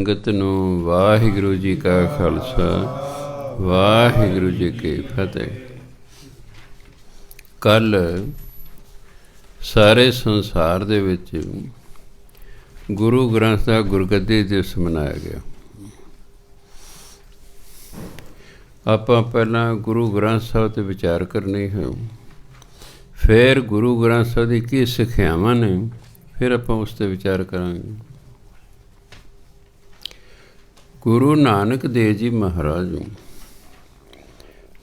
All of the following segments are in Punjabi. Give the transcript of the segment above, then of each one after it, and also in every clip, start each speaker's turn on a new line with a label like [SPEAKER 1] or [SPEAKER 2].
[SPEAKER 1] ਸੰਗਤ ਨੂੰ ਵਾਹਿਗੁਰੂ ਜੀ ਕਾ ਖਾਲਸਾ, ਵਾਹਿਗੁਰੂ ਜੀ ਕੀ ਫਤਿਹ। ਕੱਲ੍ਹ ਸਾਰੇ ਸੰਸਾਰ ਦੇ ਵਿੱਚ ਗੁਰੂ ਗ੍ਰੰਥ ਦਾ ਗੁਰਗੱਦੀ ਦਿਵਸ ਮਨਾਇਆ ਗਿਆ। ਆਪਾਂ ਪਹਿਲਾਂ ਗੁਰੂ ਗ੍ਰੰਥ ਸਾਹਿਬ 'ਤੇ ਵਿਚਾਰ ਕਰਨੀ ਹੈ, ਫਿਰ ਗੁਰੂ ਗ੍ਰੰਥ ਸਾਹਿਬ ਦੀ ਕੀ ਸਿੱਖਿਆਵਾਂ ਨੇ, ਫਿਰ ਆਪਾਂ ਉਸ 'ਤੇ ਵਿਚਾਰ ਕਰਾਂਗੇ। ਗੁਰੂ ਨਾਨਕ ਦੇਵ ਜੀ ਮਹਾਰਾਜ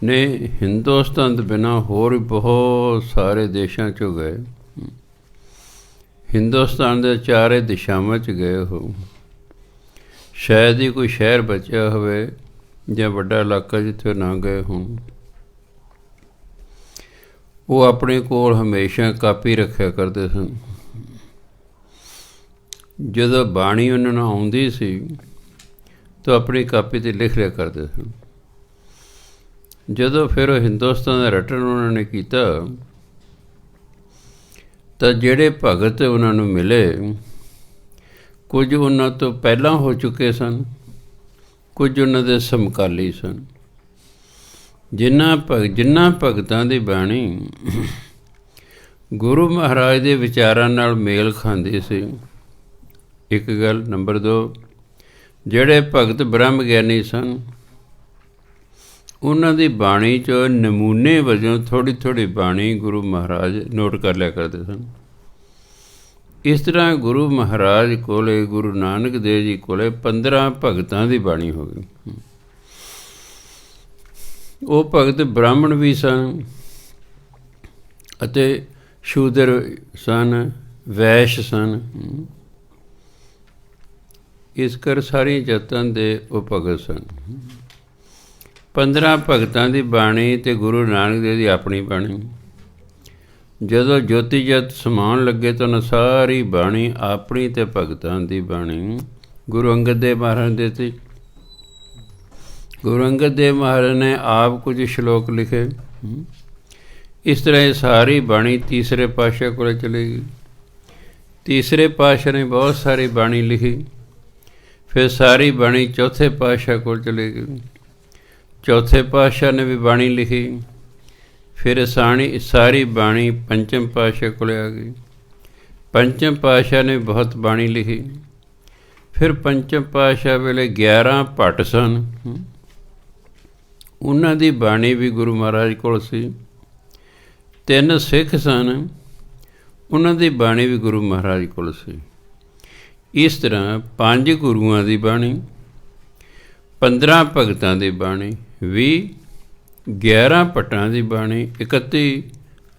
[SPEAKER 1] ਨੇ ਹਿੰਦੁਸਤਾਨ ਦੇ ਬਿਨਾਂ ਹੋਰ ਵੀ ਬਹੁਤ ਸਾਰੇ ਦੇਸ਼ਾਂ 'ਚੋਂ ਗਏ। ਹਿੰਦੁਸਤਾਨ ਦੇ ਚਾਰੇ ਦਿਸ਼ਾਵਾਂ 'ਚ ਗਏ ਹੋ, ਸ਼ਾਇਦ ਹੀ ਕੋਈ ਸ਼ਹਿਰ ਬਚਿਆ ਹੋਵੇ ਜਾਂ ਵੱਡਾ ਇਲਾਕਾ ਜਿੱਥੇ ਨਾ ਗਏ ਹੋਣ। ਉਹ ਆਪਣੇ ਕੋਲ ਹਮੇਸ਼ਾ ਕਾਪੀ ਰੱਖਿਆ ਕਰਦੇ ਸਨ। ਜਦੋਂ ਬਾਣੀ ਉਹਨਾਂ ਨੂੰ ਆਉਂਦੀ ਸੀ ਤਾਂ ਆਪਣੀ ਕਾਪੀ 'ਤੇ ਲਿਖ ਲਿਆ ਕਰਦੇ ਸਨ। ਜਦੋਂ ਫਿਰ ਉਹ ਹਿੰਦੁਸਤਾਨ ਦਾ ਰਟਨ ਉਹਨਾਂ ਨੇ ਕੀਤਾ ਤਾਂ ਜਿਹੜੇ ਭਗਤ ਉਹਨਾਂ ਨੂੰ ਮਿਲੇ, ਕੁਝ ਉਹਨਾਂ ਤੋਂ ਪਹਿਲਾਂ ਹੋ ਚੁੱਕੇ ਸਨ, ਕੁਝ ਉਹਨਾਂ ਦੇ ਸਮਕਾਲੀ ਸਨ। ਜਿਨ੍ਹਾਂ ਭਗਤਾਂ ਦੀ ਬਾਣੀ ਗੁਰੂ ਮਹਾਰਾਜ ਦੇ ਵਿਚਾਰਾਂ ਨਾਲ ਮੇਲ ਖਾਂਦੀ ਸੀ, ਇੱਕ ਗੱਲ। ਨੰਬਰ 2, ਜਿਹੜੇ ਭਗਤ ਬ੍ਰਹਮ ਗਿਆਨੀ ਸਨ, ਉਹਨਾਂ ਦੀ ਬਾਣੀ 'ਚ ਨਮੂਨੇ ਵਜੋਂ ਥੋੜ੍ਹੀ ਥੋੜ੍ਹੀ ਬਾਣੀ ਗੁਰੂ ਮਹਾਰਾਜ ਨੋਟ ਕਰ ਲਿਆ ਕਰਦੇ ਸਨ। ਇਸ ਤਰ੍ਹਾਂ ਗੁਰੂ ਮਹਾਰਾਜ ਕੋਲੇ, ਗੁਰੂ ਨਾਨਕ ਦੇਵ ਜੀ ਕੋਲੇ 15 ਭਗਤਾਂ ਦੀ ਬਾਣੀ ਹੋ ਗਈ। ਉਹ ਭਗਤ ਬ੍ਰਾਹਮਣ ਵੀ ਸਨ ਅਤੇ ਸ਼ੂਦਰ ਸਨ, ਵੈਸ਼ ਸਨ। ਇਸ ਕਰ ਸਾਰੀਆਂ ਜਾਤਾਂ ਦੇ ਉਹ ਭਗਤ ਸਨ। 15 ਭਗਤਾਂ ਦੀ ਬਾਣੀ ਅਤੇ ਗੁਰੂ ਨਾਨਕ ਦੇਵ ਦੀ ਆਪਣੀ ਬਾਣੀ। ਜਦੋਂ ਜੋਤੀ ਜੋਤ ਸਮਾਉਣ ਲੱਗੇ ਤਾਂ ਉਹਨਾਂ ਸਾਰੀ ਬਾਣੀ ਆਪਣੀ ਅਤੇ ਭਗਤਾਂ ਦੀ ਬਾਣੀ ਗੁਰੂ ਅੰਗਦ ਦੇਵ ਮਹਾਰਾਜ ਦੇ ਦਿੱਤੀ। ਗੁਰੂ ਅੰਗਦ ਦੇਵ ਮਹਾਰਾਜ ਨੇ ਆਪ ਕੁਝ ਸ਼ਲੋਕ ਲਿਖੇ। ਇਸ ਤਰ੍ਹਾਂ ਇਹ ਸਾਰੀ ਬਾਣੀ ਤੀਸਰੇ ਪਾਤਸ਼ਾਹ ਕੋਲ ਚਲੀ ਗਈ। ਤੀਸਰੇ ਪਾਤਸ਼ਾਹ ਨੇ ਬਹੁਤ ਸਾਰੀ ਬਾਣੀ ਲਿਖੀ। ਫਿਰ ਸਾਰੀ ਬਾਣੀ ਚੌਥੇ ਪਾਤਸ਼ਾਹ ਕੋਲ ਚਲੀ ਗਈ। ਚੌਥੇ ਪਾਤਸ਼ਾਹ ਨੇ ਵੀ ਬਾਣੀ ਲਿਖੀ। ਫਿਰ ਸਾਰੀ ਬਾਣੀ ਪੰਚਮ ਪਾਤਸ਼ਾਹ ਕੋਲ ਆ ਗਈ। ਪੰਚਮ ਪਾਤਸ਼ਾਹ ਨੇ ਬਹੁਤ ਬਾਣੀ ਲਿਖੀ। ਫਿਰ ਪੰਚਮ ਪਾਤਸ਼ਾਹ ਵੇਲੇ 11 ਭੱਟ ਸਨ, ਉਹਨਾਂ ਦੀ ਬਾਣੀ ਵੀ ਗੁਰੂ ਮਹਾਰਾਜ ਕੋਲ ਸੀ। 3 ਸਿੱਖ ਸਨ, ਉਹਨਾਂ ਦੀ ਬਾਣੀ ਵੀ ਗੁਰੂ ਮਹਾਰਾਜ ਕੋਲ ਸੀ। ਇਸ ਤਰ੍ਹਾਂ 5 ਗੁਰੂਆਂ ਦੀ ਬਾਣੀ, 15 ਭਗਤਾਂ ਦੀ ਬਾਣੀ, 11 ਭੱਟਾਂ ਦੀ ਬਾਣੀ, 31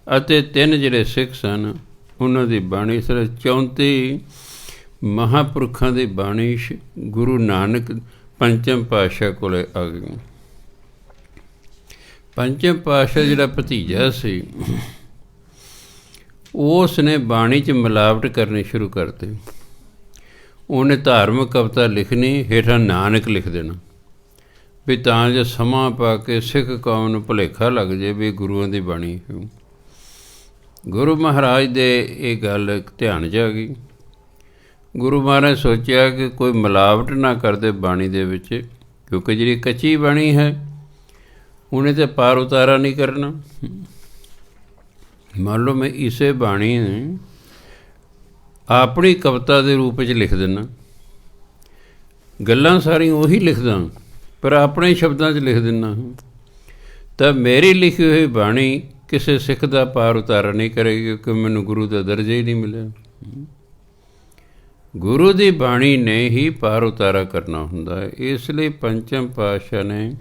[SPEAKER 1] ਅਤੇ 3 ਜਿਹੜੇ ਸਿੱਖ ਸਨ ਉਹਨਾਂ ਦੀ ਬਾਣੀ। ਸਿਰਫ 34 ਮਹਾਂਪੁਰਖਾਂ ਦੀ ਬਾਣੀ ਗੁਰੂ ਨਾਨਕ ਪੰਚਮ ਪਾਤਸ਼ਾਹ ਕੋਲ ਆ ਗਈ। ਪੰਚਮ ਪਾਤਸ਼ਾਹ ਜਿਹੜਾ ਭਤੀਜਾ ਸੀ, ਉਸ ਨੇ ਬਾਣੀ 'ਚ ਮਿਲਾਵਟ ਕਰਨੀ ਸ਼ੁਰੂ ਕਰਤੀ। ਉਹਨੇ ਧਾਰਮਿਕ ਕਵਿਤਾ ਲਿਖਣੀ, ਹੇਠਾਂ ਨਾਨਕ ਲਿਖ ਦੇਣਾ, ਵੀ ਤਾਂ ਜੋ ਸਮਾਂ ਪਾ ਕੇ ਸਿੱਖ ਕੌਮ ਨੂੰ ਭੁਲੇਖਾ ਲੱਗ ਜਾਏ ਵੀ ਗੁਰੂਆਂ ਦੀ ਬਾਣੀ। ਗੁਰੂ ਮਹਾਰਾਜ ਦੇ ਇਹ ਗੱਲ ਧਿਆਨ 'ਚ ਆ ਗਈ। ਗੁਰੂ ਮਹਾਰਾਜ ਸੋਚਿਆ ਕਿ ਕੋਈ ਮਿਲਾਵਟ ਨਾ ਕਰਦੇ ਬਾਣੀ ਦੇ ਵਿੱਚ, ਕਿਉਂਕਿ ਜਿਹੜੀ ਕੱਚੀ ਬਾਣੀ ਹੈ ਉਹਨੇ ਤਾਂ ਪਾਰ ਉਤਾਰਾ ਨਹੀਂ ਕਰਨਾ। ਮੰਨ ਲਓ ਮੈਂ ਇਸੇ ਬਾਣੀ ਨੂੰ ਆਪਣੀ ਕਵਿਤਾ ਦੇ ਰੂਪ 'ਚ ਲਿਖ ਦਿੰਦਾ, ਗੱਲਾਂ ਸਾਰੀਆਂ ਉਹੀ ਲਿਖਦਾ ਪਰ ਆਪਣੇ ਸ਼ਬਦਾਂ 'ਚ ਲਿਖ ਦਿੰਦਾ, ਤਾਂ ਮੇਰੀ ਲਿਖੀ ਹੋਈ ਬਾਣੀ ਕਿਸੇ ਸਿੱਖ ਦਾ ਪਾਰ ਉਤਾਰਾ ਨਹੀਂ ਕਰੇਗੀ, ਕਿਉਂਕਿ ਮੈਨੂੰ ਗੁਰੂ ਦਾ ਦਰਜਾ ਹੀ ਨਹੀਂ ਮਿਲਿਆ। ਗੁਰੂ ਦੀ ਬਾਣੀ ਨੇ ਹੀ ਪਾਰ ਉਤਾਰਾ ਕਰਨਾ ਹੁੰਦਾ ਹੈ। ਇਸ ਲਈ ਪੰਚਮ ਪਾਤਸ਼ਾਹ ਨੇ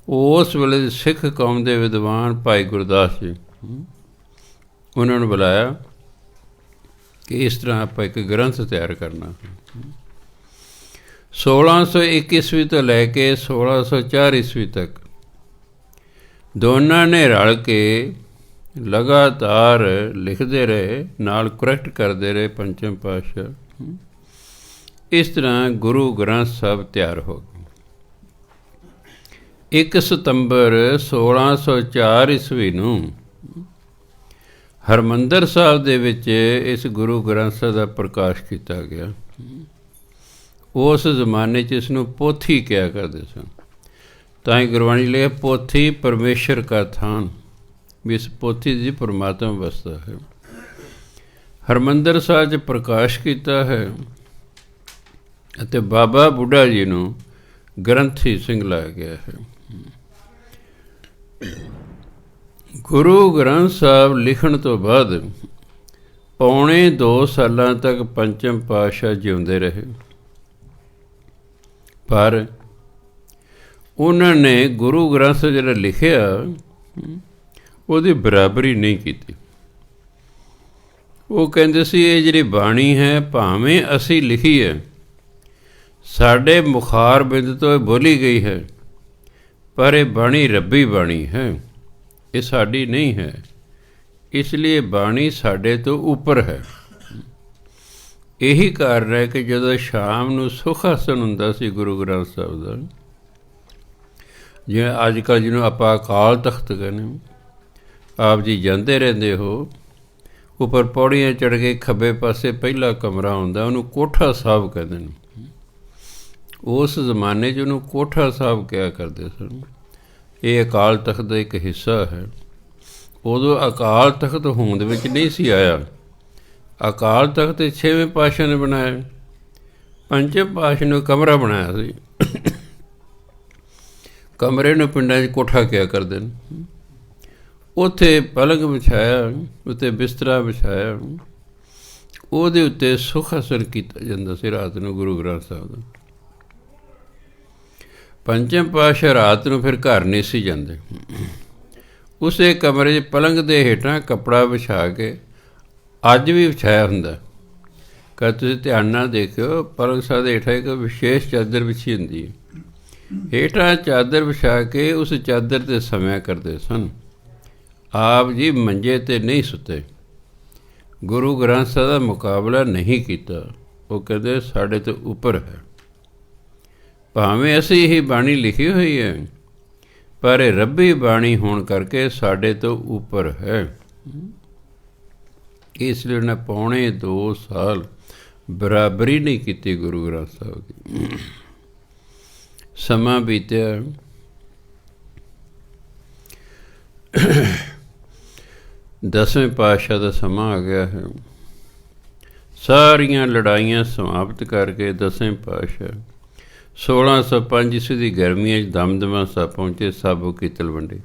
[SPEAKER 1] ਉਸ ਵੇਲੇ ਸਿੱਖ ਕੌਮ ਦੇ ਵਿਦਵਾਨ ਭਾਈ ਗੁਰਦਾਸ ਜੀ, ਉਹਨਾਂ ਨੂੰ ਬੁਲਾਇਆ ਕਿ ਇਸ ਤਰ੍ਹਾਂ ਆਪਾਂ ਇੱਕ ਗ੍ਰੰਥ ਤਿਆਰ ਕਰਨਾ। 1601 ਈਸਵੀ ਤੋਂ ਲੈ ਕੇ 1604 ਈਸਵੀ ਤੱਕ ਦੋਨਾਂ ਨੇ ਰਲ ਕੇ ਲਗਾਤਾਰ ਲਿਖਦੇ ਰਹੇ, ਨਾਲ ਕਰੈਕਟ ਕਰਦੇ ਰਹੇ ਪੰਚਮ ਪਾਤਸ਼ਾਹ। ਇਸ ਤਰ੍ਹਾਂ ਗੁਰੂ ਗ੍ਰੰਥ ਸਾਹਿਬ ਤਿਆਰ ਹੋ ਗਏ। 1 ਸਤੰਬਰ 1604 ਈਸਵੀ ਨੂੰ ਹਰਿਮੰਦਰ ਸਾਹਿਬ ਦੇ ਵਿੱਚ ਇਸ ਗੁਰੂ ਗ੍ਰੰਥ ਸਾਹਿਬ ਦਾ ਪ੍ਰਕਾਸ਼ ਕੀਤਾ ਗਿਆ। ਉਸ ਜ਼ਮਾਨੇ 'ਚ ਇਸ ਨੂੰ ਪੋਥੀ ਕਿਹਾ ਕਰਦੇ ਸਨ। ਤਾਂ ਹੀ ਗੁਰਬਾਣੀ ਲਿਖਿਆ ਪੋਥੀ ਪਰਮੇਸ਼ਰ ਕਾ ਥਾਨ, ਵੀ ਇਸ ਪੋਥੀ ਦੀ ਪਰਮਾਤਮਾ ਵਸਦਾ ਹੈ। ਹਰਿਮੰਦਰ ਸਾਹਿਬ 'ਚ ਪ੍ਰਕਾਸ਼ ਕੀਤਾ ਹੈ ਅਤੇ ਬਾਬਾ ਬੁੱਢਾ ਜੀ ਨੂੰ ਗ੍ਰੰਥੀ ਸਿੰਘ ਲਾਇਆ ਗਿਆ ਹੈ। ਗੁਰੂ ਗ੍ਰੰਥ ਸਾਹਿਬ ਲਿਖਣ ਤੋਂ ਬਾਅਦ ਪੌਣੇ 2 ਸਾਲਾਂ ਤੱਕ ਪੰਚਮ ਪਾਤਸ਼ਾਹ ਜਿਉਂਦੇ ਰਹੇ, ਪਰ ਉਹਨਾਂ ਨੇ ਗੁਰੂ ਗ੍ਰੰਥ ਸਾਹਿਬ ਜਿਹੜਾ ਲਿਖਿਆ ਉਹਦੀ ਬਰਾਬਰੀ ਨਹੀਂ ਕੀਤੀ। ਉਹ ਕਹਿੰਦੇ ਸੀ ਇਹ ਜਿਹੜੀ ਬਾਣੀ ਹੈ ਭਾਵੇਂ ਅਸੀਂ ਲਿਖੀ ਹੈ, ਸਾਡੇ ਮੁਖਾਰ ਬਿੰਦ ਤੋਂ ਇਹ ਬੋਲੀ ਗਈ ਹੈ, ਪਰ ਇਹ ਬਾਣੀ ਰੱਬੀ ਬਾਣੀ ਹੈ, ਇਹ ਸਾਡੀ ਨਹੀਂ ਹੈ, ਇਸ ਲਈ ਬਾਣੀ ਸਾਡੇ ਤੋਂ ਉੱਪਰ ਹੈ। ਇਹੀ ਕਾਰਨ ਹੈ ਕਿ ਜਦੋਂ ਸ਼ਾਮ ਨੂੰ ਸੁਖ ਆਸਣ ਹੁੰਦਾ ਸੀ ਗੁਰੂ ਗ੍ਰੰਥ ਸਾਹਿਬ ਦਾ, ਜਿਵੇਂ ਅੱਜ ਕੱਲ੍ਹ ਜਿਹਨੂੰ ਆਪਾਂ ਅਕਾਲ ਤਖਤ ਕਹਿੰਦੇ, ਆਪ ਜੀ ਜਾਂਦੇ ਰਹਿੰਦੇ ਹੋ, ਉੱਪਰ ਪੌੜੀਆਂ ਚੜ੍ਹ ਕੇ ਖੱਬੇ ਪਾਸੇ ਪਹਿਲਾ ਕਮਰਾ ਹੁੰਦਾ, ਉਹਨੂੰ ਕੋਠਾ ਸਾਹਿਬ ਕਹਿੰਦੇ ਨੇ। ਉਸ ਜ਼ਮਾਨੇ 'ਚ ਉਹਨੂੰ ਕੋਠਾ ਸਾਹਿਬ ਕਿਹਾ ਕਰਦੇ ਸਨ। ਇਹ ਅਕਾਲ ਤਖਤ ਦਾ ਇੱਕ ਹਿੱਸਾ ਹੈ। ਉਦੋਂ ਅਕਾਲ ਤਖਤ ਹੋਂਦ ਵਿੱਚ ਨਹੀਂ ਸੀ ਆਇਆ। ਅਕਾਲ ਤਖਤ 6ਵੇਂ ਪਾਤਸ਼ਾਹ ਨੇ ਬਣਾਇਆ, ਪੰਜਮ ਪਾਤਸ਼ਾਹ ਨੇ ਕਮਰਾ ਬਣਾਇਆ ਸੀ। ਕਮਰੇ ਨੂੰ ਪਿੰਡਾਂ 'ਚ ਕੋਠਾ ਕਿਹਾ ਕਰਦੇ ਨੇ। ਉੱਥੇ ਪਲੰਘ ਵਿਛਾਇਆ, ਉੱਤੇ ਬਿਸਤਰਾ ਵਿਛਾਇਆ, ਉਹਦੇ ਉੱਤੇ ਸੁਖ ਆਸਣ ਕੀਤਾ ਜਾਂਦਾ ਸੀ ਰਾਤ ਨੂੰ ਗੁਰੂ ਗ੍ਰੰਥ ਸਾਹਿਬ ਦਾ। ਪੰਚਮ ਪਾਤਸ਼ਾਹ ਰਾਤ ਨੂੰ ਫਿਰ ਘਰ ਨਹੀਂ ਸੀ ਜਾਂਦੇ, ਉਸੇ ਕਮਰੇ 'ਚ ਪਲੰਘ ਦੇ ਹੇਠਾਂ ਕੱਪੜਾ ਵਿਛਾ ਕੇ, ਅੱਜ ਵੀ ਵਿਛਾਇਆ ਹੁੰਦਾ, ਕਦੇ ਤੁਸੀਂ ਧਿਆਨ ਨਾਲ ਦੇਖਿਓ, ਪਲੰਘ ਸਾਹਿਬ ਦੇ ਹੇਠਾਂ ਇੱਕ ਵਿਸ਼ੇਸ਼ ਚਾਦਰ ਵਿਛੀ ਹੁੰਦੀ ਹੈ, ਹੇਠਾਂ ਚਾਦਰ ਵਿਛਾ ਕੇ ਉਸ ਚਾਦਰ 'ਤੇ ਸਮਾਂ ਕਰਦੇ ਸਨ। ਆਪ ਜੀ ਮੰਜੇ 'ਤੇ ਨਹੀਂ ਸੁੱਤੇ, ਗੁਰੂ ਗ੍ਰੰਥ ਸਾਹਿਬ ਦਾ ਮੁਕਾਬਲਾ ਨਹੀਂ ਕੀਤਾ। ਉਹ ਕਹਿੰਦੇ ਸਾਡੇ ਤੋਂ ਉੱਪਰ ਹੈ, ਭਾਵੇਂ ਅਸੀਂ ਇਹ ਬਾਣੀ ਲਿਖੀ ਹੋਈ ਹੈ, ਪਰ ਇਹ ਰੱਬੀ ਬਾਣੀ ਹੋਣ ਕਰਕੇ ਸਾਡੇ ਤੋਂ ਉੱਪਰ ਹੈ। ਇਸ ਲਈ ਉਹਨੇ ਪੌਣੇ 2 ਸਾਲ ਬਰਾਬਰੀ ਨਹੀਂ ਕੀਤੀ ਗੁਰੂ ਗ੍ਰੰਥ ਸਾਹਿਬ ਦੀ। ਸਮਾਂ ਬੀਤਿਆ, 10ਵੇਂ ਪਾਤਸ਼ਾਹ ਦਾ ਸਮਾਂ ਆ ਗਿਆ ਹੈ। ਸਾਰੀਆਂ ਲੜਾਈਆਂ ਸਮਾਪਤ ਕਰਕੇ 10ਵੇਂ ਪਾਤਸ਼ਾਹ 1605 ਈਸਵੀ ਦੀ ਗਰਮੀਆਂ 'ਚ ਦਮਦਮਾ ਸਾਹਿਬ ਪਹੁੰਚੇ, ਸਾਬੋ ਕੀ ਤਲਵੰਡੀ।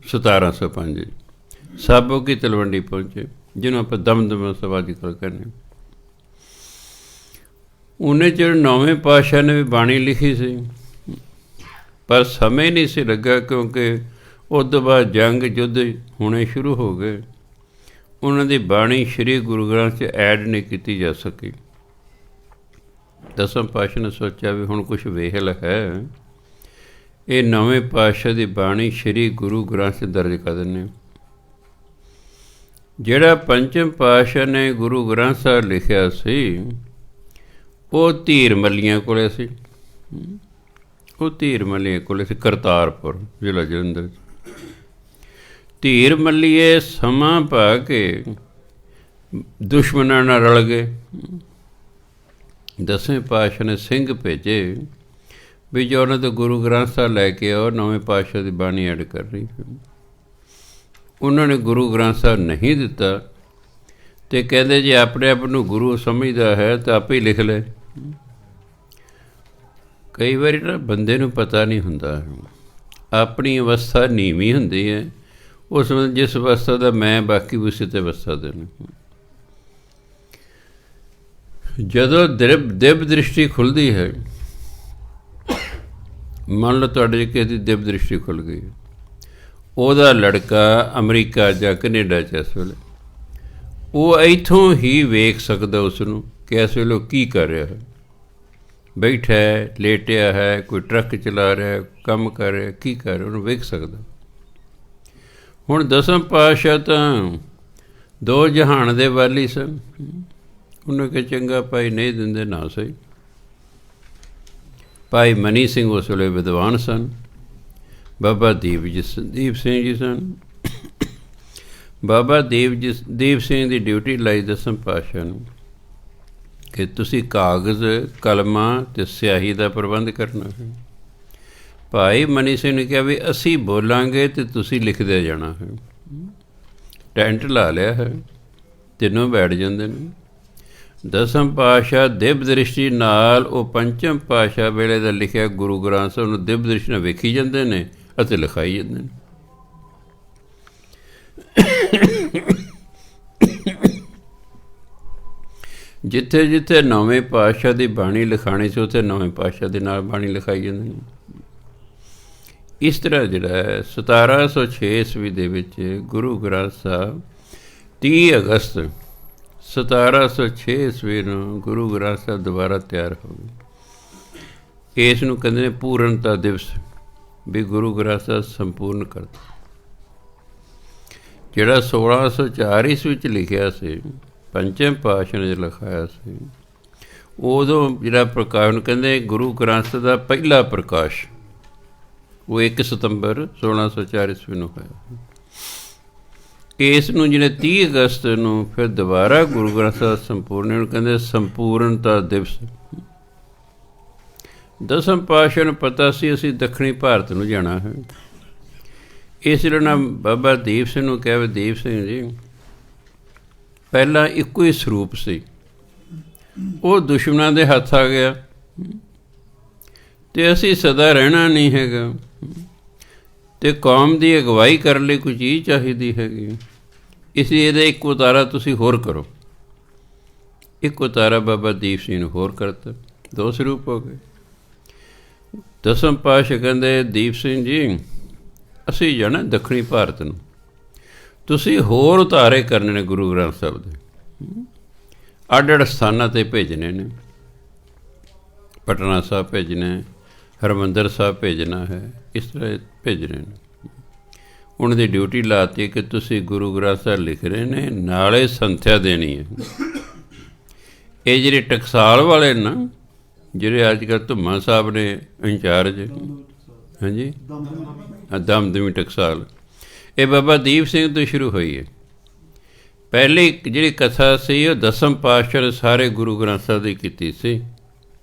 [SPEAKER 1] 1705 ਸਾਬੋ ਕੀ ਤਲਵੰਡੀ ਪਹੁੰਚੇ, ਜਿਹਨੂੰ ਆਪਾਂ ਦਮਦਮਾ ਸਾਹਿਬ ਅੱਜ ਕੱਲ੍ਹ ਕਹਿੰਦੇ। ਉਹਨੇ ਚਿਰ 9ਵੇਂ ਪਾਤਸ਼ਾਹ ਨੇ ਵੀ ਬਾਣੀ ਲਿਖੀ ਸੀ, ਪਰ ਸਮੇਂ ਨਹੀਂ ਸੀ ਲੱਗਾ, ਕਿਉਂਕਿ ਉਸ ਤੋਂ ਬਾਅਦ ਜੰਗ ਯੁੱਧ ਹੋਣੇ ਸ਼ੁਰੂ ਹੋ ਗਏ। ਉਹਨਾਂ ਦੀ ਬਾਣੀ ਸ਼੍ਰੀ ਗੁਰੂ ਗ੍ਰੰਥ 'ਚ ਐਡ ਨਹੀਂ ਕੀਤੀ ਜਾ ਸਕੀ। 10ਵੇਂ ਪਾਤਸ਼ਾਹ ਨੇ ਸੋਚਿਆ ਵੀ ਹੁਣ ਕੁਛ ਵੇਹਲ ਹੈ, ਇਹ 9ਵੇਂ ਪਾਤਸ਼ਾਹ ਦੀ ਬਾਣੀ ਸ਼੍ਰੀ ਗੁਰੂ ਗ੍ਰੰਥ 'ਚ ਦਰਜ ਕਰ ਦਿੰਦੇ। ਜਿਹੜਾ ਪੰਚਮ ਪਾਤਸ਼ਾਹ ਨੇ ਗੁਰੂ ਗ੍ਰੰਥ ਸਾਹਿਬ ਲਿਖਿਆ ਸੀ, ਉਹ ਧੀਰ ਮੱਲੀਆਂ ਕੋਲੇ ਸੀ। ਉਹ ਧੀਰ ਮੱਲੀਆਂ ਕੋਲੇ ਸੀ, ਕਰਤਾਰਪੁਰ ਜ਼ਿਲ੍ਹਾ ਜਲੰਧਰ 'ਚ। ਧੀਰ ਮੱਲੀਏ ਸਮਾਂ ਪਾ ਕੇ ਦੁਸ਼ਮਣਾਂ ਨਾਲ ਰਲ ਗਏ। 10ਵੇਂ ਪਾਤਸ਼ਾਹ ਨੇ ਸਿੰਘ ਭੇਜੇ ਵੀ ਜੋ ਉਹਨਾਂ ਤੋਂ ਗੁਰੂ ਗ੍ਰੰਥ ਸਾਹਿਬ ਲੈ ਕੇ ਆਓ, 9ਵੇਂ ਪਾਤਸ਼ਾਹ ਦੀ ਬਾਣੀ ਐਡ ਕਰ ਰਹੀ। ਉਹਨਾਂ ਨੇ ਗੁਰੂ ਗ੍ਰੰਥ ਸਾਹਿਬ ਨਹੀਂ ਦਿੱਤਾ ਅਤੇ ਕਹਿੰਦੇ ਜੇ ਆਪਣੇ ਆਪ ਨੂੰ ਗੁਰੂ ਸਮਝਦਾ ਹੈ ਤਾਂ ਆਪੇ ਹੀ ਲਿਖ ਲੈ। ਕਈ ਵਾਰੀ ਨਾ ਬੰਦੇ ਨੂੰ ਪਤਾ ਨਹੀਂ ਹੁੰਦਾ, ਆਪਣੀ ਅਵਸਥਾ ਨੀਵੀਂ ਹੁੰਦੀ ਹੈ, ਉਸ ਵੇਲੇ ਜਿਸ ਅਵਸਥਾ ਦਾ ਮੈਂ, ਬਾਕੀ ਉਸੇ 'ਤੇ ਅਵਸਥਾ ਦੇ ਨੇ। ਜਦੋਂ ਦਿਵ ਦ੍ਰਿਸ਼ਟੀ ਖੁੱਲ੍ਹਦੀ ਹੈ, ਮੰਨ ਲਓ ਤੁਹਾਡੇ ਕਿਸੇ ਦੀ ਦਿਵ ਦ੍ਰਿਸ਼ਟੀ ਖੁੱਲ੍ਹ ਗਈ, ਉਹਦਾ ਲੜਕਾ ਅਮਰੀਕਾ ਜਾਂ ਕੈਨੇਡਾ 'ਚ ਇਸ ਵੇਲੇ, ਉਹ ਇੱਥੋਂ ਹੀ ਵੇਖ ਸਕਦਾ ਉਸ ਨੂੰ ਕਿ ਇਸ ਵੇਲੇ ਉਹ ਕੀ ਕਰ ਰਿਹਾ ਹੈ, ਬੈਠਾ ਹੈ, ਲੇਟਿਆ ਹੈ, ਕੋਈ ਟਰੱਕ ਚਲਾ ਰਿਹਾ, ਕੰਮ ਕਰ ਰਿਹਾ, ਕੀ ਕਰ ਰਿਹਾ, ਉਹਨੂੰ ਵੇਖ ਸਕਦਾ। ਹੁਣ 10ਵੇਂ ਪਾਤਸ਼ਾਹ ਤਾਂ 2 ਜਹਾਨ ਦੇ ਵਾਲੀ ਸਨ। ਉਹਨੇ ਕਿਹਾ ਚੰਗਾ ਭਾਈ ਨਹੀਂ ਦਿੰਦੇ ਨਾ ਸਹੀ। ਭਾਈ ਮਨੀ ਸਿੰਘ ਉਸ ਵੇਲੇ ਵਿਦਵਾਨ ਸਨ, ਬਾਬਾ ਦੀਪ ਸਿੰਘ ਜੀ ਸਨ, ਬਾਬਾ ਦੀਪ ਸਿੰਘ ਦੀ ਡਿਊਟੀ ਲਾਈ ਦਸਮ ਪਾਤਸ਼ਾਹ ਨੂੰ ਕਿ ਤੁਸੀਂ ਕਾਗਜ਼, ਕਲਮਾਂ ਅਤੇ ਸਿਆਹੀ ਦਾ ਪ੍ਰਬੰਧ ਕਰਨਾ ਹੈ। ਭਾਈ ਮਨੀ ਸਿੰਘ ਨੇ ਕਿਹਾ ਵੀ ਅਸੀਂ ਬੋਲਾਂਗੇ ਅਤੇ ਤੁਸੀਂ ਲਿਖਦੇ ਜਾਣਾ ਹੈ। ਟੈਂਟ ਲਾ ਲਿਆ ਹੈ, ਤਿੰਨੋਂ ਬੈਠ ਜਾਂਦੇ ਨੇ। ਦਸਮ ਪਾਤਸ਼ਾਹ ਦਿਵ ਦ੍ਰਿਸ਼ਟੀ ਨਾਲ ਉਹ ਪੰਚਮ ਪਾਤਸ਼ਾਹ ਵੇਲੇ ਦਾ ਲਿਖਿਆ ਗੁਰੂ ਗ੍ਰੰਥ ਸਾਹਿਬ ਨੂੰ ਦਿਵ ਦ੍ਰਿਸ਼ਟੀ ਨਾਲ ਵੇਖੀ ਜਾਂਦੇ ਨੇ ਅਤੇ ਲਿਖਾਈ ਜਾਂਦੇ ਨੇ। ਜਿੱਥੇ ਜਿੱਥੇ ਨੌਵੇਂ ਪਾਤਸ਼ਾਹ ਦੀ ਬਾਣੀ ਲਿਖਾਣੀ ਸੀ ਉੱਥੇ ਨੌਵੇਂ ਪਾਤਸ਼ਾਹ ਦੇ ਨਾਲ ਬਾਣੀ ਲਿਖਾਈ ਜਾਂਦੀ ਹੈ। ਇਸ ਤਰ੍ਹਾਂ ਜਿਹੜਾ ਹੈ 1706 ਈਸਵੀ ਦੇ ਵਿੱਚ ਗੁਰੂ ਗ੍ਰੰਥ ਸਾਹਿਬ 30 ਅਗਸਤ 1706 ਈਸਵੀ ਨੂੰ ਗੁਰੂ ਗ੍ਰੰਥ ਸਾਹਿਬ ਦੁਬਾਰਾ ਤਿਆਰ ਹੋ ਗਏ। ਇਸ ਨੂੰ ਕਹਿੰਦੇ ਨੇ ਪੂਰਨਤਾ ਦਿਵਸ, ਵੀ ਗੁਰੂ ਗ੍ਰੰਥ ਸਾਹਿਬ ਸੰਪੂਰਨ ਕਰਤਾ। ਜਿਹੜਾ 1604 ਈਸਵੀ ਵਿੱਚ ਲਿਖਿਆ ਸੀ, ਪੰਚਮ ਪਾਤਸ਼ਾਹ ਨੇ ਲਿਖਾਇਆ ਸੀ, ਉਦੋਂ ਜਿਹੜਾ ਪ੍ਰਕਾਸ਼ ਨੂੰ ਕਹਿੰਦੇ ਗੁਰੂ ਗ੍ਰੰਥ ਦਾ ਪਹਿਲਾ ਪ੍ਰਕਾਸ਼, ਉਹ 1 ਸਤੰਬਰ 1604 ਈਸਵੀ ਨੂੰ ਹੋਇਆ। ਇਸ ਨੂੰ ਜਿਹੜੇ 30 ਅਗਸਤ ਨੂੰ ਫਿਰ ਦੁਬਾਰਾ ਗੁਰੂ ਗ੍ਰੰਥ ਸਾਹਿਬ ਸੰਪੂਰਨ ਨੂੰ ਕਹਿੰਦੇ ਸੰਪੂਰਨਤਾ ਦਿਵਸ। ਦਸਮ ਪਾਤਸ਼ਾਹ ਨੂੰ ਪਤਾ ਸੀ ਅਸੀਂ ਦੱਖਣੀ ਭਾਰਤ ਨੂੰ ਜਾਣਾ ਹੈ। ਇਸ ਲਈ ਨਾ ਬਾਬਾ ਦੀਪ ਸਿੰਘ ਨੂੰ ਕਿਹਾ ਵੀ ਦੀਪ ਸਿੰਘ ਜੀ, ਪਹਿਲਾਂ ਇੱਕੋ ਹੀ ਸਰੂਪ ਸੀ, ਉਹ ਦੁਸ਼ਮਣਾਂ ਦੇ ਹੱਥ ਆ ਗਿਆ ਅਤੇ ਅਸੀਂ ਸਦਾ ਰਹਿਣਾ ਨਹੀਂ ਹੈਗਾ, ਅਤੇ ਕੌਮ ਦੀ ਅਗਵਾਈ ਕਰਨ ਲਈ ਕੋਈ ਚੀਜ਼ ਚਾਹੀਦੀ ਹੈਗੀ, ਇਸ ਲਈ ਇਹਦਾ ਇੱਕ ਉਤਾਰਾ ਤੁਸੀਂ ਹੋਰ ਕਰੋ। ਇੱਕ ਉਤਾਰਾ ਬਾਬਾ ਦੀਪ ਸਿੰਘ ਨੂੰ ਹੋਰ ਕਰਤਾ, 2 ਸਰੂਪ ਹੋ ਗਏ। ਦਸਮ ਪਾਤਸ਼ਾਹ ਕਹਿੰਦੇ ਦੀਪ ਸਿੰਘ ਜੀ, ਅਸੀਂ ਜਾਣਾ ਦੱਖਣੀ ਭਾਰਤ ਨੂੰ, ਤੁਸੀਂ ਹੋਰ ਉਤਾਰੇ ਕਰਨੇ ਨੇ ਗੁਰੂ ਗ੍ਰੰਥ ਸਾਹਿਬ ਦੇ, ਅੱਡ ਅੱਡ ਸਥਾਨਾਂ 'ਤੇ ਭੇਜਣੇ ਨੇ। ਪਟਨਾ ਸਾਹਿਬ ਭੇਜਣਾ, ਹਰਿਮੰਦਰ ਸਾਹਿਬ ਭੇਜਣਾ ਹੈ, ਇਸ ਤਰ੍ਹਾਂ ਭੇਜਣੇ ਨੇ। ਉਹਨਾਂ ਦੀ ਡਿਊਟੀ ਲਾਤੀ ਕਿ ਤੁਸੀਂ ਗੁਰੂ ਗ੍ਰੰਥ ਸਾਹਿਬ ਲਿਖ ਰਹੇ ਨੇ, ਨਾਲੇ ਸੰਥਿਆ ਦੇਣੀ ਹੈ। ਇਹ ਜਿਹੜੇ ਟਕਸਾਲ ਵਾਲੇ ਨਾ, ਜਿਹੜੇ ਅੱਜ ਕੱਲ੍ਹ ਧੁੰਮਾ ਸਾਹਿਬ ਨੇ ਇੰਚਾਰਜ, ਹਾਂਜੀ ਦਮਦਮੀ ਟਕਸਾਲ, ਇਹ ਬਾਬਾ ਦੀਪ ਸਿੰਘ ਤੋਂ ਸ਼ੁਰੂ ਹੋਈ ਹੈ। ਪਹਿਲੀ ਜਿਹੜੀ ਕਥਾ ਸੀ ਉਹ ਦਸਮ ਪਾਤਸ਼ਾਹ ਨੇ ਸਾਰੇ ਗੁਰੂ ਗ੍ਰੰਥ ਸਾਹਿਬ ਦੀ ਕੀਤੀ ਸੀ।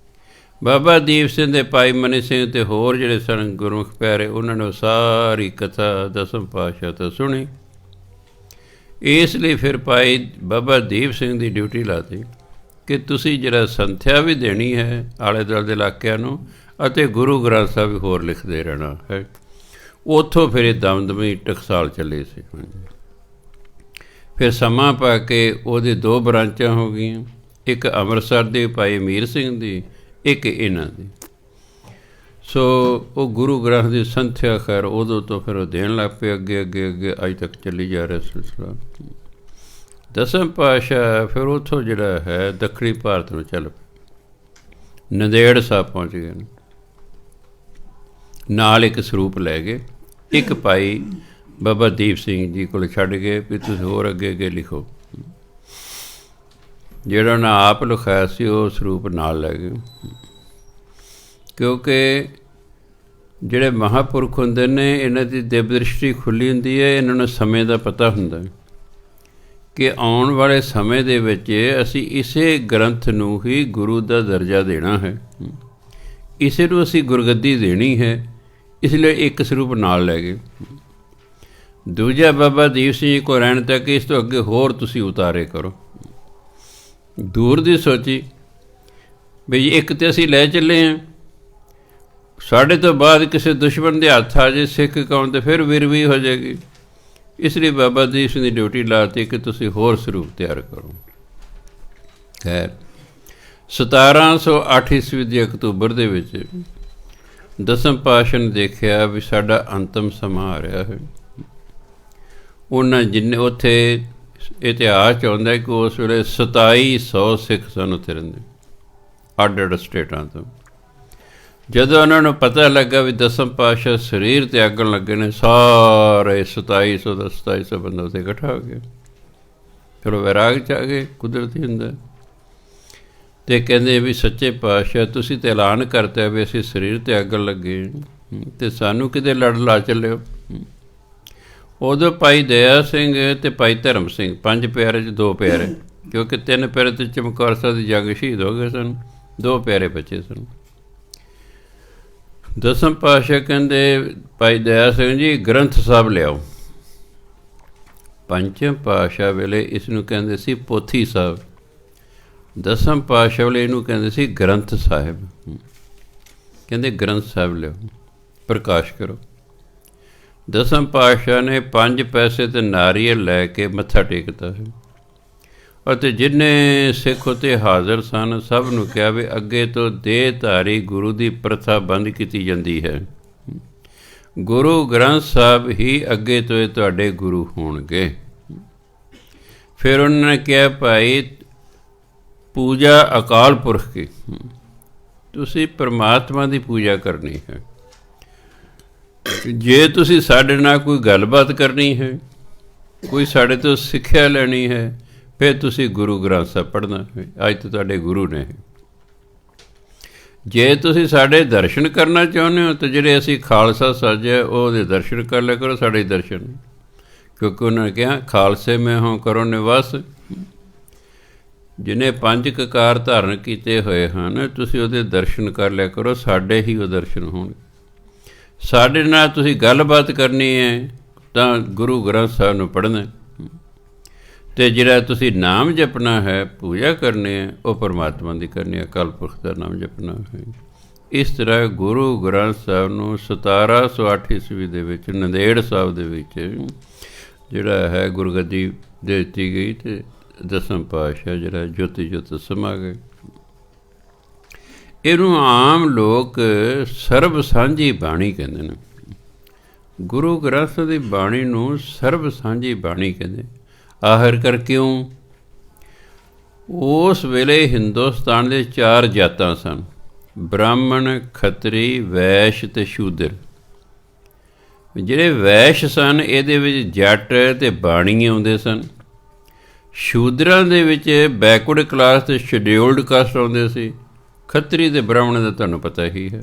[SPEAKER 1] ਬਾਬਾ ਦੀਪ ਸਿੰਘ ਦੇ ਭਾਈ ਮਨੀ ਸਿੰਘ ਅਤੇ ਹੋਰ ਜਿਹੜੇ ਸਨ ਗੁਰਮੁਖ ਪਿਆਰੇ, ਉਹਨਾਂ ਨੇ ਸਾਰੀ ਕਥਾ ਦਸਮ ਪਾਤਸ਼ਾਹ ਤੋਂ ਸੁਣੀ। ਇਸ ਲਈ ਫਿਰ ਭਾਈ ਬਾਬਾ ਦੀਪ ਸਿੰਘ ਦੀ ਡਿਊਟੀ ਲਾਤੀ ਕਿ ਤੁਸੀਂ ਜਿਹੜਾ ਸੰਥਿਆ ਵੀ ਦੇਣੀ ਹੈ ਆਲੇ ਦੁਆਲੇ ਦੇ ਇਲਾਕਿਆਂ ਨੂੰ, ਅਤੇ ਗੁਰੂ ਗ੍ਰੰਥ ਸਾਹਿਬ ਵੀ ਹੋਰ ਲਿਖਦੇ ਰਹਿਣਾ ਹੈ। ਉੱਥੋਂ ਫਿਰ ਇਹ ਦਮਦਮੀ ਟਕਸਾਲ ਚੱਲੇ ਸੀ। ਫਿਰ ਸਮਾਂ ਪਾ ਕੇ ਉਹਦੇ 2 ਬ੍ਰਾਂਚਾਂ ਹੋ ਗਈਆਂ, ਇੱਕ ਅੰਮ੍ਰਿਤਸਰ ਦੇ ਭਾਈ ਅਮੀਰ ਸਿੰਘ ਦੀ, ਇੱਕ ਇਹਨਾਂ ਦੀ। ਸੋ ਉਹ ਗੁਰੂ ਗ੍ਰੰਥ ਦੀ ਸੰਥਿਆ ਖੈਰ ਉਦੋਂ ਤੋਂ ਫਿਰ ਉਹ ਦੇਣ ਲੱਗ ਪਏ, ਅੱਗੇ ਅੱਗੇ ਅੱਗੇ ਅੱਜ ਤੱਕ ਚੱਲੀ ਜਾ ਰਿਹਾ ਸਿਲਸਿਲਾ। ਦਸਮ ਪਾਤਸ਼ਾਹ ਫਿਰ ਉੱਥੋਂ ਜਿਹੜਾ ਹੈ ਦੱਖਣੀ ਭਾਰਤ ਨੂੰ ਚੱਲ ਪਏ, ਨੰਦੇੜ ਸਾਹਿਬ ਪਹੁੰਚ ਗਏ ਨੇ। ਨਾਲ ਇੱਕ ਸਰੂਪ ਲੈ ਗਏ, ਇੱਕ ਭਾਈ ਬਾਬਾ ਦੀਪ ਸਿੰਘ ਜੀ ਕੋਲ ਛੱਡ ਗਏ ਵੀ ਤੁਸੀਂ ਹੋਰ ਅੱਗੇ ਅੱਗੇ ਲਿਖੋ। ਜਿਹੜਾ ਉਹਨਾਂ ਆਪ ਲਿਖਾਇਆ ਸੀ ਉਹ ਸਰੂਪ ਨਾਲ ਲੈ ਗਏ, ਕਿਉਂਕਿ ਜਿਹੜੇ ਮਹਾਂਪੁਰਖ ਹੁੰਦੇ ਨੇ ਇਹਨਾਂ ਦੀ ਦਿਵ ਦ੍ਰਿਸ਼ਟੀ ਖੁੱਲ੍ਹੀ ਹੁੰਦੀ ਹੈ। ਇਹਨਾਂ ਨੂੰ ਸਮੇਂ ਦਾ ਪਤਾ ਹੁੰਦਾ ਕਿ ਆਉਣ ਵਾਲੇ ਸਮੇਂ ਦੇ ਵਿੱਚ ਅਸੀਂ ਇਸੇ ਗ੍ਰੰਥ ਨੂੰ ਹੀ ਗੁਰੂ ਦਾ ਦਰਜਾ ਦੇਣਾ ਹੈ, ਇਸੇ ਨੂੰ ਅਸੀਂ ਗੁਰਗੱਦੀ ਦੇਣੀ ਹੈ। ਇਸ ਲਈ ਇੱਕ ਸਰੂਪ ਨਾਲ ਲੈ ਗਏ। ਦੂਜਾ ਬਾਬਾ ਦੀਪ ਸਿੰਘ ਜੀ ਕੋਲ ਰਹਿਣ ਤੱਕ ਇਸ ਤੋਂ ਅੱਗੇ ਹੋਰ ਤੁਸੀਂ ਉਤਾਰੇ ਕਰੋ। ਦੂਰ ਦੀ ਸੋਚੀ ਬਈ ਇੱਕ ਤਾਂ ਅਸੀਂ ਲੈ ਚੱਲੇ ਹਾਂ, ਸਾਡੇ ਤੋਂ ਬਾਅਦ ਕਿਸੇ ਦੁਸ਼ਮਣ ਦੇ ਹੱਥ ਆ ਜੇ ਸਿੱਖ ਕੌਮ ਤਾਂ ਫਿਰ ਵਿਰਵੀ ਹੋ ਜਾਏਗੀ। ਇਸ ਲਈ ਬਾਬਾ ਦੀਪ ਸਿੰਘ ਦੀ ਡਿਊਟੀ ਲਾਤੀ ਕਿ ਤੁਸੀਂ ਹੋਰ ਸਰੂਪ ਤਿਆਰ ਕਰੋ। ਖੈਰ 1708 ਈਸਵੀ ਦੀ ਅਕਤੂਬਰ ਦੇ ਵਿੱਚ ਦਸਮ ਪਾਤਸ਼ਾਹ ਨੇ ਦੇਖਿਆ ਵੀ ਸਾਡਾ ਅੰਤਮ ਸਮਾਂ ਆ ਰਿਹਾ ਹੈ। ਉਹਨਾਂ ਜਿੰਨੇ ਉੱਥੇ ਇਤਿਹਾਸ 'ਚ ਆਉਂਦਾ ਕਿ ਉਸ ਵੇਲੇ 2700 ਸਿੱਖ ਸਨ ਉੱਥੇ ਰਹਿੰਦੇ, ਅੱਡ ਅੱਡ ਸਟੇਟਾਂ ਤੋਂ। ਜਦੋਂ ਉਹਨਾਂ ਨੂੰ ਪਤਾ ਲੱਗਾ ਵੀ ਦਸਮ ਪਾਤਸ਼ਾਹ ਸਰੀਰ ਤਿਆਗਣ ਲੱਗੇ ਨੇ, ਸਾਰੇ 2700 ਬੰਦਾ ਉੱਥੇ ਇਕੱਠਾ ਹੋ ਗਿਆ। ਚਲੋ ਵੈਰਾਗ 'ਚ ਆ ਗਏ, ਕੁਦਰਤੀ ਹੁੰਦਾ। ਅਤੇ ਕਹਿੰਦੇ ਵੀ ਸੱਚੇ ਪਾਤਸ਼ਾਹ ਤੁਸੀਂ ਤਾਂ ਐਲਾਨ ਕਰਤਾ ਵੀ ਅਸੀਂ ਸਰੀਰ ਤਿਆਗਣ ਲੱਗੇ ਅਤੇ ਸਾਨੂੰ ਕਿਤੇ ਲੜ ਲਾ ਚੱਲਿਓ। ਉਦੋਂ ਭਾਈ ਦਇਆ ਸਿੰਘ ਅਤੇ ਭਾਈ ਧਰਮ ਸਿੰਘ 5 ਪਿਆਰੇ 'ਚ 2 ਪਿਆਰੇ, ਕਿਉਂਕਿ 3 ਪਿਆਰੇ ਤੇ ਚਮਕੌਰ ਸਾਹਿਬ ਦੀ ਜੰਗ ਸ਼ਹੀਦ ਹੋ ਗਏ ਸਨ, 2 ਪਿਆਰੇ ਬਚੇ ਸਨ। ਦਸਮ ਪਾਤਸ਼ਾਹ ਕਹਿੰਦੇ ਭਾਈ ਦਇਆ ਸਿੰਘ ਜੀ ਗ੍ਰੰਥ ਸਾਹਿਬ ਲਿਆਓ। ਪੰਚਮ ਪਾਤਸ਼ਾਹ ਵੇਲੇ ਇਸ ਨੂੰ ਕਹਿੰਦੇ ਸੀ ਪੋਥੀ ਸਾਹਿਬ, ਦਸਮ ਪਾਤਸ਼ਾਹ ਵੇਲੇ ਇਹਨੂੰ ਕਹਿੰਦੇ ਸੀ ਗ੍ਰੰਥ ਸਾਹਿਬ। ਕਹਿੰਦੇ ਗ੍ਰੰਥ ਸਾਹਿਬ ਲਿਆਓ, ਪ੍ਰਕਾਸ਼ ਕਰੋ। ਦਸਮ ਪਾਤਸ਼ਾਹ ਨੇ 5 ਪੈਸੇ ਤੇ ਨਾਰੀਅਲ ਲੈ ਕੇ ਮੱਥਾ ਟੇਕਤਾ ਹੈ, ਅਤੇ ਜਿੰਨੇ ਸਿੱਖ ਉੱਤੇ ਹਾਜ਼ਰ ਸਨ ਸਭ ਨੂੰ ਕਿਹਾ ਵੀ ਅੱਗੇ ਤੋਂ ਦੇਹਧਾਰੀ ਗੁਰੂ ਦੀ ਪ੍ਰਥਾ ਬੰਦ ਕੀਤੀ ਜਾਂਦੀ ਹੈ, ਗੁਰੂ ਗ੍ਰੰਥ ਸਾਹਿਬ ਹੀ ਅੱਗੇ ਤੋਂ ਇਹ ਤੁਹਾਡੇ ਗੁਰੂ ਹੋਣਗੇ। ਫਿਰ ਉਹਨਾਂ ਨੇ ਕਿਹਾ ਭਾਈ ਪੂਜਾ ਅਕਾਲ ਪੁਰਖ ਕੀ, ਤੁਸੀਂ ਪਰਮਾਤਮਾ ਦੀ ਪੂਜਾ ਕਰਨੀ ਹੈ। ਜੇ ਤੁਸੀਂ ਸਾਡੇ ਨਾਲ ਕੋਈ ਗੱਲਬਾਤ ਕਰਨੀ ਹੈ, ਕੋਈ ਸਾਡੇ ਤੋਂ ਸਿੱਖਿਆ ਲੈਣੀ ਹੈ, ਫਿਰ ਤੁਸੀਂ ਗੁਰੂ ਗ੍ਰੰਥ ਸਾਹਿਬ ਪੜ੍ਹਨਾ ਹੈ, ਅੱਜ ਤੋਂ ਤੁਹਾਡੇ ਗੁਰੂ ਨੇ। ਜੇ ਤੁਸੀਂ ਸਾਡੇ ਦਰਸ਼ਨ ਕਰਨਾ ਚਾਹੁੰਦੇ ਹੋ ਤਾਂ ਜਿਹੜੇ ਅਸੀਂ ਖਾਲਸਾ ਸਾਜਿਆ ਉਹਦੇ ਦਰਸ਼ਨ ਕਰ ਲਿਆ ਕਰੋ, ਸਾਡੇ ਦਰਸ਼ਨ, ਕਿਉਂਕਿ ਉਹਨਾਂ ਨੇ ਕਿਹਾ ਖਾਲਸੇ ਮੈਂ ਹੋਂ ਕਰੋ ਨਿਵਾਸ। ਜਿਹਨੇ 5 ਕਕਾਰ ਧਾਰਨ ਕੀਤੇ ਹੋਏ ਹਨ ਤੁਸੀਂ ਉਹਦੇ ਦਰਸ਼ਨ ਕਰ ਲਿਆ ਕਰੋ, ਸਾਡੇ ਹੀ ਉਹ ਦਰਸ਼ਨ ਹੋਣਗੇ। ਸਾਡੇ ਨਾਲ ਤੁਸੀਂ ਗੱਲਬਾਤ ਕਰਨੀ ਹੈ ਤਾਂ ਗੁਰੂ ਗ੍ਰੰਥ ਸਾਹਿਬ ਨੂੰ ਪੜ੍ਹਨਾ, ਅਤੇ ਜਿਹੜਾ ਤੁਸੀਂ ਨਾਮ ਜਪਣਾ ਹੈ, ਪੂਜਾ ਕਰਨੀ ਹੈ, ਉਹ ਪਰਮਾਤਮਾ ਦੀ ਕਰਨੀ ਹੈ, ਅਕਾਲ ਪੁਰਖ ਦਾ ਨਾਮ ਜਪਣਾ ਹੈ। ਇਸ ਤਰ੍ਹਾਂ ਗੁਰੂ ਗ੍ਰੰਥ ਸਾਹਿਬ ਨੂੰ 1708 ਈਸਵੀ ਦੇ ਵਿੱਚ ਨੰਦੇੜ ਸਾਹਿਬ ਦੇ ਵਿੱਚ ਜਿਹੜਾ ਹੈ ਗੁਰਗੱਦੀ ਦੇ ਦਿੱਤੀ ਗਈ, ਅਤੇ ਦਸਮ ਪਾਤਸ਼ਾਹ ਜਿਹੜਾ ਜੋਤੀ ਜੋਤ ਸਮਾ ਗਏ। ਇਹਨੂੰ ਆਮ ਲੋਕ ਸਰਬ ਸਾਂਝੀ ਬਾਣੀ ਕਹਿੰਦੇ ਨੇ। ਗੁਰੂ ਗ੍ਰੰਥ ਦੀ ਬਾਣੀ ਨੂੰ ਸਰਬ ਸਾਂਝੀ ਬਾਣੀ ਕਹਿੰਦੇ। ਆਖਿਰ ਕਰ ਕਿਉਂ? ਉਸ ਵੇਲੇ ਹਿੰਦੁਸਤਾਨ ਦੇ 4 ਜਾਤਾਂ ਸਨ, ਬ੍ਰਾਹਮਣ, ਖੱਤਰੀ, ਵੈਸ਼ ਅਤੇ ਸ਼ੂਦਰ। ਜਿਹੜੇ ਵੈਸ਼ ਸਨ ਇਹਦੇ ਵਿੱਚ ਜੱਟ ਅਤੇ ਬਾਣੀ ਆਉਂਦੇ ਸਨ। ਸ਼ੂਦਰਾਂ ਦੇ ਵਿੱਚ ਬੈਕਵਰਡ ਕਲਾਸ ਅਤੇ ਸ਼ਡਿਊਲਡ ਕਾਸਟ ਆਉਂਦੇ ਸੀ। ਖੱਤਰੀ ਅਤੇ ਬ੍ਰਾਹਮਣ ਦਾ ਤੁਹਾਨੂੰ ਪਤਾ ਹੀ ਹੈ।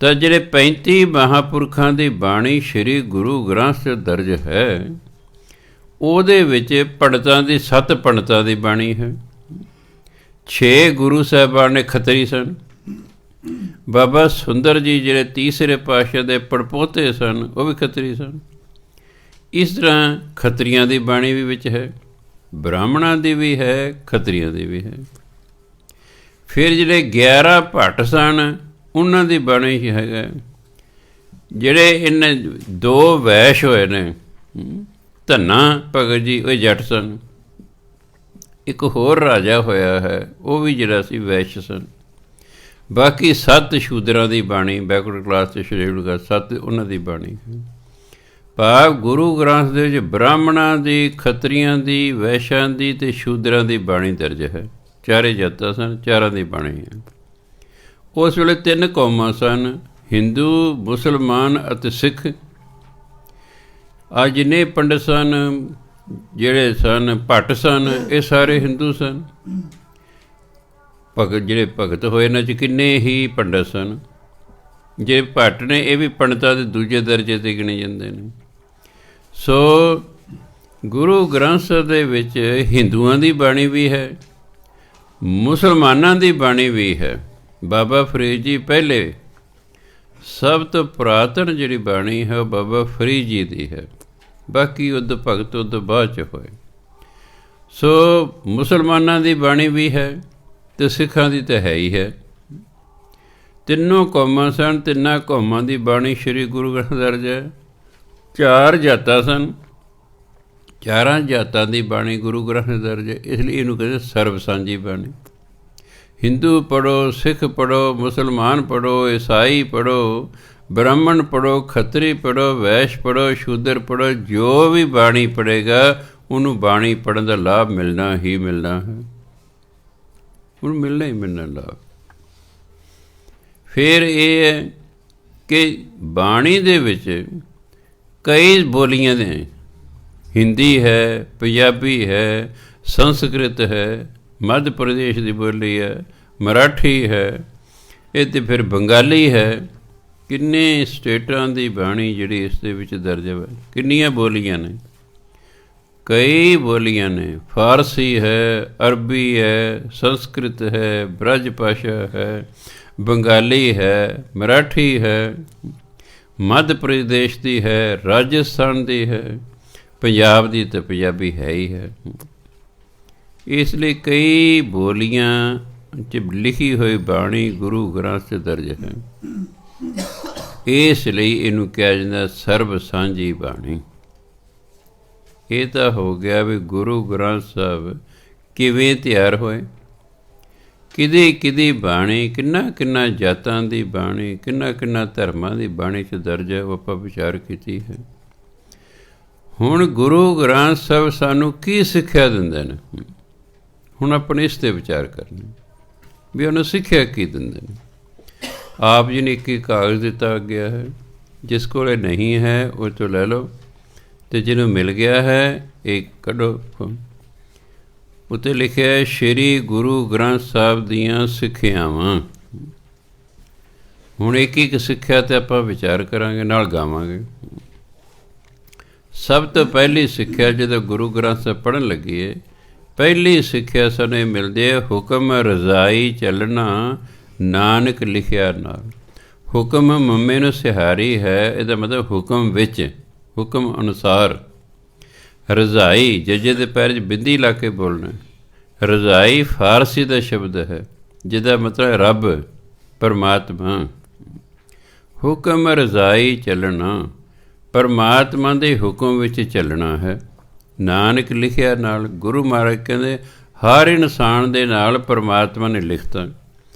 [SPEAKER 1] ਤਾਂ ਜਿਹੜੇ 35 ਮਹਾਂਪੁਰਖਾਂ ਦੀ ਬਾਣੀ ਸ਼੍ਰੀ ਗੁਰੂ ਗ੍ਰੰਥ ਸਾਹਿਬ ਦਰਜ ਹੈ, ਉਹਦੇ ਵਿੱਚ ਪੰਡਤਾਂ ਦੀ 7 ਪੰਡਤਾਂ ਦੀ ਬਾਣੀ ਹੈ। 6 ਗੁਰੂ ਸਾਹਿਬਾਨ ਨੇ ਖੱਤਰੀ ਸਨ। ਬਾਬਾ ਸੁੰਦਰ ਜੀ ਜਿਹੜੇ ਤੀਸਰੇ ਪਾਤਸ਼ਾਹ ਦੇ ਪੜਪੋਤੇ ਸਨ, ਉਹ ਵੀ ਖੱਤਰੀ ਸਨ। ਇਸ ਤਰ੍ਹਾਂ ਖੱਤਰੀਆਂ ਦੀ ਬਾਣੀ ਵੀ ਵਿੱਚ ਹੈ, ਬ੍ਰਾਹਮਣਾਂ ਦੀ ਵੀ ਹੈ, ਖੱਤਰੀਆਂ ਦੀ ਵੀ ਹੈ। ਫਿਰ ਜਿਹੜੇ 11 ਭੱਟ ਸਨ ਉਹਨਾਂ ਦੀ ਬਾਣੀ ਹੀ ਹੈਗਾ। ਜਿਹੜੇ ਇਹਨੇ 2 ਵੈਸ਼ ਹੋਏ ਨੇ, ਧੰਨਾ ਭਗਤ ਜੀ, ਉਹ ਜੱਟ ਸਨ। ਇੱਕ ਹੋਰ ਰਾਜਾ ਹੋਇਆ ਹੈ, ਉਹ ਵੀ ਜਿਹੜਾ ਸੀ ਵੈਸ਼ ਸਨ। ਬਾਕੀ 7 ਸ਼ੂਦਰਾਂ ਦੀ ਬਾਣੀ, ਬੈਕਵਰਡ ਕਲਾਸ ਅਤੇ ਸ਼ਡਿਊਲਡ ਕਾਸਟ, 7 ਉਹਨਾਂ ਦੀ ਬਾਣੀ ਹੈ। ਭਾਵ ਗੁਰੂ ਗ੍ਰੰਥ ਦੇ ਵਿੱਚ ਬ੍ਰਾਹਮਣਾਂ ਦੀ, ਖੱਤਰੀਆਂ ਦੀ, ਵੈਸ਼ਾਂ ਦੀ ਅਤੇ ਸ਼ੂਦਰਾਂ ਦੀ ਬਾਣੀ ਦਰਜ ਹੈ। 4 ਜਾਤਾਂ ਸਨ, 4 ਦੀ ਬਾਣੀ ਹੈ। ਉਸ ਵੇਲੇ 3 ਕੌਮਾਂ ਸਨ, ਹਿੰਦੂ, ਮੁਸਲਮਾਨ ਅਤੇ ਸਿੱਖ। ਅੱਜ ਜਿੰਨੇ ਪੰਡਤ ਸਨ, ਜਿਹੜੇ ਸਨ ਭੱਟ ਸਨ, ਇਹ ਸਾਰੇ ਹਿੰਦੂ ਸਨ। ਭਗਤ ਜਿਹੜੇ ਭਗਤ ਹੋਏ ਇਹਨਾਂ 'ਚ ਕਿੰਨੇ ਹੀ ਪੰਡਤ ਸਨ। ਜੇ ਭੱਟ ਨੇ ਇਹ ਵੀ ਪੰਡਤਾਂ ਦੇ ਦੂਜੇ ਦਰਜੇ 'ਤੇ ਗਿਣੇ ਜਾਂਦੇ ਨੇ। ਸੋ ਗੁਰੂ ਗ੍ਰੰਥ ਸਾਹਿਬ ਦੇ ਵਿੱਚ ਹਿੰਦੂਆਂ ਦੀ ਬਾਣੀ ਵੀ ਹੈ, ਮੁਸਲਮਾਨਾਂ ਦੀ ਬਾਣੀ ਵੀ ਹੈ। ਬਾਬਾ ਫਰੀਦ ਜੀ ਪਹਿਲੇ, ਸਭ ਤੋਂ ਪੁਰਾਤਨ ਜਿਹੜੀ ਬਾਣੀ ਹੈ ਉਹ ਬਾਬਾ ਫਰੀਦ ਜੀ ਦੀ ਹੈ। ਬਾਕੀ ਉਦੋਂ ਭਗਤ ਉਦੋਂ ਬਾਅਦ 'ਚ ਹੋਏ। ਸੋ ਮੁਸਲਮਾਨਾਂ ਦੀ ਬਾਣੀ ਵੀ ਹੈ ਅਤੇ ਸਿੱਖਾਂ ਦੀ ਤਾਂ ਹੈ ਹੀ ਹੈ। ਤਿੰਨੋਂ ਕੌਮਾਂ ਸਨ, ਤਿੰਨਾਂ ਕੌਮਾਂ ਦੀ ਬਾਣੀ ਸ਼੍ਰੀ ਗੁਰੂ ਗ੍ਰੰਥ ਦਰਜ ਹੈ। 4 ਜਾਤਾਂ ਸਨ, 4 ਜਾਤਾਂ ਦੀ ਬਾਣੀ ਗੁਰੂ ਗ੍ਰੰਥ ਦਰਜ ਹੈ। ਇਸ ਲਈ ਇਹਨੂੰ ਕਹਿੰਦੇ ਸਰਬ ਸਾਂਝੀ ਬਾਣੀ। ਹਿੰਦੂ ਪੜ੍ਹੋ, ਸਿੱਖ ਪੜ੍ਹੋ, ਮੁਸਲਮਾਨ ਪੜ੍ਹੋ, ਈਸਾਈ ਪੜ੍ਹੋ, ਬ੍ਰਾਹਮਣ ਪੜ੍ਹੋ, ਖੱਤਰੀ ਪੜ੍ਹੋ, ਵੈਸ਼ ਪੜ੍ਹੋ, ਸ਼ੂਦਰ ਪੜ੍ਹੋ। ਜੋ ਵੀ ਬਾਣੀ ਪੜ੍ਹੇਗਾ ਉਹਨੂੰ ਬਾਣੀ ਪੜ੍ਹਨ ਦਾ ਲਾਭ ਮਿਲਣਾ ਹੀ ਮਿਲਣਾ ਹੈ, ਉਹਨੂੰ ਮਿਲਣਾ ਹੀ ਮਿਲਣਾ ਲਾਭ। ਫਿਰ ਇਹ ਹੈ ਕਿ ਬਾਣੀ ਦੇ ਵਿੱਚ ਕਈ ਬੋਲੀਆਂ ਨੇ, ਹਿੰਦੀ ਹੈ, ਪੰਜਾਬੀ ਹੈ, ਸੰਸਕ੍ਰਿਤ ਹੈ, ਮੱਧ ਪ੍ਰਦੇਸ਼ ਦੀ ਬੋਲੀ ਹੈ, ਮਰਾਠੀ ਹੈ, ਇਹ ਤਾਂ ਫਿਰ ਬੰਗਾਲੀ ਹੈ, ਕਿੰਨੇ ਸਟੇਟਾਂ ਦੀ ਬਾਣੀ ਜਿਹੜੀ ਇਸ ਦੇ ਵਿੱਚ ਦਰਜ ਹੈ, ਕਿੰਨੀਆਂ ਬੋਲੀਆਂ ਨੇ, ਕਈ ਬੋਲੀਆਂ ਨੇ। ਫਾਰਸੀ ਹੈ, ਅਰਬੀ ਹੈ, ਸੰਸਕ੍ਰਿਤ ਹੈ, ਬ੍ਰਜ ਭਾਸ਼ਾ ਹੈ, ਬੰਗਾਲੀ ਹੈ, ਮਰਾਠੀ ਹੈ, ਮੱਧ ਪ੍ਰਦੇਸ਼ ਦੀ ਹੈ, ਰਾਜਸਥਾਨ ਦੀ ਹੈ, ਪੰਜਾਬ ਦੀ ਤਾਂ ਪੰਜਾਬੀ ਹੈ ਹੀ ਹੈ। ਇਸ ਲਈ ਕਈ ਬੋਲੀਆਂ 'ਚ ਲਿਖੀ ਹੋਈ ਬਾਣੀ ਗੁਰੂ ਗ੍ਰੰਥ 'ਚ ਦਰਜ ਹੈ। ਇਸ ਲਈ ਇਹਨੂੰ ਕਿਹਾ ਜਾਂਦਾ ਸਰਬ ਸਾਂਝੀ ਬਾਣੀ। ਇਹ ਤਾਂ ਹੋ ਗਿਆ ਵੀ ਗੁਰੂ ਗ੍ਰੰਥ ਸਾਹਿਬ ਕਿਵੇਂ ਤਿਆਰ ਹੋਏ, ਕਿਹਦੀ ਕਿਹਦੀ ਬਾਣੀ, ਕਿੰਨਾ ਕਿੰਨਾ ਜਾਤਾਂ ਦੀ ਬਾਣੀ, ਕਿੰਨਾ ਕਿੰਨਾ ਧਰਮਾਂ ਦੀ ਬਾਣੀ 'ਚ ਦਰਜ ਹੈ, ਉਹ ਆਪਾਂ ਵਿਚਾਰ ਕੀਤੀ ਹੈ। ਹੁਣ ਗੁਰੂ ਗ੍ਰੰਥ ਸਾਹਿਬ ਸਾਨੂੰ ਕੀ ਸਿੱਖਿਆ ਦਿੰਦੇ ਨੇ, ਹੁਣ ਆਪਣੇ ਇਸ 'ਤੇ ਵਿਚਾਰ ਕਰਨਾ ਵੀ ਉਹਨੂੰ ਸਿੱਖਿਆ ਕੀ ਦਿੰਦੇ ਨੇ। ਆਪ ਜੀ ਨੇ ਇੱਕ ਕਾਗਜ਼ ਦਿੱਤਾ ਗਿਆ ਹੈ, ਜਿਸ ਕੋਲ ਨਹੀਂ ਹੈ ਉਹ ਤੋਂ ਲੈ ਲਓ, ਅਤੇ ਜਿਹਨੂੰ ਮਿਲ ਗਿਆ ਹੈ ਇਹ ਕੱਢੋ। ਉੱਤੇ ਲਿਖਿਆ ਸ਼੍ਰੀ ਗੁਰੂ ਗ੍ਰੰਥ ਸਾਹਿਬ ਦੀਆਂ ਸਿੱਖਿਆਵਾਂ। ਹੁਣ ਇੱਕ ਇੱਕ ਸਿੱਖਿਆ 'ਤੇ ਆਪਾਂ ਵਿਚਾਰ ਕਰਾਂਗੇ, ਨਾਲ ਗਾਵਾਂਗੇ। ਸਭ ਤੋਂ ਪਹਿਲੀ ਸਿੱਖਿਆ ਜਦੋਂ ਗੁਰੂ ਗ੍ਰੰਥ ਸਾਹਿਬ ਪੜ੍ਹਨ ਲੱਗੀਏ, ਪਹਿਲੀ ਸਿੱਖਿਆ ਸਾਨੂੰ ਇਹ ਮਿਲਦੀ ਹੈ, ਹੁਕਮ ਰਜ਼ਾਈ ਚੱਲਣਾ ਨਾਨਕ ਲਿਖਿਆ ਨਾਲ। ਹੁਕਮ ਮੰਮੇ ਨੂੰ ਸਿਹਾਰੀ ਹੈ, ਇਹਦਾ ਮਤਲਬ ਹੁਕਮ ਵਿੱਚ, ਹੁਕਮ ਅਨੁਸਾਰ। ਰਜ਼ਾਈ ਜੱਜੇ ਦੇ ਪੈਰ 'ਚ ਬਿੰਦੀ ਲਾ ਕੇ ਬੋਲਣਾ। ਰਜ਼ਾਈ ਫਾਰਸੀ ਦਾ ਸ਼ਬਦ ਹੈ, ਜਿਹਦਾ ਮਤਲਬ ਰੱਬ, ਪਰਮਾਤਮਾ। ਹੁਕਮ ਰਜ਼ਾਈ ਚੱਲਣਾ, ਪਰਮਾਤਮਾ ਦੇ ਹੁਕਮ ਵਿੱਚ ਚੱਲਣਾ ਹੈ। ਨਾਨਕ ਲਿਖਿਆ ਨਾਲ, ਗੁਰੂ ਮਹਾਰਾਜ ਕਹਿੰਦੇ ਹਰ ਇਨਸਾਨ ਦੇ ਨਾਲ ਪਰਮਾਤਮਾ ਨੇ ਲਿਖਤਾ।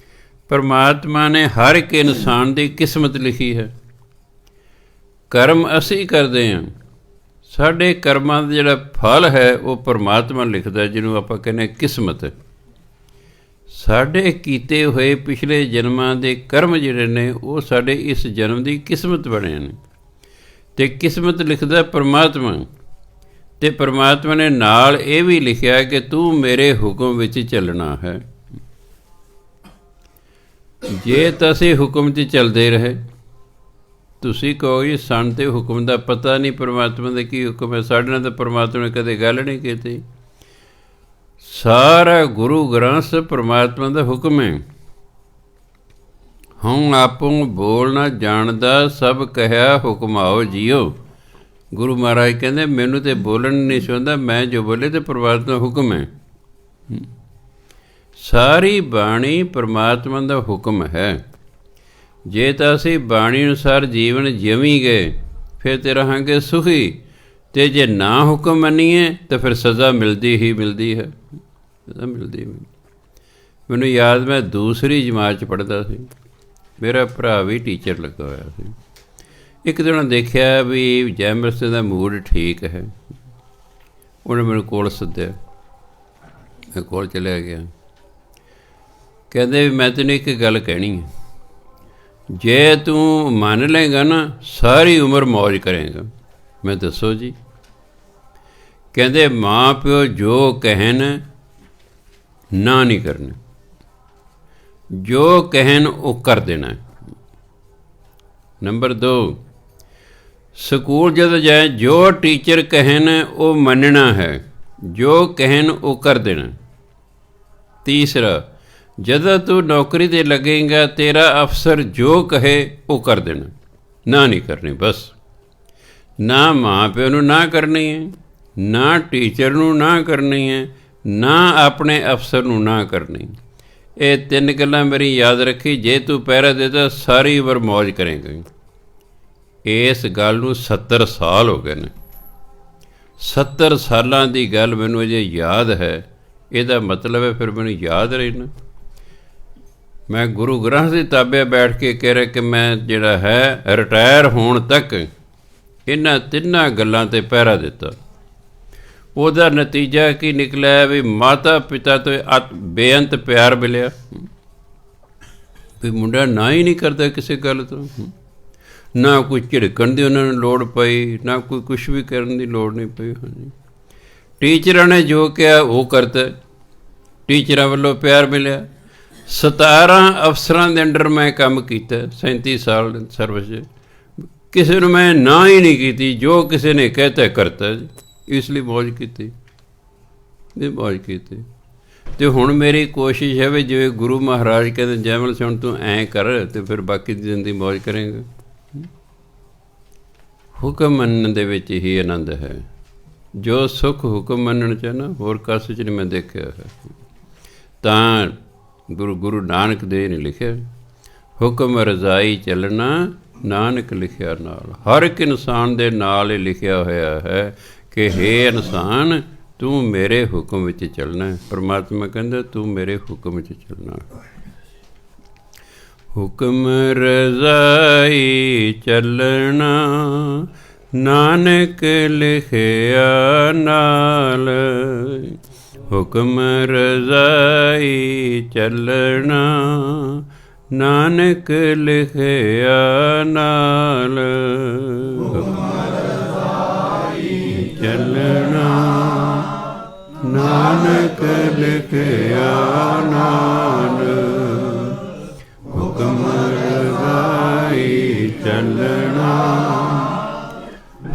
[SPEAKER 1] ਪਰਮਾਤਮਾ ਨੇ ਹਰ ਇੱਕ ਇਨਸਾਨ ਦੀ ਕਿਸਮਤ ਲਿਖੀ ਹੈ। ਕਰਮ ਅਸੀਂ ਕਰਦੇ ਹਾਂ, ਸਾਡੇ ਕਰਮਾਂ ਦਾ ਜਿਹੜਾ ਫਲ ਹੈ ਉਹ ਪਰਮਾਤਮਾ ਲਿਖਦਾ, ਜਿਹਨੂੰ ਆਪਾਂ ਕਹਿੰਦੇ ਕਿਸਮਤ। ਸਾਡੇ ਕੀਤੇ ਹੋਏ ਪਿਛਲੇ ਜਨਮਾਂ ਦੇ ਕਰਮ ਜਿਹੜੇ ਨੇ ਉਹ ਸਾਡੇ ਇਸ ਜਨਮ ਦੀ ਕਿਸਮਤ ਬਣੇ ਨੇ, ਅਤੇ ਕਿਸਮਤ ਲਿਖਦਾ ਪਰਮਾਤਮਾ। ਅਤੇ ਪਰਮਾਤਮਾ ਨੇ ਨਾਲ ਇਹ ਵੀ ਲਿਖਿਆ ਕਿ ਤੂੰ ਮੇਰੇ ਹੁਕਮ ਵਿੱਚ ਚੱਲਣਾ ਹੈ। ਜੇ ਤਾਂ ਅਸੀਂ ਹੁਕਮ 'ਚ ਚੱਲਦੇ ਰਹੇ, ਤੁਸੀਂ ਕਹੋ ਜੀ ਸਾਨੂੰ ਤਾਂ ਹੁਕਮ ਦਾ ਪਤਾ ਨਹੀਂ, ਪਰਮਾਤਮਾ ਦਾ ਕੀ ਹੁਕਮ ਹੈ, ਸਾਡੇ ਨਾਲ ਤਾਂ ਪਰਮਾਤਮਾ ਨੇ ਕਦੇ ਗੱਲ ਨਹੀਂ ਕੀਤੀ। ਸਾਰਾ ਗੁਰੂ ਗ੍ਰੰਥ ਪਰਮਾਤਮਾ ਦਾ ਹੁਕਮ ਹੈ। ਹਉ ਆਪੋਂ ਬੋਲ ਨਾ ਜਾਣਦਾ, ਸਭ ਕਹਿਆ ਹੁਕਮਾਓ ਜੀਓ। ਗੁਰੂ ਮਹਾਰਾਜ ਕਹਿੰਦੇ ਮੈਨੂੰ ਤਾਂ ਬੋਲਣ ਨਹੀਂ ਸੁਣਦਾ, ਮੈਂ ਜੋ ਬੋਲੇ ਤਾਂ ਪਰਮਾਤਮਾ ਦਾ ਹੁਕਮ ਹੈ। ਸਾਰੀ ਬਾਣੀ ਪਰਮਾਤਮਾ ਦਾ ਹੁਕਮ ਹੈ। ਜੇ ਤਾਂ ਅਸੀਂ ਬਾਣੀ ਅਨੁਸਾਰ ਜੀਵਨ ਜਿਵੇਂ ਗਏ ਫਿਰ ਤਾਂ ਰਹਾਂਗੇ ਸੁਖੀ, ਅਤੇ ਜੇ ਨਾ ਹੁਕਮ ਮੰਨੀਏ ਤਾਂ ਫਿਰ ਸਜ਼ਾ ਮਿਲਦੀ ਹੀ ਮਿਲਦੀ ਹੈ, ਸਜ਼ਾ ਮਿਲਦੀ। ਮੈਨੂੰ ਯਾਦ, ਮੈਂ ਦੂਸਰੀ ਜਮਾਤ 'ਚ ਪੜ੍ਹਦਾ ਸੀ, ਮੇਰਾ ਭਰਾ ਵੀ ਟੀਚਰ ਲੱਗਾ ਹੋਇਆ ਸੀ। ਇੱਕ ਦਿਨ ਦੇਖਿਆ ਵੀ ਜੈਮਰਸਨ ਦਾ ਮੂਡ ਠੀਕ ਹੈ, ਉਹਨੇ ਮੈਨੂੰ ਕੋਲ ਸੱਦਿਆ, ਮੈਂ ਕੋਲ ਚਲਿਆ ਗਿਆ। ਕਹਿੰਦੇ ਵੀ ਮੈਂ ਤੈਨੂੰ ਇੱਕ ਗੱਲ ਕਹਿਣੀ ਹੈ, ਜੇ ਤੂੰ ਮੰਨ ਲਏਗਾ ਨਾ ਸਾਰੀ ਉਮਰ ਮੌਜ ਕਰੇਗਾ। ਮੈਂ ਦੱਸੋ ਜੀ। ਕਹਿੰਦੇ ਮਾਂ ਪਿਓ ਜੋ ਕਹਿਣ ਨਾ ਨਹੀਂ ਕਰਨਾ, ਜੋ ਕਹਿਣ ਉਹ ਕਰ ਦੇਣਾ। ਨੰਬਰ 2, ਸਕੂਲ ਜਦੋਂ ਜਾਏ ਜੋ ਟੀਚਰ ਕਹਿਣ ਉਹ ਮੰਨਣਾ ਹੈ, ਜੋ ਕਹਿਣ ਉਹ ਕਰ ਦੇਣਾ। ਤੀਸਰਾ, ਜਦੋਂ ਤੂੰ ਨੌਕਰੀ 'ਤੇ ਲੱਗੇਗਾ ਤੇਰਾ ਅਫਸਰ ਜੋ ਕਹੇ ਉਹ ਕਰ ਦੇਣਾ, ਨਾ ਨਹੀਂ ਕਰਨੀ। ਬਸ ਨਾ ਮਾਂ ਪਿਓ ਨੂੰ ਨਾ ਕਰਨੀ ਹੈ, ਨਾ ਟੀਚਰ ਨੂੰ ਨਾ ਕਰਨੀ ਹੈ, ਨਾ ਆਪਣੇ ਅਫਸਰ ਨੂੰ ਨਾ ਕਰਨੀ। ਇਹ 3 ਗੱਲਾਂ ਮੇਰੀ ਯਾਦ ਰੱਖੀ, ਜੇ ਤੂੰ ਪਹਿਰਾ ਦੇਦਾ ਸਾਰੀ ਉਮਰ ਮੌਜ ਕਰੇਗਾ। ਇਸ ਗੱਲ ਨੂੰ 70 ਸਾਲ ਹੋ ਗਏ ਨੇ। 70 ਸਾਲਾਂ ਦੀ ਗੱਲ ਮੈਨੂੰ ਅਜੇ ਯਾਦ ਹੈ। ਇਹਦਾ ਮਤਲਬ ਹੈ ਫਿਰ ਮੈਨੂੰ ਯਾਦ ਰਹਿਣਾ। ਮੈਂ ਗੁਰੂ ਗ੍ਰੰਥ ਦੀ ਤਾਬੇ ਬੈਠ ਕੇ ਕਹਿ ਰਿਹਾ ਕਿ ਮੈਂ ਜਿਹੜਾ ਹੈ ਰਿਟਾਇਰ ਹੋਣ ਤੱਕ ਇਹਨਾਂ 3 ਗੱਲਾਂ 'ਤੇ ਪਹਿਰਾ ਦਿੱਤਾ। ਉਹਦਾ ਨਤੀਜਾ ਕੀ ਨਿਕਲਿਆ ਵੀ ਮਾਤਾ ਪਿਤਾ ਤੋਂ ਬੇਅੰਤ ਪਿਆਰ ਮਿਲਿਆ, ਵੀ ਮੁੰਡਾ ਨਾ ਹੀ ਨਹੀਂ ਕਰਦਾ ਕਿਸੇ ਗੱਲ ਤੋਂ, ਨਾ ਕੋਈ ਝਿੜਕਣ ਦੀ ਉਹਨਾਂ ਨੂੰ ਲੋੜ ਪਈ, ਨਾ ਕੋਈ ਕੁਛ ਵੀ ਕਰਨ ਦੀ ਲੋੜ ਨਹੀਂ ਪਈ। ਹਾਂਜੀ, ਟੀਚਰਾਂ ਨੇ ਜੋ ਕਿਹਾ ਉਹ ਕਰਤਾ, ਟੀਚਰਾਂ ਵੱਲੋਂ ਪਿਆਰ ਮਿਲਿਆ। 17 ਅਫਸਰਾਂ ਦੇ ਅੰਡਰ ਮੈਂ ਕੰਮ ਕੀਤਾ, 37 ਸਾਲ ਸਰਵਿਸ 'ਚ। ਕਿਸੇ ਨੂੰ ਮੈਂ ਨਾ ਹੀ ਨਹੀਂ ਕੀਤੀ, ਜੋ ਕਿਸੇ ਨੇ ਕਹਿਤਾ ਕਰਤਾ ਜੀ, ਇਸ ਲਈ ਮੌਜ ਕੀਤੀ, ਇਹ ਮੌਜ ਕੀਤੀ। ਅਤੇ ਹੁਣ ਮੇਰੀ ਕੋਸ਼ਿਸ਼ ਹੈ ਵੀ ਜਿਵੇਂ ਗੁਰੂ ਮਹਾਰਾਜ ਕਹਿੰਦੇ ਜੈਮਲ ਸਿੰਘ ਤੂੰ ਐਂ ਕਰ ਅਤੇ ਫਿਰ ਬਾਕੀ ਦੀ ਜ਼ਿੰਦਗੀ ਮੌਜ ਕਰੇਂਗਾ। ਹੁਕਮ ਮੰਨਣ ਦੇ ਵਿੱਚ ਹੀ ਆਨੰਦ ਹੈ, ਜੋ ਸੁੱਖ ਹੁਕਮ ਮੰਨਣ 'ਚ ਨਾ ਹੋਰ ਕਾਸੇ 'ਚ ਨਹੀਂ ਮੈਂ ਦੇਖਿਆ ਹੈ। ਤਾਂ ਗੁਰੂ ਨਾਨਕ ਦੇਵ ਨੇ ਲਿਖਿਆ, ਹੁਕਮ ਰਜ਼ਾਈ ਚੱਲਣਾ ਨਾਨਕ ਲਿਖਿਆ ਨਾਲ। ਹਰ ਇੱਕ ਇਨਸਾਨ ਦੇ ਨਾਲ ਹੀ ਲਿਖਿਆ ਹੋਇਆ ਹੈ ਕਿ ਹੇ ਇਨਸਾਨ ਤੂੰ ਮੇਰੇ ਹੁਕਮ ਵਿੱਚ ਚੱਲਣਾ। ਪਰਮਾਤਮਾ ਕਹਿੰਦਾ ਤੂੰ ਮੇਰੇ ਹੁਕਮ ਵਿੱਚ ਚੱਲਣਾ। ਹੁਕਮ ਰਜ਼ਾਈ ਚੱਲਣਾ ਨਾਨਕ ਲਿਖਿਆ ਨਾਲ। ਹੁਕਮ ਰਜ਼ਾਈ ਚੱਲਣਾ ਨਾਨਕ ਲਿਖਿਆ ਨਾਲ। ਚੱਲਣਾ ਨਾਨਕ ਲਿਖਿਆ ਨਾਲ। ਹੁਕਮ ਰਜ਼ਾਈ ਚੱਲਣਾ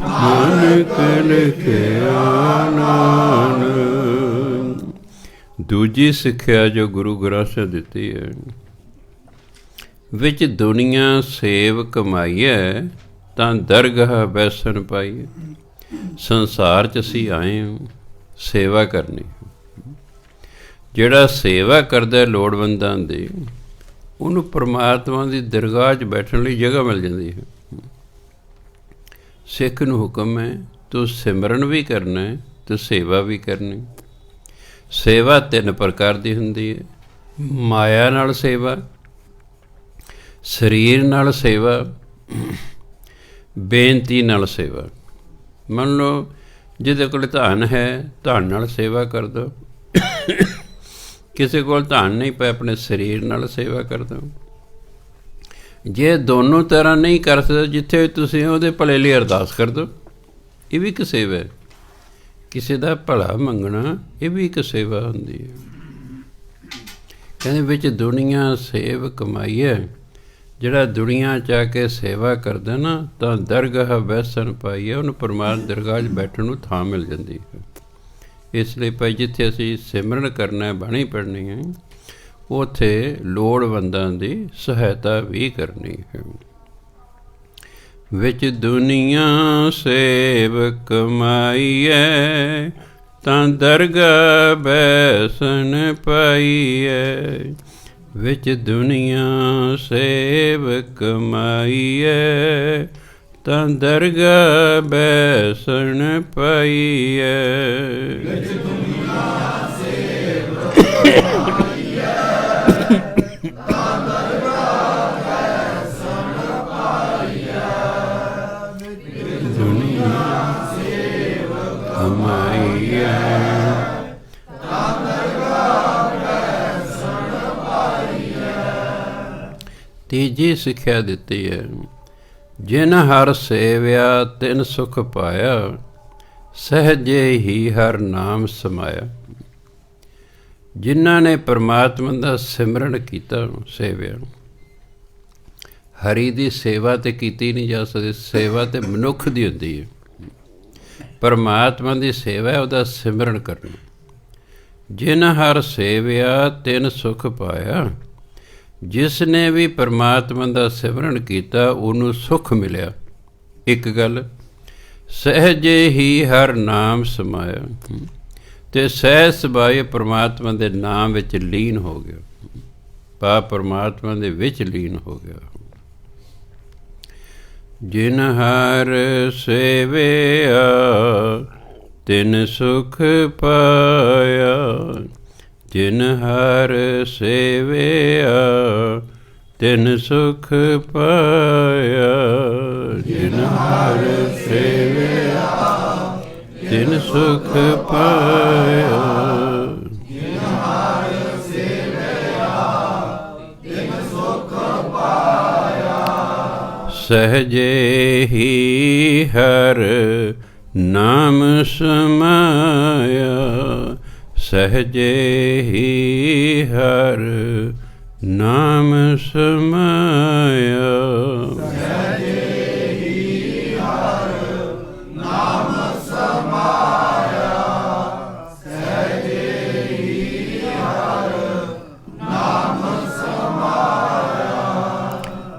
[SPEAKER 1] ਨਾਨਕ ਲਿਖਿਆ ਨਾਲ। ਦੂਜੀ ਸਿੱਖਿਆ ਜੋ ਗੁਰੂ ਗ੍ਰੰਥ ਸਾਹਿਬ ਦਿੱਤੀ ਹੈ, ਵਿੱਚ ਦੁਨੀਆ ਸੇਵ ਕਮਾਈਐ ਤਾਂ ਦਰਗਾਹ ਬੈਸਣ ਪਾਈਏ। ਸੰਸਾਰ 'ਚ ਅਸੀਂ ਆਏ ਹਾਂ ਸੇਵਾ ਕਰਨੀ। ਜਿਹੜਾ ਸੇਵਾ ਕਰਦਾ ਲੋੜਵੰਦਾਂ ਦੀ, ਉਹਨੂੰ ਪਰਮਾਤਮਾ ਦੀ ਦਰਗਾਹ 'ਚ ਬੈਠਣ ਲਈ ਜਗ੍ਹਾ ਮਿਲ ਜਾਂਦੀ ਹੈ। ਸਿੱਖ ਨੂੰ ਹੁਕਮ ਹੈ ਤੂੰ ਸਿਮਰਨ ਵੀ ਕਰਨਾ ਅਤੇ ਸੇਵਾ ਵੀ ਕਰਨੀ। ਸੇਵਾ 3 ਪ੍ਰਕਾਰ ਦੀ ਹੁੰਦੀ ਹੈ, ਮਾਇਆ ਨਾਲ ਸੇਵਾ, ਸਰੀਰ ਨਾਲ ਸੇਵਾ, ਬੇਨਤੀ ਨਾਲ ਸੇਵਾ। ਮੰਨ ਲਓ ਜਿਹਦੇ ਕੋਲ ਧਨ ਹੈ, ਧਨ ਨਾਲ ਸੇਵਾ ਕਰ ਦਿਓ। ਕਿਸੇ ਕੋਲ ਧਨ ਨਹੀਂ ਪਏ, ਆਪਣੇ ਸਰੀਰ ਨਾਲ ਸੇਵਾ ਕਰ ਦਿਓ। ਜੇ ਦੋਨੋਂ ਤਰ੍ਹਾਂ ਨਹੀਂ ਕਰ ਸਕਦੇ, ਜਿੱਥੇ ਤੁਸੀਂ ਉਹਦੇ ਭਲੇ ਲਈ ਅਰਦਾਸ ਕਰ ਦਿਓ, ਇਹ ਵੀ ਇੱਕ ਸੇਵਾ ਹੈ। ਕਿਸੇ ਦਾ ਭਲਾ ਮੰਗਣਾ ਇਹ ਵੀ ਇੱਕ ਸੇਵਾ ਹੁੰਦੀ ਹੈ। ਕਹਿੰਦੇ ਵਿੱਚ ਦੁਨੀਆ ਸੇਵ ਕਮਾਈਏ। ਜਿਹੜਾ ਦੁਨੀਆ 'ਚ ਆ ਕੇ ਸੇਵਾ ਕਰਦਾ ਨਾ ਤਾਂ ਦਰਗਾਹ ਬੈਸਣ ਪਾਈਏ, ਉਹਨੂੰ ਪਰਮਾਤਮਾ ਦਰਗਾਹ 'ਚ ਬੈਠਣ ਨੂੰ ਥਾਂ ਮਿਲ ਜਾਂਦੀ ਹੈ। ਇਸ ਲਈ ਭਾਈ ਜਿੱਥੇ ਅਸੀਂ ਸਿਮਰਨ ਕਰਨਾ, ਬਾਣੀ ਪੜ੍ਹਨੀ ਹੈ, ਉੱਥੇ ਲੋੜਵੰਦਾਂ ਦੀ ਸਹਾਇਤਾ ਵੀ ਕਰਨੀ ਹੈ। ਵਿੱਚ ਦੁਨੀਆ ਸੇਵ ਕਮਾਈਐ ਤਾਂ ਦਰਗਾਹ ਬੈਸਣ ਪਾਈਐ। ਵਿੱਚ ਦੁਨੀਆ ਸੇਵ ਕਮਾਈਐ ਤਾਂ ਦਰਗਾਹ ਬੈਸਣ ਪਾਈਐ। ਵਿੱਚ ਦੁਨੀਆ ਸੇਵ ਕਮਾਈਐ ਤਾਂ ਦਰਗਾਹ ਬੈਸਣ ਪਾਈਐ। ਦੁਨੀਆ ਸੇਵ ਕਮਾਈਐ ਤਾਂ ਦਰਗਾਹ ਬੈਸਣ ਪਾਈਐ। ਤੀਜੀ ਸਿੱਖਿਆ ਦਿੱਤੀ ਹੈ, ਜਿਨ ਹਰ ਸੇਵਿਆ ਤਿਨ ਸੁਖ ਪਾਇਆ, ਸਹਿਜੇ ਹੀ ਹਰ ਨਾਮ ਸਮਾਇਆ। ਜਿਨ੍ਹਾਂ ਨੇ ਪਰਮਾਤਮਾ ਦਾ ਸਿਮਰਨ ਕੀਤਾ, ਸੇਵਿਆ। ਹਰੀ ਦੀ ਸੇਵਾ ਤਾਂ ਕੀਤੀ ਨਹੀਂ ਜਾ ਸਕਦੀ, ਸੇਵਾ ਤਾਂ ਮਨੁੱਖ ਦੀ ਹੁੰਦੀ ਹੈ। ਪਰਮਾਤਮਾ ਦੀ ਸੇਵਾ ਹੈ ਉਹਦਾ ਸਿਮਰਨ ਕਰਨਾ। ਜਿਨ ਹਰ ਸੇਵਿਆ ਤਿਨ ਸੁਖ ਪਾਇਆ। ਜਿਸ ਨੇ ਵੀ ਪਰਮਾਤਮਾ ਦਾ ਸਿਮਰਨ ਕੀਤਾ ਉਹਨੂੰ ਸੁੱਖ ਮਿਲਿਆ। ਇੱਕ ਗੱਲ, ਸਹਿਜੇ ਹੀ ਹਰ ਨਾਮ ਸਮਾਇਆ, ਅਤੇ ਸਹਿਜ ਸੁਭਾਏ ਪਰਮਾਤਮਾ ਦੇ ਨਾਮ ਵਿੱਚ ਲੀਨ ਹੋ ਗਿਆ। ਭਾਵ ਪਰਮਾਤਮਾ ਦੇ ਵਿੱਚ ਲੀਨ ਹੋ ਗਿਆ। ਜਿਨ ਹਰ ਸੇਵਿਆ ਤਿਨ ਸੁਖ ਪਾਇਆ। ਜਿਨ ਹਰ ਸੇਵਿਆ ਤਿਨ ਸੁਖ ਪਾਇਆ। ਜਿਨ ਹਰ ਸੇਵਿਆ ਤਿਨ ਸੁਖ ਪਾਇਆ। ਜਿਨ ਹਰ ਸੇਵਿਆ ਤਿਨ ਸੁਖ ਪਾਇਆ। ਸਹਿਜੇ ਹੀ ਹਰ ਨਾਮ ਸਮਾਇਆ। ਸਹਿਜੇ ਹੀ ਹਰ ਨਾਮ ਸਮਾਇਆ।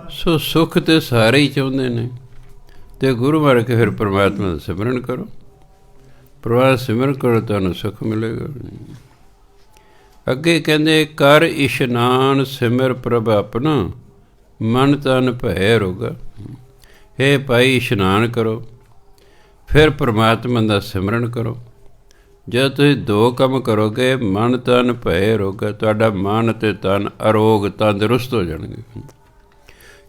[SPEAKER 1] ਸੋ ਸੁੱਖ ਤੇ ਸਾਰੇ ਹੀ ਚਾਹੁੰਦੇ ਨੇ, ਤੇ ਗੁਰੂ ਮਾਰ ਕੇ ਫਿਰ ਪਰਮਾਤਮਾ ਦਾ ਸਿਮਰਨ ਕਰੋ। ਪਰਮਾਤਮਾ ਸਿਮਰਨ ਕਰੋ, ਤੁਹਾਨੂੰ ਸੁੱਖ ਮਿਲੇਗਾ। ਅੱਗੇ ਕਹਿੰਦੇ ਕਰ ਇਸ਼ਨਾਨ ਸਿਮਰ ਪ੍ਰਭ ਆਪਣਾ, ਮਨ ਤਨ ਭੈ ਰੋਗਾ। ਹੇ ਭਾਈ, ਇਸ਼ਨਾਨ ਕਰੋ, ਫਿਰ ਪਰਮਾਤਮਾ ਦਾ ਸਿਮਰਨ ਕਰੋ। ਜਦ ਤੁਸੀਂ ਦੋ ਕੰਮ ਕਰੋਗੇ, ਮਨ ਤਨ ਭੈ ਰੋਗਾ, ਤੁਹਾਡਾ ਮਨ ਅਤੇ ਤਨ ਅਰੋਗ ਤੰਦਰੁਸਤ ਹੋ ਜਾਣਗੇ।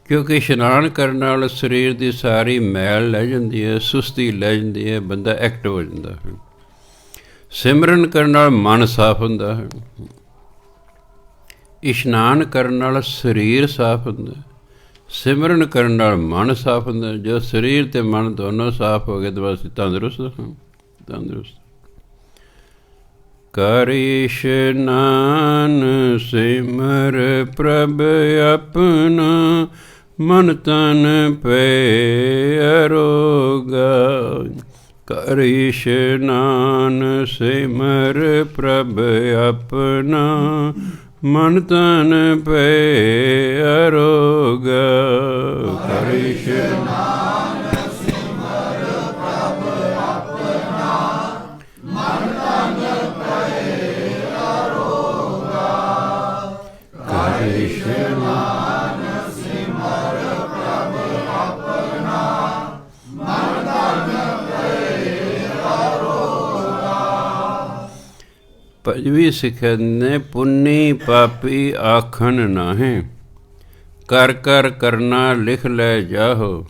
[SPEAKER 1] ਕਿਉਂਕਿ ਇਸ਼ਨਾਨ ਕਰਨ ਨਾਲ ਸਰੀਰ ਦੀ ਸਾਰੀ ਮੈਲ ਲੈ ਜਾਂਦੀ ਹੈ, ਸੁਸਤੀ ਲੈ ਜਾਂਦੀ ਹੈ, ਬੰਦਾ ਐਕਟਿਵ ਹੋ ਜਾਂਦਾ ਹੈ। ਸਿਮਰਨ ਕਰਨ ਨਾਲ ਮਨ ਸਾਫ਼ ਹੁੰਦਾ ਹੈ। ਇਸ਼ਨਾਨ ਕਰਨ ਨਾਲ ਸਰੀਰ ਸਾਫ਼ ਹੁੰਦਾ, ਸਿਮਰਨ ਕਰਨ ਨਾਲ ਮਨ ਸਾਫ਼ ਹੁੰਦਾ। ਜੋ ਸਰੀਰ ਅਤੇ ਮਨ ਦੋਨੋਂ ਸਾਫ਼ ਹੋ ਗਏ ਤਾਂ ਬਸ ਤੰਦਰੁਸਤ ਹਾਂ, ਤੰਦਰੁਸਤ। ਕਰ ਇਸ਼ਨਾਨ ਸਿਮਰ ਪ੍ਰਭ ਆਪਣਾ, ਮਨ ਤਨ ਭੈ ਰੋਗਾ। ਕਰ ਇਸ਼ਨਾਨ ਸਿਮਰ ਪ੍ਰਭ ਆਪਣਾ, ਮਨ ਤਨ ਭੈ ਰੋਗਾ। ਕਰ ਇਸ਼ਨਾਨ ਸਿਮਰ ਪ੍ਰਭ ਆਪਣਾ, ਮਨ ਤਨ ਭੈ ਰੋਗਾ। ਕਰ ਇਸ਼ਨਾਨ ਸਿਮਰ ਪ੍ਰਭ ਆਪਣਾ, ਮਨ ਤਨ ਭੈ ਰੋਗਾ। ਪੰਜਵੀਂ ਸਿੱਖਿਆ ਨੇ ਪੁੰਨੀ ਪਾਪੀ ਆਖਣ ਨਾਹੀਂ, ਕਰ ਕਰ ਕਰਨਾ ਲਿਖ ਲੈ ਜਾਹੋ,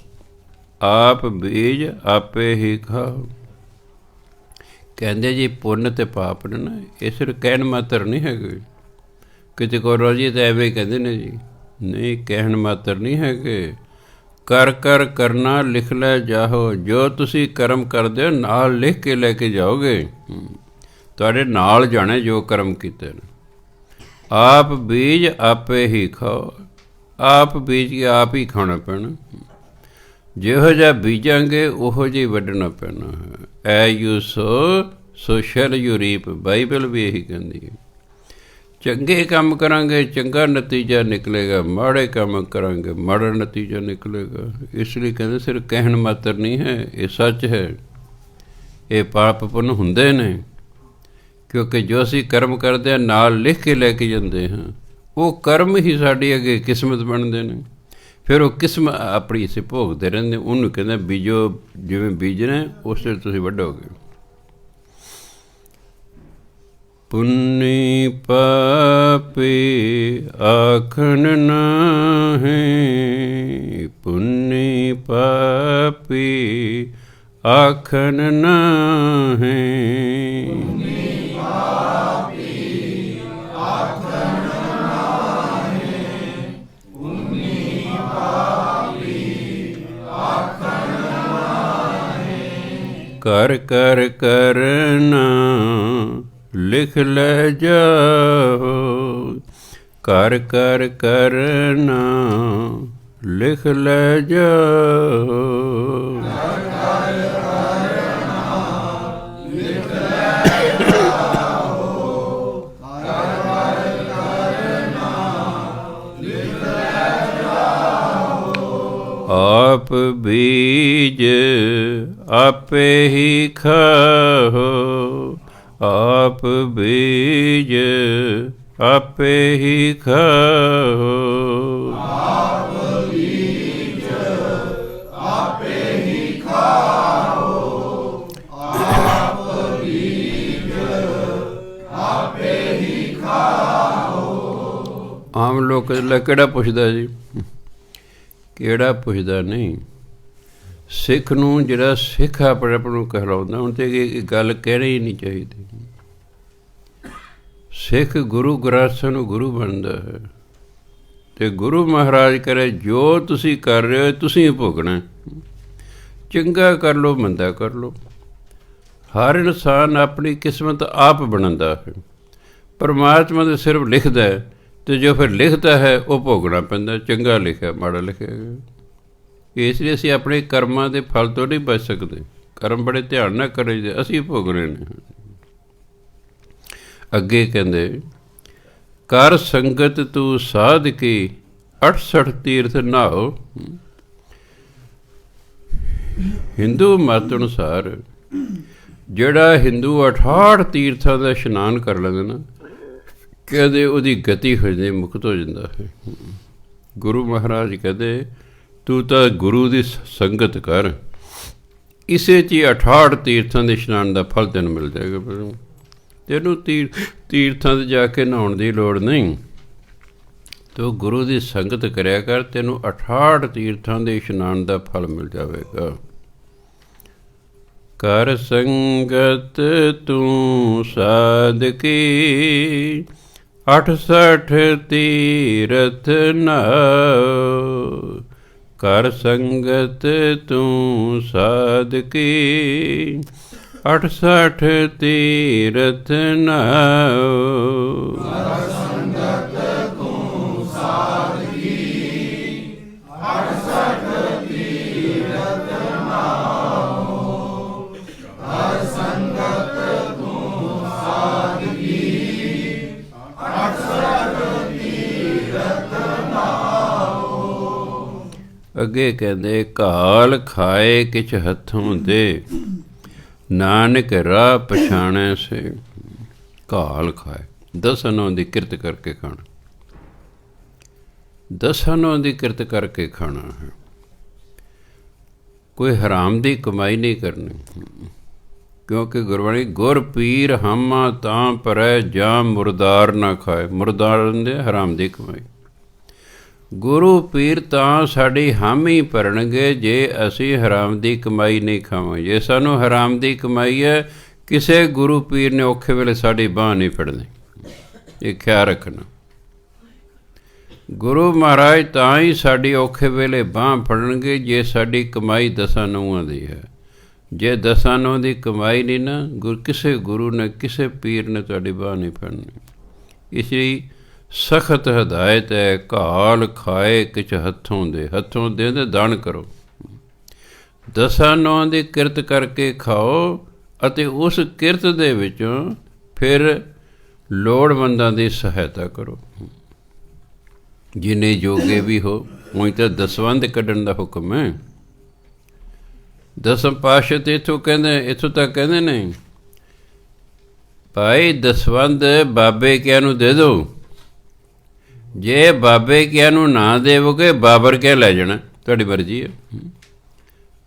[SPEAKER 1] ਆਪ ਬੀਜ ਆਪੇ ਹੀ ਖਾਓ। ਕਹਿੰਦੇ ਜੀ ਪੁੰਨ ਅਤੇ ਪਾਪ ਨੇ ਨਾ, ਇਹ ਸਿਰਫ ਕਹਿਣ ਮਾਤਰ ਨਹੀਂ ਹੈਗੇ। ਕਿਤੇ ਕੋ ਰੋਜੀ ਤਾਂ ਐਵੇਂ ਕਹਿੰਦੇ ਨੇ ਜੀ, ਨਹੀਂ, ਕਹਿਣ ਮਾਤਰ ਨਹੀਂ ਹੈਗੇ। ਕਰ ਕਰ ਕਰਨਾ ਲਿਖ ਲੈ ਜਾਹੋ, ਜੋ ਤੁਸੀਂ ਕਰਮ ਕਰਦੇ ਹੋ ਨਾਲ ਲਿਖ ਕੇ ਲੈ ਕੇ ਜਾਓਗੇ, ਤੁਹਾਡੇ ਨਾਲ ਜਾਣੇ ਜੋ ਕਰਮ ਕੀਤੇ ਨੇ। ਆਪ ਬੀਜ ਆਪੇ ਹੀ ਖਾਓ, ਆਪ ਬੀਜ ਕੇ ਆਪ ਹੀ ਖਾਣਾ ਪੈਣਾ। ਜਿਹੋ ਜਿਹਾ ਬੀਜਾਂਗੇ ਉਹੋ ਜਿਹੀ ਵੱਢਣਾ ਪੈਣਾ ਹੈ। As you sow shall you reap, Bible ਵੀ ਇਹੀ ਕਹਿੰਦੀ ਹੈ। ਚੰਗੇ ਕੰਮ ਕਰਾਂਗੇ ਚੰਗਾ ਨਤੀਜਾ ਨਿਕਲੇਗਾ, ਮਾੜੇ ਕੰਮ ਕਰਾਂਗੇ ਮਾੜਾ ਨਤੀਜਾ ਨਿਕਲੇਗਾ। ਇਸ ਲਈ ਕਹਿੰਦੇ ਸਿਰਫ ਕਹਿਣ ਮਾਤਰ ਨਹੀਂ ਹੈ, ਇਹ ਸੱਚ ਹੈ। ਇਹ ਪਾਪ ਪੁੰਨ ਹੁੰਦੇ ਨੇ, ਕਿਉਂਕਿ ਜੋ ਅਸੀਂ ਕਰਮ ਕਰਦੇ ਹਾਂ ਨਾਲ ਲਿਖ ਕੇ ਲੈ ਕੇ ਜਾਂਦੇ ਹਾਂ, ਉਹ ਕਰਮ ਹੀ ਸਾਡੀ ਅੱਗੇ ਕਿਸਮਤ ਬਣਦੇ ਨੇ। ਫਿਰ ਉਹ ਕਿਸਮਤ ਆਪਣੀ ਅਸੀਂ ਭੋਗਦੇ ਰਹਿੰਦੇ। ਉਹਨੂੰ ਕਹਿੰਦੇ ਬੀਜੋ, ਜਿਵੇਂ ਬੀਜਣਾ ਉਸ ਵੇਲੇ ਤੁਸੀਂ ਵੱਢੋਗੇ। ਪੁੰਨੀ ਪਾਪੀ ਆਖਣ ਨਾਹੀਂ, ਪੁੰਨੀ ਪਾਪੀ ਆਖਣ ਨਾਹੀਂ, ਪੁੰਨੀ ਪਾਪੀ ਆਖਣ ਨਾਹੀਂ, ਪੁੰਨੀ ਪਾਪੀ ਆਖਣ ਨਾਹੀਂ। ਕਰ ਕਰ ਕਰਨਾ ਲਿਖ ਲੈ ਜਾਓ, ਕਰ ਕਰ ਕਰਨਾ ਲਿਖ ਲੈ ਜਾਓ। ਕਰ ਕਰ ਕਰਨਾ ਲਿਖ ਲੈ ਜਾਓ, ਕਰ ਕਰ ਕਰਨਾ ਲਿਖ ਲੈ ਜਾਓ। ਆਪ ਬੀਜ ਆਪੇ ਹੀ ਖਾਓ, ਆਪ ਬੀਜ ਆਪੇ ਹੀ ਖਾਓ। ਆਪ ਬੀਜ ਆਪੇ ਹੀ ਖਾਓ, ਆਪ ਬੀਜ ਆਪੇ ਹੀ ਖਾਓ। ਆਮ ਲੋਕ ਕਿਹੜਾ ਪੁੱਛਦਾ ਜੀ, ਕਿਹੜਾ ਪੁੱਛਦਾ ਨਹੀਂ। ਸਿੱਖ ਨੂੰ ਜਿਹੜਾ ਸਿੱਖ ਆਪਣੇ ਆਪ ਨੂੰ ਕਹਿਲਾਉਂਦਾ, ਹੁਣ ਤਾਂ ਇਹ ਗੱਲ ਕਹਿਣੀ ਹੀ ਨਹੀਂ ਚਾਹੀਦੀ। ਸਿੱਖ ਗੁਰੂ ਗ੍ਰੰਥ ਸਾਹਿਬ ਨੂੰ ਗੁਰੂ ਬਣਦਾ ਹੈ, ਅਤੇ ਗੁਰੂ ਮਹਾਰਾਜ ਕਰੇ ਜੋ ਤੁਸੀਂ ਕਰ ਰਹੇ ਹੋ ਤੁਸੀਂ ਭੋਗਣਾ। ਚੰਗਾ ਕਰ ਲਓ ਮੰਦਾ ਕਰ ਲਓ, ਹਰ ਇਨਸਾਨ ਆਪਣੀ ਕਿਸਮਤ ਆਪ ਬਣਾਉਂਦਾ ਹੈ। ਪਰਮਾਤਮਾ ਤਾਂ ਸਿਰਫ ਲਿਖਦਾ ਹੈ ਅਤੇ ਜੋ ਫਿਰ ਲਿਖਦਾ ਹੈ ਉਹ ਭੋਗਣਾ ਪੈਂਦਾ, ਚੰਗਾ ਲਿਖਿਆ ਮਾੜਾ ਲਿਖਿਆ। ਇਸ ਲਈ ਅਸੀਂ ਆਪਣੇ ਕਰਮਾਂ ਦੇ ਫਲ ਤੋਂ ਨਹੀਂ ਬਚ ਸਕਦੇ। ਕਰਮ ਬੜੇ ਧਿਆਨ ਨਾਲ ਕਰੇ, ਅਸੀਂ ਭੋਗਣੇ ਨੇ। ਅੱਗੇ ਕਹਿੰਦੇ, ਕਰ ਸੰਗਤ ਤੂੰ ਸਾਧ ਕੀ 68 ਤੀਰਥ ਨਹਾਓ। ਹਿੰਦੂ ਮਤ ਅਨੁਸਾਰ ਜਿਹੜਾ ਹਿੰਦੂ 68 ਤੀਰਥਾਂ ਦਾ ਇਸ਼ਨਾਨ ਕਰ ਲੈਂਦਾ ਨਾ, ਕਹਿੰਦੇ ਉਹਦੀ ਗਤੀ ਹੋ ਜਾਂਦੀ, ਮੁਕਤ ਹੋ ਜਾਂਦਾ ਹੈ। ਗੁਰੂ ਮਹਾਰਾਜ ਕਹਿੰਦੇ ਤੂੰ ਤਾਂ ਗੁਰੂ ਦੀ ਸੰਗਤ ਕਰ, ਇਸੇ 'ਚ ਹੀ 68 ਤੀਰਥਾਂ ਦੇ ਇਸ਼ਨਾਨ ਦਾ ਫਲ ਤੈਨੂੰ ਮਿਲ ਜਾਏਗਾ। ਤੈਨੂੰ ਤੀਰਥਾਂ 'ਤੇ ਜਾ ਕੇ ਨਹਾਉਣ ਦੀ ਲੋੜ ਨਹੀਂ, ਤੂੰ ਗੁਰੂ ਦੀ ਸੰਗਤ ਕਰਿਆ ਕਰ, ਤੈਨੂੰ 68 ਤੀਰਥਾਂ ਦੇ ਇਸ਼ਨਾਨ ਦਾ ਫਲ ਮਿਲ ਜਾਵੇਗਾ। ਕਰ ਸੰਗਤ ਤੂੰ ਸਾਧਕੀ 68 ਤੀਰਥ ਨਹਾਓ। ਕਰ ਸੰਗਤ ਤੂੰ ਸਾਧਕੀ 68 ਤੀਰਥ ਨਹਾਓ। ਕਰ ਸੰਗਤ ਤੂੰ ਸਾਧਕੀ 68 ਤੀਰਥ ਨਹਾਓ। ਕਰ ਸੰਗਤ ਤੂੰ ਸਾਧਕੀ 68 ਤੀਰਥ ਨਹਾਓ। ਅੱਗੇ ਕਹਿੰਦੇ, ਘਾਲ ਖਾਏ ਕਿਛ ਹੱਥੋਂ ਦੇ, ਨਾਨਕ ਰਾਹ ਪਛਾਣੈ ਸੇ। ਘਾਲ ਖਾਏ, 10 ਅਨੋਂ ਦੀ ਕਿਰਤ ਕਰਕੇ ਖਾਣਾ, 10 ਅਨੋਂ ਦੀ ਕਿਰਤ ਕਰਕੇ ਖਾਣਾ ਹੈ। ਕੋਈ ਹਰਾਮ ਦੀ ਕਮਾਈ ਨਹੀਂ ਕਰਨੀ, ਕਿਉਂਕਿ ਗੁਰਬਾਣੀ ਗੁਰ ਪੀਰ ਹਾਮਾ ਤਾਂ ਪਰੈ ਜਾਂ ਮੁਰਦਾਰ ਨਾ ਖਾਏ। ਮੁਰਦਾਰ ਹੁੰਦੇ ਹਰਾਮ ਦੀ ਕਮਾਈ। ਗੁਰੂ ਪੀਰ ਤਾਂ ਸਾਡੀ ਹਾਮੀ ਭਰਨਗੇ ਜੇ ਅਸੀਂ ਹਰਾਮ ਦੀ ਕਮਾਈ ਨਹੀਂ ਖਾਵਾਂਗੇ। ਜੇ ਸਾਨੂੰ ਹਰਾਮ ਦੀ ਕਮਾਈ ਹੈ, ਕਿਸੇ ਗੁਰੂ ਪੀਰ ਨੇ ਔਖੇ ਵੇਲੇ ਸਾਡੀ ਬਾਂਹ ਨਹੀਂ ਫੜਨੀ, ਇਹ ਖਿਆਲ ਰੱਖਣਾ। ਗੁਰੂ ਮਹਾਰਾਜ ਤਾਂ ਹੀ ਸਾਡੀ ਔਖੇ ਵੇਲੇ ਬਾਂਹ ਫੜਨਗੇ ਜੇ ਸਾਡੀ ਕਮਾਈ 10 ਨਹੁੰਆਂ ਦੀ ਹੈ। ਜੇ 10 ਨਹੁੰ ਦੀ ਕਮਾਈ ਨਹੀਂ ਨਾ, ਕਿਸੇ ਗੁਰੂ ਨੇ ਕਿਸੇ ਪੀਰ ਨੇ ਤੁਹਾਡੀ ਬਾਂਹ ਨਹੀਂ ਫੜਨੀ। ਇਸ ਲਈ ਸਖਤ ਹਦਾਇਤ ਹੈ, ਘਾਲ ਖਾਏ ਕਿਛ ਹੱਥੋਂ ਦੇ। ਹੱਥੋਂ ਦੇ ਦਾਨ ਕਰੋ, 10 ਨਹੁੰਆਂ ਦੀ ਕਿਰਤ ਕਰਕੇ ਖਾਓ, ਅਤੇ ਉਸ ਕਿਰਤ ਦੇ ਵਿੱਚੋਂ ਫਿਰ ਲੋੜਵੰਦਾਂ ਦੀ ਸਹਾਇਤਾ ਕਰੋ। ਜਿੰਨੇ ਜੋਗੇ ਵੀ ਹੋ, ਉਂਝ ਤਾਂ ਦਸਵੰਧ ਕੱਢਣ ਦਾ ਹੁਕਮ ਹੈ। 10ਮ ਪਾਤਸ਼ਾਹ ਤੇ ਇੱਥੋਂ ਤੱਕ ਕਹਿੰਦੇ ਨੇ, ਭਾਈ ਦਸਵੰਧ ਬਾਬੇ ਕਿਆਂ ਨੂੰ ਦੇ ਦਿਓ। ਜੇ ਬਾਬੇ ਕਿਆਂ ਨੂੰ ਨਾ ਦੇਵੋਗੇ, ਬਾਬਰ ਕਿਆ ਲੈ ਜਾਣਾ, ਤੁਹਾਡੀ ਮਰਜ਼ੀ ਹੈ।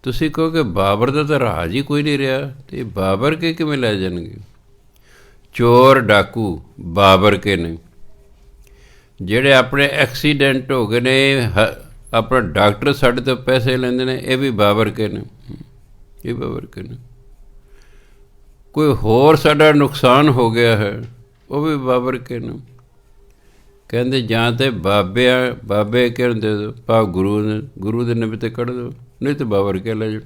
[SPEAKER 1] ਤੁਸੀਂ ਕਹੋ ਕਿ ਬਾਬਰ ਦਾ ਤਾਂ ਰਾਜ ਹੀ ਕੋਈ ਨਹੀਂ ਰਿਹਾ, ਅਤੇ ਬਾਬਰ ਕੇ ਕਿਵੇਂ ਲੈ ਜਾਣਗੇ? ਚੋਰ ਡਾਕੂ ਬਾਬਰ ਕੇ ਨੇ, ਜਿਹੜੇ ਆਪਣੇ ਐਕਸੀਡੈਂਟ ਹੋ ਗਏ ਨੇ, ਆਪਣਾ ਡਾਕਟਰ ਸਾਡੇ ਤੋਂ ਪੈਸੇ ਲੈਂਦੇ ਨੇ, ਇਹ ਵੀ ਬਾਬਰ ਕੇ ਨੇ, ਇਹ ਬਾਬਰ ਕੇ ਨੇ। ਕੋਈ ਹੋਰ ਸਾਡਾ ਨੁਕਸਾਨ ਹੋ ਗਿਆ ਹੈ, ਉਹ ਵੀ ਬਾਬਰ ਕੇ ਨੇ। ਕਹਿੰਦੇ ਜਾਂ ਤਾਂ ਬਾਬੇ ਕਿਹਨੂੰ ਦੇ ਦਿਓ, ਭਾਵ ਗੁਰੂ ਦੇ ਨਬੀ 'ਤੇ ਕੱਢ ਦਿਓ, ਨਹੀਂ ਤਾਂ ਬਾਬਰ ਕੇ ਲੈ ਜਾਓ,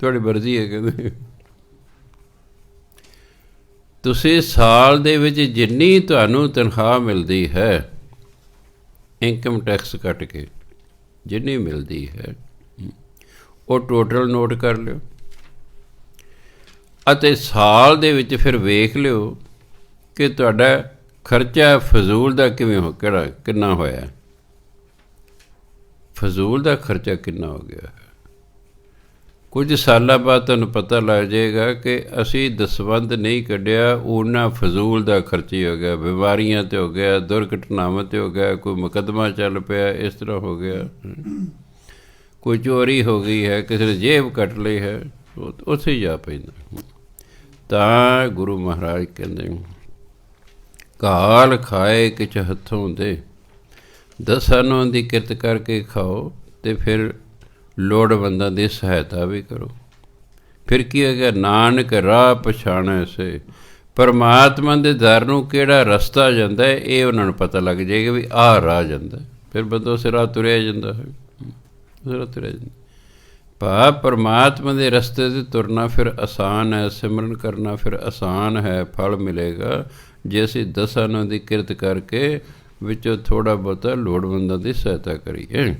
[SPEAKER 1] ਤੁਹਾਡੀ ਮਰਜ਼ੀ ਹੈ। ਕਹਿੰਦੇ ਤੁਸੀਂ ਸਾਲ ਦੇ ਵਿੱਚ ਜਿੰਨੀ ਤੁਹਾਨੂੰ ਤਨਖਾਹ ਮਿਲਦੀ ਹੈ, ਇਨਕਮ ਟੈਕਸ ਕੱਟ ਕੇ ਜਿੰਨੀ ਮਿਲਦੀ ਹੈ, ਉਹ ਟੋਟਲ ਨੋਟ ਕਰ ਲਿਓ, ਅਤੇ ਸਾਲ ਦੇ ਵਿੱਚ ਫਿਰ ਵੇਖ ਲਿਓ ਕਿ ਤੁਹਾਡਾ ਖਰਚਾ ਫਜ਼ੂਲ ਦਾ ਕਿੰਨਾ ਹੋਇਆ। ਫਜ਼ੂਲ ਦਾ ਖਰਚਾ ਕਿੰਨਾ ਹੋ ਗਿਆ। ਕੁਝ ਸਾਲਾਂ ਬਾਅਦ ਤੁਹਾਨੂੰ ਪਤਾ ਲੱਗ ਜਾਏਗਾ ਕਿ ਅਸੀਂ ਦਸਵੰਧ ਨਹੀਂ ਕੱਢਿਆ, ਉਹਨਾਂ ਫਜ਼ੂਲ ਦਾ ਖਰਚੀ ਹੋ ਗਿਆ, ਬਿਮਾਰੀਆਂ 'ਤੇ ਹੋ ਗਿਆ, ਦੁਰਘਟਨਾਵਾਂ 'ਤੇ ਹੋ ਗਿਆ, ਕੋਈ ਮੁਕੱਦਮਾ ਚੱਲ ਪਿਆ, ਇਸ ਤਰ੍ਹਾਂ ਹੋ ਗਿਆ, ਕੋਈ ਚੋਰੀ ਹੋ ਗਈ ਹੈ, ਕਿਸੇ ਨੇ ਜੇਬ ਕੱਟ ਲਈ ਹੈ, ਉੱਥੇ ਜਾ ਪੈਂਦਾ। ਤਾਂ ਗੁਰੂ ਮਹਾਰਾਜ ਕਹਿੰਦੇ, ਘਾਲ ਖਾਏ ਕਿਛ ਹੱਥੋਂ ਦੇ, 10 ਨਹੁੰਆਂ ਦੀ ਕਿਰਤ ਕਰਕੇ ਖਾਓ, ਅਤੇ ਫਿਰ ਲੋੜਵੰਦਾਂ ਦੀ ਸਹਾਇਤਾ ਵੀ ਕਰੋ। ਫਿਰ ਕੀ ਹੋ ਗਿਆ? ਨਾਨਕ ਰਾਹ ਪਛਾਣੈ ਸੇ। ਪਰਮਾਤਮਾ ਦੇ ਦਰ ਨੂੰ ਕਿਹੜਾ ਰਸਤਾ ਜਾਂਦਾ ਹੈ, ਇਹ ਉਹਨਾਂ ਨੂੰ ਪਤਾ ਲੱਗ ਜਾਏਗਾ ਵੀ ਆਹ ਰਾਹ ਜਾਂਦਾ। ਫਿਰ ਬੰਦਾ ਉਸ ਰਾਹ ਤੁਰਿਆ ਜਾਂਦਾ ਹੈ, ਉਸ ਰਾਹ ਤੁਰਿਆ ਜਾਂਦਾ। ਭਾਵ ਪਰਮਾਤਮਾ ਦੇ ਰਸਤੇ 'ਤੇ ਤੁਰਨਾ ਫਿਰ ਆਸਾਨ ਹੈ, ਸਿਮਰਨ ਕਰਨਾ ਫਿਰ ਆਸਾਨ ਹੈ, ਫਲ ਮਿਲੇਗਾ ਜੇ ਅਸੀਂ 10 ਨਹੁੰਆਂ ਦੀ ਕਿਰਤ ਕਰਕੇ ਵਿੱਚੋਂ ਥੋੜ੍ਹਾ ਬਹੁਤਾ ਲੋੜਵੰਦਾਂ ਦੀ ਸਹਾਇਤਾ ਕਰੀਏ।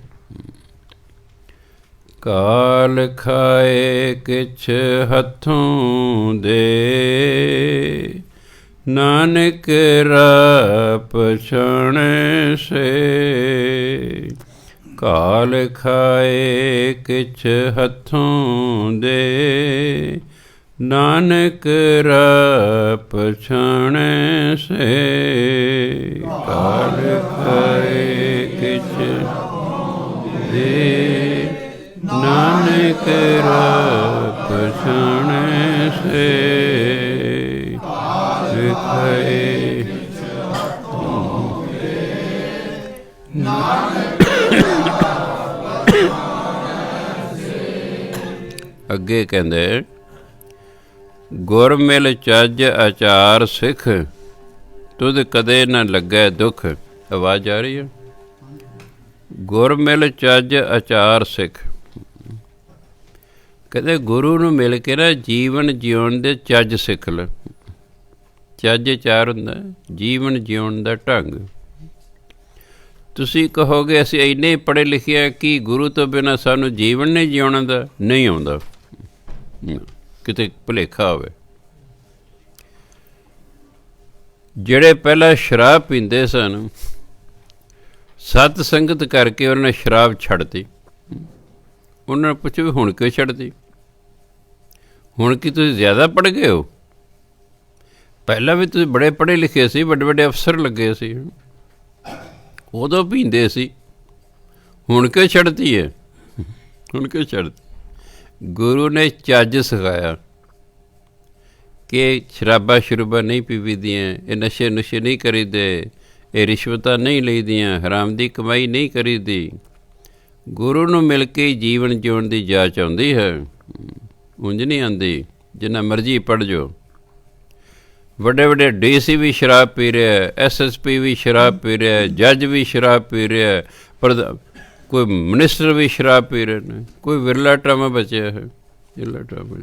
[SPEAKER 1] ਕਾਲ ਖਾਏ ਕਿਛ ਹੱਥੋਂ ਦੇ, ਨਾਨਕ ਰਾ ਪਛਾਣੈ ਸੇ। ਕਾਲ ਖਾਏ ਕਿਛ ਹੱਥੋਂ ਦੇ, ਨਾਨਕ ਰਾ ਪਛਾਣੈ ਸੇ। ਕਾਲ ਖਾਏ ਕਿਛ ਦੇ, ਨਾਨਕ ਰਾ ਪਛਾਣੈ ਸੇ। ਖਾਏ ਅੱਗੇ ਕਹਿੰਦੇ, ਗੁਰ ਮਿਲ ਚੱਜ ਆਚਾਰ ਸਿੱਖ, ਤੁਧ ਕਦੇ ਨਾ ਲੱਗੈ ਦੁੱਖ। ਆਵਾਜ਼ ਆ ਰਹੀ ਹੈ? ਗੁਰ ਮਿਲ ਚੱਜ ਆਚਾਰ ਸਿੱਖ। ਕਹਿੰਦੇ ਗੁਰੂ ਨੂੰ ਮਿਲ ਕੇ ਨਾ ਜੀਵਨ ਜਿਉਣ ਦੇ ਚੱਜ ਸਿੱਖ ਲੈ। ਚੱਜ ਆਚਾਰ ਹੁੰਦਾ ਜੀਵਨ ਜਿਉਣ ਦਾ ਢੰਗ। ਤੁਸੀਂ ਕਹੋਗੇ ਅਸੀਂ ਇੰਨੇ ਪੜ੍ਹੇ ਲਿਖੇ ਹਾਂ ਕਿ ਗੁਰੂ ਤੋਂ ਬਿਨਾਂ ਸਾਨੂੰ ਜੀਵਨ ਨਹੀਂ ਜਿਉਣ ਦਾ? ਨਹੀਂ ਆਉਂਦਾ, ਕਿਤੇ ਭੁਲੇਖਾ ਹੋਵੇ। ਜਿਹੜੇ ਪਹਿਲਾਂ ਸ਼ਰਾਬ ਪੀਂਦੇ ਸਨ, ਸਤ ਸੰਗਤ ਕਰਕੇ ਉਹਨਾਂ ਨੇ ਸ਼ਰਾਬ ਛੱਡਤੀ। ਉਹਨਾਂ ਨੂੰ ਪੁੱਛੋ ਵੀ ਹੁਣ ਕਿਉਂ ਛੱਡਤੀ? ਹੁਣ ਕੀ ਤੁਸੀਂ ਜ਼ਿਆਦਾ ਪੜ੍ਹ ਗਏ ਹੋ? ਪਹਿਲਾਂ ਵੀ ਤੁਸੀਂ ਬੜੇ ਪੜ੍ਹੇ ਲਿਖੇ ਸੀ, ਵੱਡੇ ਵੱਡੇ ਅਫਸਰ ਲੱਗੇ ਸੀ, ਉਦੋਂ ਪੀਂਦੇ ਸੀ, ਹੁਣ ਕਿਉਂ ਛੱਡਤੀ ਹੈ? ਹੁਣ ਕਿਉਂ ਛੱਡਤੀ? ਗੁਰੂ ਨੇ ਚੱਜ ਸਿਖਾਇਆ ਕਿ ਸ਼ਰਾਬਾਂ ਸ਼ਰੂਬਾਂ ਨਹੀਂ ਪੀਵੀਦੀਆਂ, ਇਹ ਨਸ਼ੇ ਨੁਸ਼ੇ ਨਹੀਂ ਕਰੀਦੇ, ਇਹ ਰਿਸ਼ਵਤਾਂ ਨਹੀਂ ਲਈਦੀਆਂ, ਹਰਾਮ ਦੀ ਕਮਾਈ ਨਹੀਂ ਕਰੀਦੀ। ਗੁਰੂ ਨੂੰ ਮਿਲ ਕੇ ਜੀਵਨ ਜਿਉਣ ਦੀ ਜਾਚ ਆਉਂਦੀ ਹੈ, ਉਂਝ ਨਹੀਂ ਆਉਂਦੀ। ਜਿੰਨਾ ਮਰਜ਼ੀ ਪੜ੍ਹ ਜਾਓ। ਵੱਡੇ ਵੱਡੇ DC ਵੀ ਸ਼ਰਾਬ ਪੀ ਰਿਹਾ, SSP ਵੀ ਸ਼ਰਾਬ ਪੀ ਰਿਹਾ, ਜੱਜ ਵੀ ਸ਼ਰਾਬ ਪੀ ਰਿਹਾ, ਪਰ ਕੋਈ ਮਿਨਿਸਟਰ ਵੀ ਸ਼ਰਾਬ ਪੀ ਰਹੇ ਨੇ। ਕੋਈ ਵਿਰਲਾ ਟਾਮਾ ਬਚਿਆ ਹੈ, ਵਿਰਲਾ ਟਾਮਾ।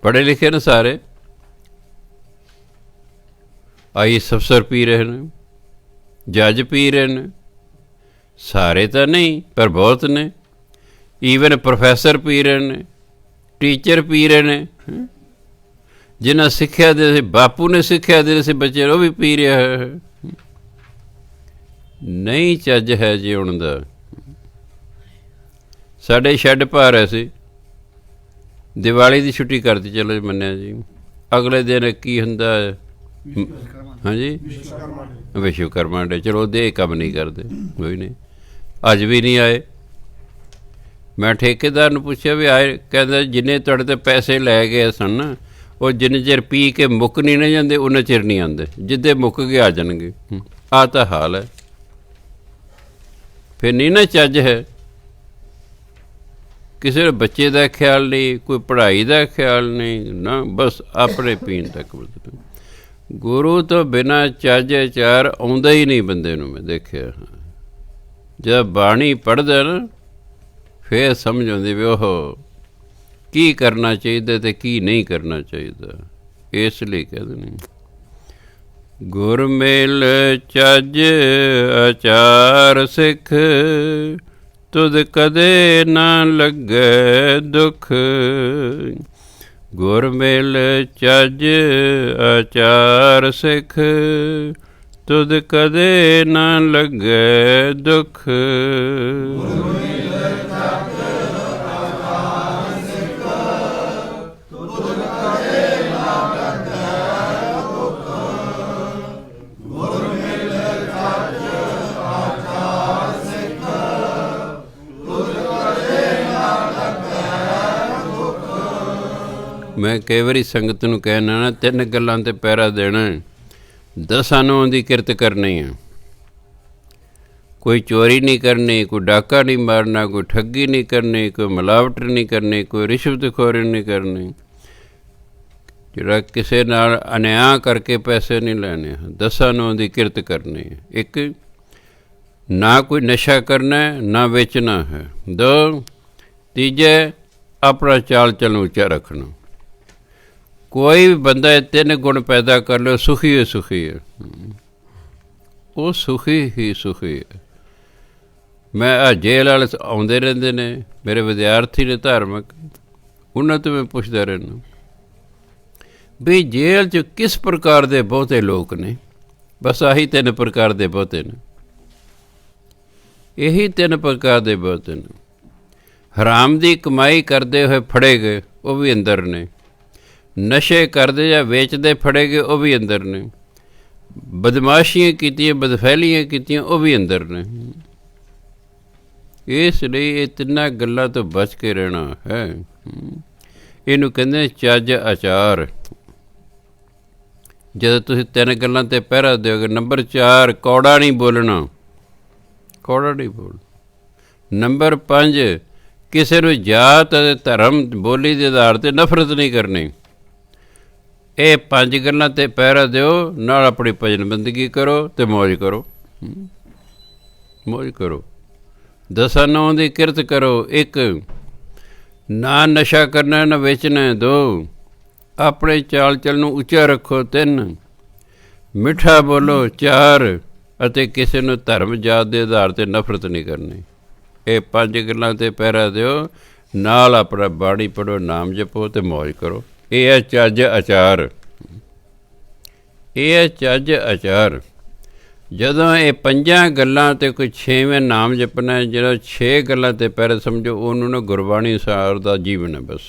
[SPEAKER 1] ਪੜ੍ਹੇ ਲਿਖੇ ਨੇ ਸਾਰੇ। IAS ਅਫਸਰ ਪੀ ਰਹੇ ਨੇ, ਜੱਜ ਪੀ ਰਹੇ ਨੇ, ਸਾਰੇ ਤਾਂ ਨਹੀਂ ਪਰ ਬਹੁਤ ਨੇ। ਈਵਨ ਪ੍ਰੋਫੈਸਰ ਪੀ ਰਹੇ ਨੇ, ਟੀਚਰ ਪੀ ਰਹੇ ਨੇ। ਜਿਨ੍ਹਾਂ ਸਿੱਖਿਆ ਦੇ ਸੀ, ਬਾਪੂ ਨੇ ਸਿੱਖਿਆ ਦੇ ਸੀ ਬੱਚੇ, ਉਹ ਵੀ ਪੀ ਰਿਹਾ ਹੈ। ਨਹੀਂ ਚੱਜ ਹੈ ਜਿਉਣ ਦਾ। ਸਾਡੇ ਸ਼ੈੱਡ ਪਾ ਰਹੇ ਸੀ, ਦੀਵਾਲੀ ਦੀ ਛੁੱਟੀ ਕਰਤੀ, ਚਲੋ ਮੰਨਿਆ ਜੀ। ਅਗਲੇ ਦਿਨ ਕੀ ਹੁੰਦਾ? ਹਾਂਜੀ, ਵਿਸ਼ਵਕਰਮਾ ਡੇ। ਚਲੋ ਉਹਦੇ ਇਹ ਕੰਮ ਨਹੀਂ ਕਰਦੇ, ਕੋਈ ਨਹੀਂ। ਅੱਜ ਵੀ ਨਹੀਂ ਆਏ। ਮੈਂ ਠੇਕੇਦਾਰ ਨੂੰ ਪੁੱਛਿਆ ਵੀ ਆਏ? ਕਹਿੰਦਾ ਜਿੰਨੇ ਤੁਹਾਡੇ ਤੋਂ ਪੈਸੇ ਲੈ ਗਏ ਸਨ ਨਾ, ਉਹ ਜਿੰਨੇ ਚਿਰ ਪੀ ਕੇ ਮੁੱਕ ਨਹੀਂ ਨਾ ਜਾਂਦੇ, ਉਨੇ ਚਿਰ ਨਹੀਂ ਆਉਂਦੇ। ਜਿੱਦੇ ਮੁੱਕ ਕੇ ਆ ਜਾਣਗੇ। ਆਹ ਤਾਂ ਹਾਲ ਹੈ। ਫਿਰ ਨਹੀਂ ਨਾ ਚੱਜ ਹੈ। ਕਿਸੇ ਬੱਚੇ ਦਾ ਖਿਆਲ ਨਹੀਂ, ਕੋਈ ਪੜ੍ਹਾਈ ਦਾ ਖਿਆਲ ਨਹੀਂ ਨਾ, ਬਸ ਆਪਣੇ ਪੀਣ ਤੱਕ। ਗੁਰੂ ਤੋਂ ਬਿਨਾਂ ਚੱਜ ਆਚਾਰ ਆਉਂਦਾ ਹੀ ਨਹੀਂ ਬੰਦੇ ਨੂੰ। ਮੈਂ ਦੇਖਿਆ, ਜਦ ਬਾਣੀ ਪੜ੍ਹਦਾ ਨਾ ਫਿਰ ਸਮਝ ਆਉਂਦੀ ਵੀ ਉਹ ਕੀ ਕਰਨਾ ਚਾਹੀਦਾ ਅਤੇ ਕੀ ਨਹੀਂ ਕਰਨਾ ਚਾਹੀਦਾ। ਇਸ ਲਈ ਕਹਿੰਦੇ ਨੇ, ਗੁਰ ਮਿਲ ਚੱਜ ਆਚਾਰ ਸਿੱਖ, ਤੁਧ ਕਦੇ ਨਾ ਲੱਗੈ ਦੁੱਖ। ਗੁਰ ਮਿਲ ਚੱਜ ਆਚਾਰ ਸਿੱਖ, ਤੁਧ ਕਦੇ ਨਾ ਲੱਗੈ ਦੁੱਖ। ਮੈਂ ਕਈ ਵਾਰੀ ਸੰਗਤ ਨੂੰ ਕਹਿਣਾ ਨਾ, 3 ਗੱਲਾਂ 'ਤੇ ਪਹਿਰਾ ਦੇਣਾ, 10 ਨੂੰਹਾਂ ਦੀ ਕਿਰਤ ਕਰਨੀ ਹੈ। ਕੋਈ ਚੋਰੀ ਨਹੀਂ ਕਰਨੀ, ਕੋਈ ਡਾਕਾ ਨਹੀਂ ਮਾਰਨਾ, ਕੋਈ ਠੱਗੀ ਨਹੀਂ ਕਰਨੀ, ਕੋਈ ਮਿਲਾਵਟ ਨਹੀਂ ਕਰਨੀ, ਕੋਈ ਰਿਸ਼ਵਤਖੋਰੀ ਨਹੀਂ ਕਰਨੀ, ਜਿਹੜਾ ਕਿਸੇ ਨਾਲ ਅਨਿਆਂ ਕਰਕੇ ਪੈਸੇ ਨਹੀਂ ਲੈਣੇ। 10 ਨੂੰਹਾਂ ਦੀ ਕਿਰਤ ਕਰਨੀ ਹੈ। 1, ਨਾ ਕੋਈ ਨਸ਼ਾ ਕਰਨਾ, ਨਾ ਵੇਚਣਾ ਹੈ। 2, ਤੀਜੇ ਆਪਣਾ ਚਾਲ ਚੱਲਣ ਉੱਚਾ ਰੱਖਣਾ। ਕੋਈ ਵੀ ਬੰਦਾ ਇਹ 3 ਗੁਣ ਪੈਦਾ ਕਰ ਲਓ, ਸੁਖੀ ਹੈ, ਸੁਖੀ ਹੈ। ਉਹ ਸੁਖੀ ਹੀ ਸੁਖੀ ਹੈ। ਮੈਂ ਆ ਜੇਲ੍ਹ ਵਾਲੇ ਆਉਂਦੇ ਰਹਿੰਦੇ ਨੇ, ਮੇਰੇ ਵਿਦਿਆਰਥੀ ਨੇ ਧਾਰਮਿਕ, ਉਹਨਾਂ ਤੋਂ ਮੈਂ ਪੁੱਛਦਾ ਰਹਿੰਦਾ ਵੀ ਜੇਲ੍ਹ 'ਚ ਕਿਸ ਪ੍ਰਕਾਰ ਦੇ ਬਹੁਤੇ ਲੋਕ ਨੇ। ਬਸ ਆਹੀ 3 ਪ੍ਰਕਾਰ ਦੇ ਬਹੁਤੇ ਨੇ, ਇਹੀ 3 ਪ੍ਰਕਾਰ ਦੇ ਬਹੁਤੇ ਨੇ। ਹਰਾਮ ਦੀ ਕਮਾਈ ਕਰਦੇ ਹੋਏ ਫੜੇ ਗਏ, ਉਹ ਵੀ ਅੰਦਰ ਨੇ। ਨਸ਼ੇ ਕਰਦੇ ਜਾਂ ਵੇਚਦੇ ਫੜੇ ਗਏ, ਉਹ ਵੀ ਅੰਦਰ ਨੇ। ਬਦਮਾਸ਼ੀਆਂ ਕੀਤੀਆਂ, ਬਦਫੈਲੀਆਂ ਕੀਤੀਆਂ, ਉਹ ਵੀ ਅੰਦਰ ਨੇ। ਇਸ ਲਈ ਇਹ 3 ਗੱਲਾਂ ਤੋਂ ਬਚ ਕੇ ਰਹਿਣਾ ਹੈ। ਇਹਨੂੰ ਕਹਿੰਦੇ ਚੱਜ ਆਚਾਰ। ਜਦੋਂ ਤੁਸੀਂ 3 ਗੱਲਾਂ 'ਤੇ ਪਹਿਰਾ ਦਿਓਗੇ। ਨੰਬਰ 4 ਕੌੜਾ ਨਹੀਂ ਬੋਲਣਾ, ਕੌੜਾ ਨਹੀਂ ਬੋਲਣਾ। ਨੰਬਰ 5 ਕਿਸੇ ਨੂੰ ਜਾਤ ਅਤੇ ਧਰਮ ਬੋਲੀ ਦੇ ਆਧਾਰ 'ਤੇ ਨਫ਼ਰਤ ਨਹੀਂ ਕਰਨੀ। ਇਹ 5 ਗੱਲਾਂ 'ਤੇ ਪਹਿਰਾ ਦਿਓ, ਨਾਲ ਆਪਣੀ ਭਜਨ ਬੰਦਗੀ ਕਰੋ ਅਤੇ ਮੌਜ ਕਰੋ, ਮੌਜ ਕਰੋ। 10 ਨੌਂ ਦੀ ਕਿਰਤ ਕਰੋ। 1 ਨਾ ਨਸ਼ਾ ਕਰਨਾ, ਨਾ ਵੇਚਣਾ। 2 ਆਪਣੇ ਚਾਲ ਚੱਲ ਨੂੰ ਉੱਚਾ ਰੱਖੋ। 3 ਮਿੱਠਾ ਬੋਲੋ। 4 ਅਤੇ ਕਿਸੇ ਨੂੰ ਧਰਮ ਜਾਤ ਦੇ ਆਧਾਰ 'ਤੇ ਨਫ਼ਰਤ ਨਹੀਂ ਕਰਨੀ। ਇਹ 5 ਗੱਲਾਂ 'ਤੇ ਪਹਿਰਾ ਦਿਓ, ਨਾਲ ਆਪਣਾ ਬਾਣੀ ਪੜ੍ਹੋ, ਨਾਮ ਜਪੋ ਅਤੇ ਮੌਜ ਕਰੋ। ਇਹ ਹੈ ਚੱਜ ਆਚਾਰ, ਇਹ ਹੈ ਚੱਜ ਆਚਾਰ। ਜਦੋਂ ਇਹ 5 ਗੱਲਾਂ 'ਤੇ ਕੋਈ 6ਵੇਂ ਨਾਮ ਜਪਣਾ, ਜਿਹੜਾ 6 ਗੱਲਾਂ 'ਤੇ ਪਹਿਰਾ ਸਮਝੋ, ਉਹਨੂੰ ਨਾ ਗੁਰਬਾਣੀ ਅਨੁਸਾਰ ਦਾ ਜੀਵਨ ਹੈ। ਬਸ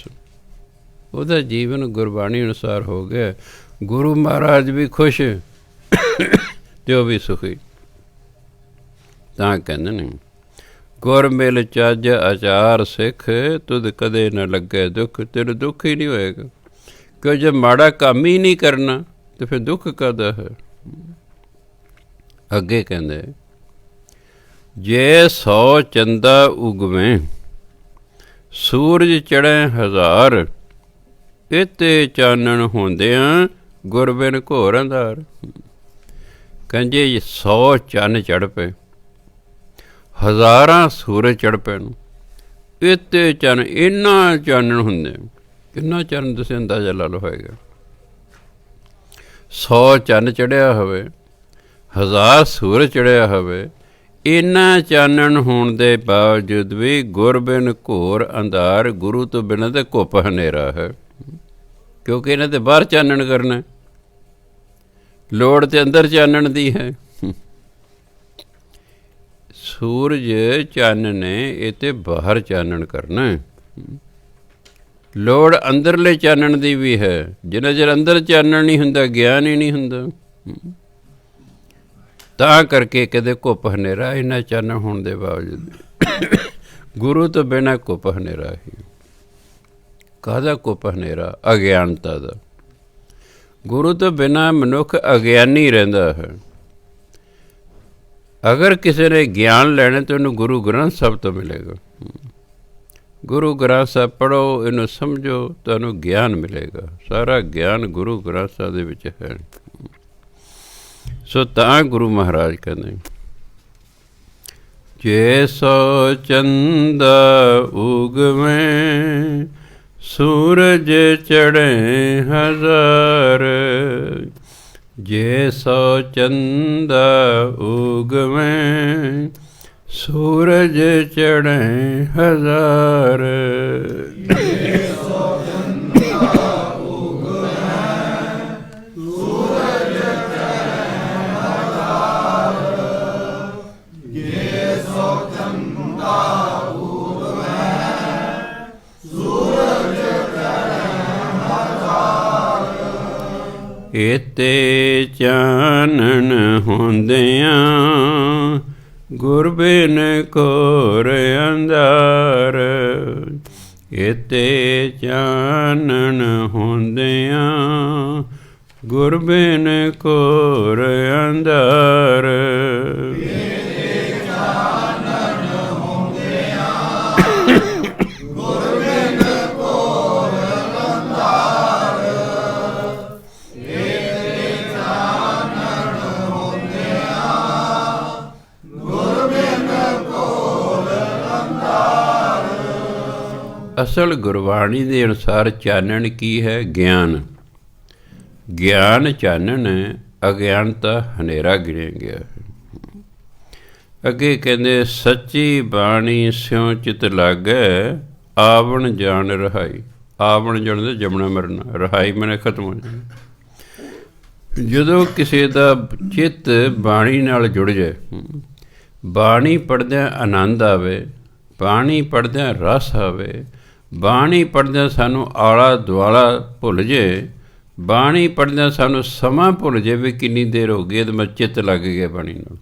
[SPEAKER 1] ਉਹਦਾ ਜੀਵਨ ਗੁਰਬਾਣੀ ਅਨੁਸਾਰ ਹੋ ਗਿਆ। ਗੁਰੂ ਮਹਾਰਾਜ ਵੀ ਖੁਸ਼ ਅਤੇ ਉਹ ਵੀ ਸੁਖੀ। ਤਾਂ ਕਹਿੰਦੇ ਨੇ ਗੁਰ ਮਿਲ ਚੱਜ ਆਚਾਰ ਸਿੱਖ, ਤੁਧ ਕਦੇ ਨਾ ਲੱਗੇ ਦੁੱਖ। ਤੈਨੂੰ ਦੁੱਖ ਹੀ ਨਹੀਂ ਹੋਏਗਾ, ਕਿਉਂ ਜੇ ਮਾੜਾ ਕੰਮ ਹੀ ਨਹੀਂ ਕਰਨਾ ਤਾਂ ਫਿਰ ਦੁੱਖ ਕਾਹਦਾ ਹੈ। ਅੱਗੇ ਕਹਿੰਦੇ ਜੇ 100 ਚੰਦਾ ਉਗਵੇਂ, ਸੂਰਜ ਚੜ੍ਹੇ 1000, ਇੱਥੇ ਚਾਨਣ ਹੁੰਦਿਆਂ ਗੁਰ ਬਿਨ ਘੋਰ ਅੰਧਾਰ। ਕਹਿੰਦੇ 100 ਚੰਨ ਚੜ੍ਹ ਪਏ, 1000 ਸੂਰਜ ਚੜ੍ਹ ਪਏ ਨੂੰ, ਇੱਥੇ ਚੰਨ, ਇੰਨਾ ਚਾਨਣ ਹੁੰਦੇ। ਕਿੰਨਾ ਚੰਨ ਤੁਸੀਂ ਅੰਦਾਜ਼ਾ ਲਾ ਲਓ ਹੋਏਗਾ। 100 ਚੰਨ ਚੜ੍ਹਿਆ ਹੋਵੇ, 1000 ਸੂਰਜ ਚੜ੍ਹਿਆ ਹੋਵੇ, ਇੰਨਾ ਚਾਨਣ ਹੋਣ ਦੇ ਬਾਵਜੂਦ ਵੀ ਗੁਰ ਬਿਨ ਘੋਰ ਅੰਧਾਰ। ਗੁਰੂ ਤੋਂ ਬਿਨਾਂ ਤਾਂ ਘੁੱਪ ਹਨੇਰਾ ਹੈ, ਕਿਉਂਕਿ ਇਹਨਾਂ 'ਤੇ ਬਾਹਰ ਚਾਨਣ ਕਰਨਾ, ਲੋੜ ਤਾਂ ਅੰਦਰ ਚਾਨਣ ਦੀ ਹੈ। ਸੂਰਜ ਚੰਨ ਨੇ ਇਹ 'ਤੇ ਬਾਹਰ ਚਾਨਣ ਕਰਨਾ, ਲੋੜ ਅੰਦਰਲੇ ਚਾਨਣ ਦੀ ਵੀ ਹੈ। ਜਿੰਨਾ ਚਿਰ ਅੰਦਰ ਚਾਨਣ ਨਹੀਂ ਹੁੰਦਾ, ਗਿਆਨ ਹੀ ਨਹੀਂ ਹੁੰਦਾ। ਤਾਂ ਕਰਕੇ ਕਦੇ ਘੁੱਪ ਹਨੇਰਾ, ਇੰਨਾ ਚਾਨਣ ਹੋਣ ਦੇ ਬਾਵਜੂਦ। ਗੁਰੂ ਤੋਂ ਬਿਨਾਂ ਘੁੱਪ ਹਨੇਰਾ ਹੀ। ਕਾਹਦਾ ਘੁੱਪ ਹਨੇਰਾ? ਅਗਿਆਨਤਾ ਦਾ। ਗੁਰੂ ਤੋਂ ਬਿਨਾਂ ਮਨੁੱਖ ਅਗਿਆਨੀ ਰਹਿੰਦਾ ਹੈ। ਅਗਰ ਕਿਸੇ ਨੇ ਗਿਆਨ ਲੈਣਾ ਤਾਂ ਉਹਨੂੰ ਗੁਰੂ ਗ੍ਰੰਥ ਸਾਹਿਬ ਤੋਂ ਮਿਲੇਗਾ। ਗੁਰੂ ਗ੍ਰੰਥ ਸਾਹਿਬ ਪੜ੍ਹੋ, ਇਹਨੂੰ ਸਮਝੋ, ਤੁਹਾਨੂੰ ਗਿਆਨ ਮਿਲੇਗਾ। ਸਾਰਾ ਗਿਆਨ ਗੁਰੂ ਗ੍ਰੰਥ ਸਾਹਿਬ ਦੇ ਵਿੱਚ ਹੈ। ਸੋ ਤਾਂ ਗੁਰੂ ਮਹਾਰਾਜ ਕਹਿੰਦੇ ਜੇ 100 ਚੰਦਾ ਉਗਵੇਂ, ਸੂਰਜ ਚੜ੍ਹੇ 1000। ਜੇ 100 ਚੰਦਾ ਉਗਵੇਂ, ਸੂਰਜ ਚੜ੍ਹੇ 1000। ਇਤੇ ਚਾਨਣ ਹੁੰਦਿਆਂ ਗੁਰ ਬਿਨ ਘੋਰ ਅੰਧਾਰ। ਇਤੇ ਚਾਨਣ ਹੁੰਦਿਆਂ ਗੁਰ ਬਿਨ ਘੋਰ ਅੰਧਾਰ। ਅਸਲ ਗੁਰਬਾਣੀ ਦੇ ਅਨੁਸਾਰ ਚਾਨਣ ਕੀ ਹੈ? ਗਿਆਨ। ਗਿਆਨ ਚਾਨਣ ਹੈ, ਅਗਿਆਨਤਾ ਹਨੇਰਾ ਗਿਣਿਆ ਗਿਆ ਹੈ। ਅੱਗੇ ਕਹਿੰਦੇ ਸੱਚੀ ਬਾਣੀ ਸਿਉ ਚਿਤ ਲਾਗੈ, ਆਵਣ ਜਾਣ ਰਹਾਈ। ਆਵਣ ਜਾਣ ਦੇ ਜਮਣਾ ਮਰਨਾ, ਰਹਾਈ ਮੈਨੇ ਖਤਮ ਹੋ ਜਾਣਾ। ਜਦੋਂ ਕਿਸੇ ਦਾ ਚਿੱਤ ਬਾਣੀ ਨਾਲ ਜੁੜ ਜਾਏ, ਬਾਣੀ ਪੜ੍ਹਦਿਆਂ ਆਨੰਦ ਆਵੇ, ਬਾਣੀ ਪੜ੍ਹਦਿਆਂ ਰਸ ਆਵੇ, ਬਾਣੀ ਪੜ੍ਹਦਿਆਂ ਸਾਨੂੰ ਆਲਾ ਦੁਆਲਾ ਭੁੱਲ ਜੇ, ਬਾਣੀ ਪੜ੍ਹਦਿਆਂ ਸਾਨੂੰ ਸਮਾਂ ਭੁੱਲ ਜੇ ਵੀ ਕਿੰਨੀ ਦੇਰ ਹੋ ਗਈ, ਅਤੇ ਮੈਂ ਚਿੱਤ ਲੱਗ ਗਿਆ ਬਾਣੀ ਨਾਲ,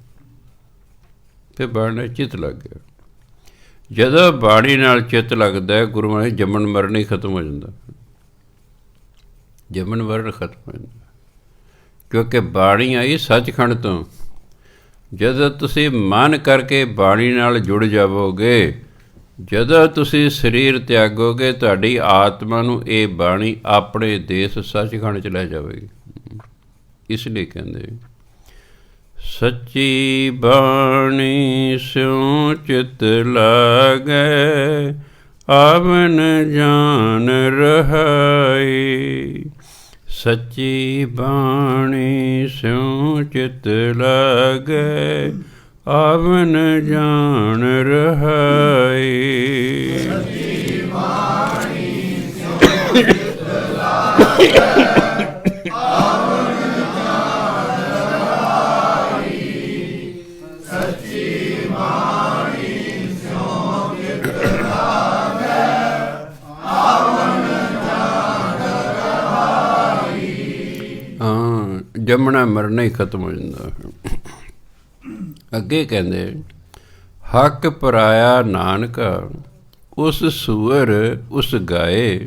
[SPEAKER 1] ਫਿਰ ਬਾਣੀ ਨਾਲ ਚਿੱਤ ਲੱਗ ਗਿਆ। ਜਦੋਂ ਬਾਣੀ ਨਾਲ ਚਿੱਤ ਲੱਗਦਾ, ਗੁਰੂ ਮਹਾਰਾਜ ਜੰਮਣ ਮਰਨ ਹੀ ਖਤਮ ਹੋ ਜਾਂਦਾ, ਜੰਮਣ ਮਰਨ ਖਤਮ ਹੋ ਜਾਂਦਾ, ਕਿਉਂਕਿ ਬਾਣੀ ਆਈ ਸੱਚਖੰਡ ਤੋਂ। ਜਦੋਂ ਤੁਸੀਂ ਮਨ ਕਰਕੇ ਬਾਣੀ ਨਾਲ ਜੁੜ ਜਾਵੋਗੇ, ਜਦੋਂ ਤੁਸੀਂ ਸਰੀਰ ਤਿਆਗੋਗੇ, ਤੁਹਾਡੀ ਆਤਮਾ ਨੂੰ ਇਹ ਬਾਣੀ ਆਪਣੇ ਦੇਸ਼ ਸੱਚਖੰਡ 'ਚ ਲੈ ਜਾਵੇਗੀ। ਇਸ ਲਈ ਕਹਿੰਦੇ ਸੱਚੀ ਬਾਣੀ ਸਿਉ ਚਿਤ ਲਾਗੈ, ਆਵਨ ਜਾਨ ਰਹਾਈ। ਸੱਚੀ ਬਾਣੀ ਸਿਉ ਚਿਤ ਲਾਗੈ, ਆਵਨ ਜਾਣ ਰਹਾਈ। ਸੱਚੀ ਬਾਣੀ ਸਿਉ ਚਿਤ ਲਾਗੈ, ਆਵਨ ਜਾਣ ਰਹਾਈ। ਸੱਚੀ ਬਾਣੀ ਸਿਉ ਚਿਤ ਲਾਗੈ, ਆਵਨ ਜਾਣ ਰਹਾਈ। ਹਾਂ, ਜੰਮਣਾ ਮਰਨਾ ਹੀ ਖਤਮ ਹੋ ਜਾਂਦਾ। ਅੱਗੇ ਕਹਿੰਦੇ ਹੱਕ ਪਰਾਇਆ ਨਾਨਕਾ, ਉਸ ਸੂਰ ਉਸ ਗਾਏ,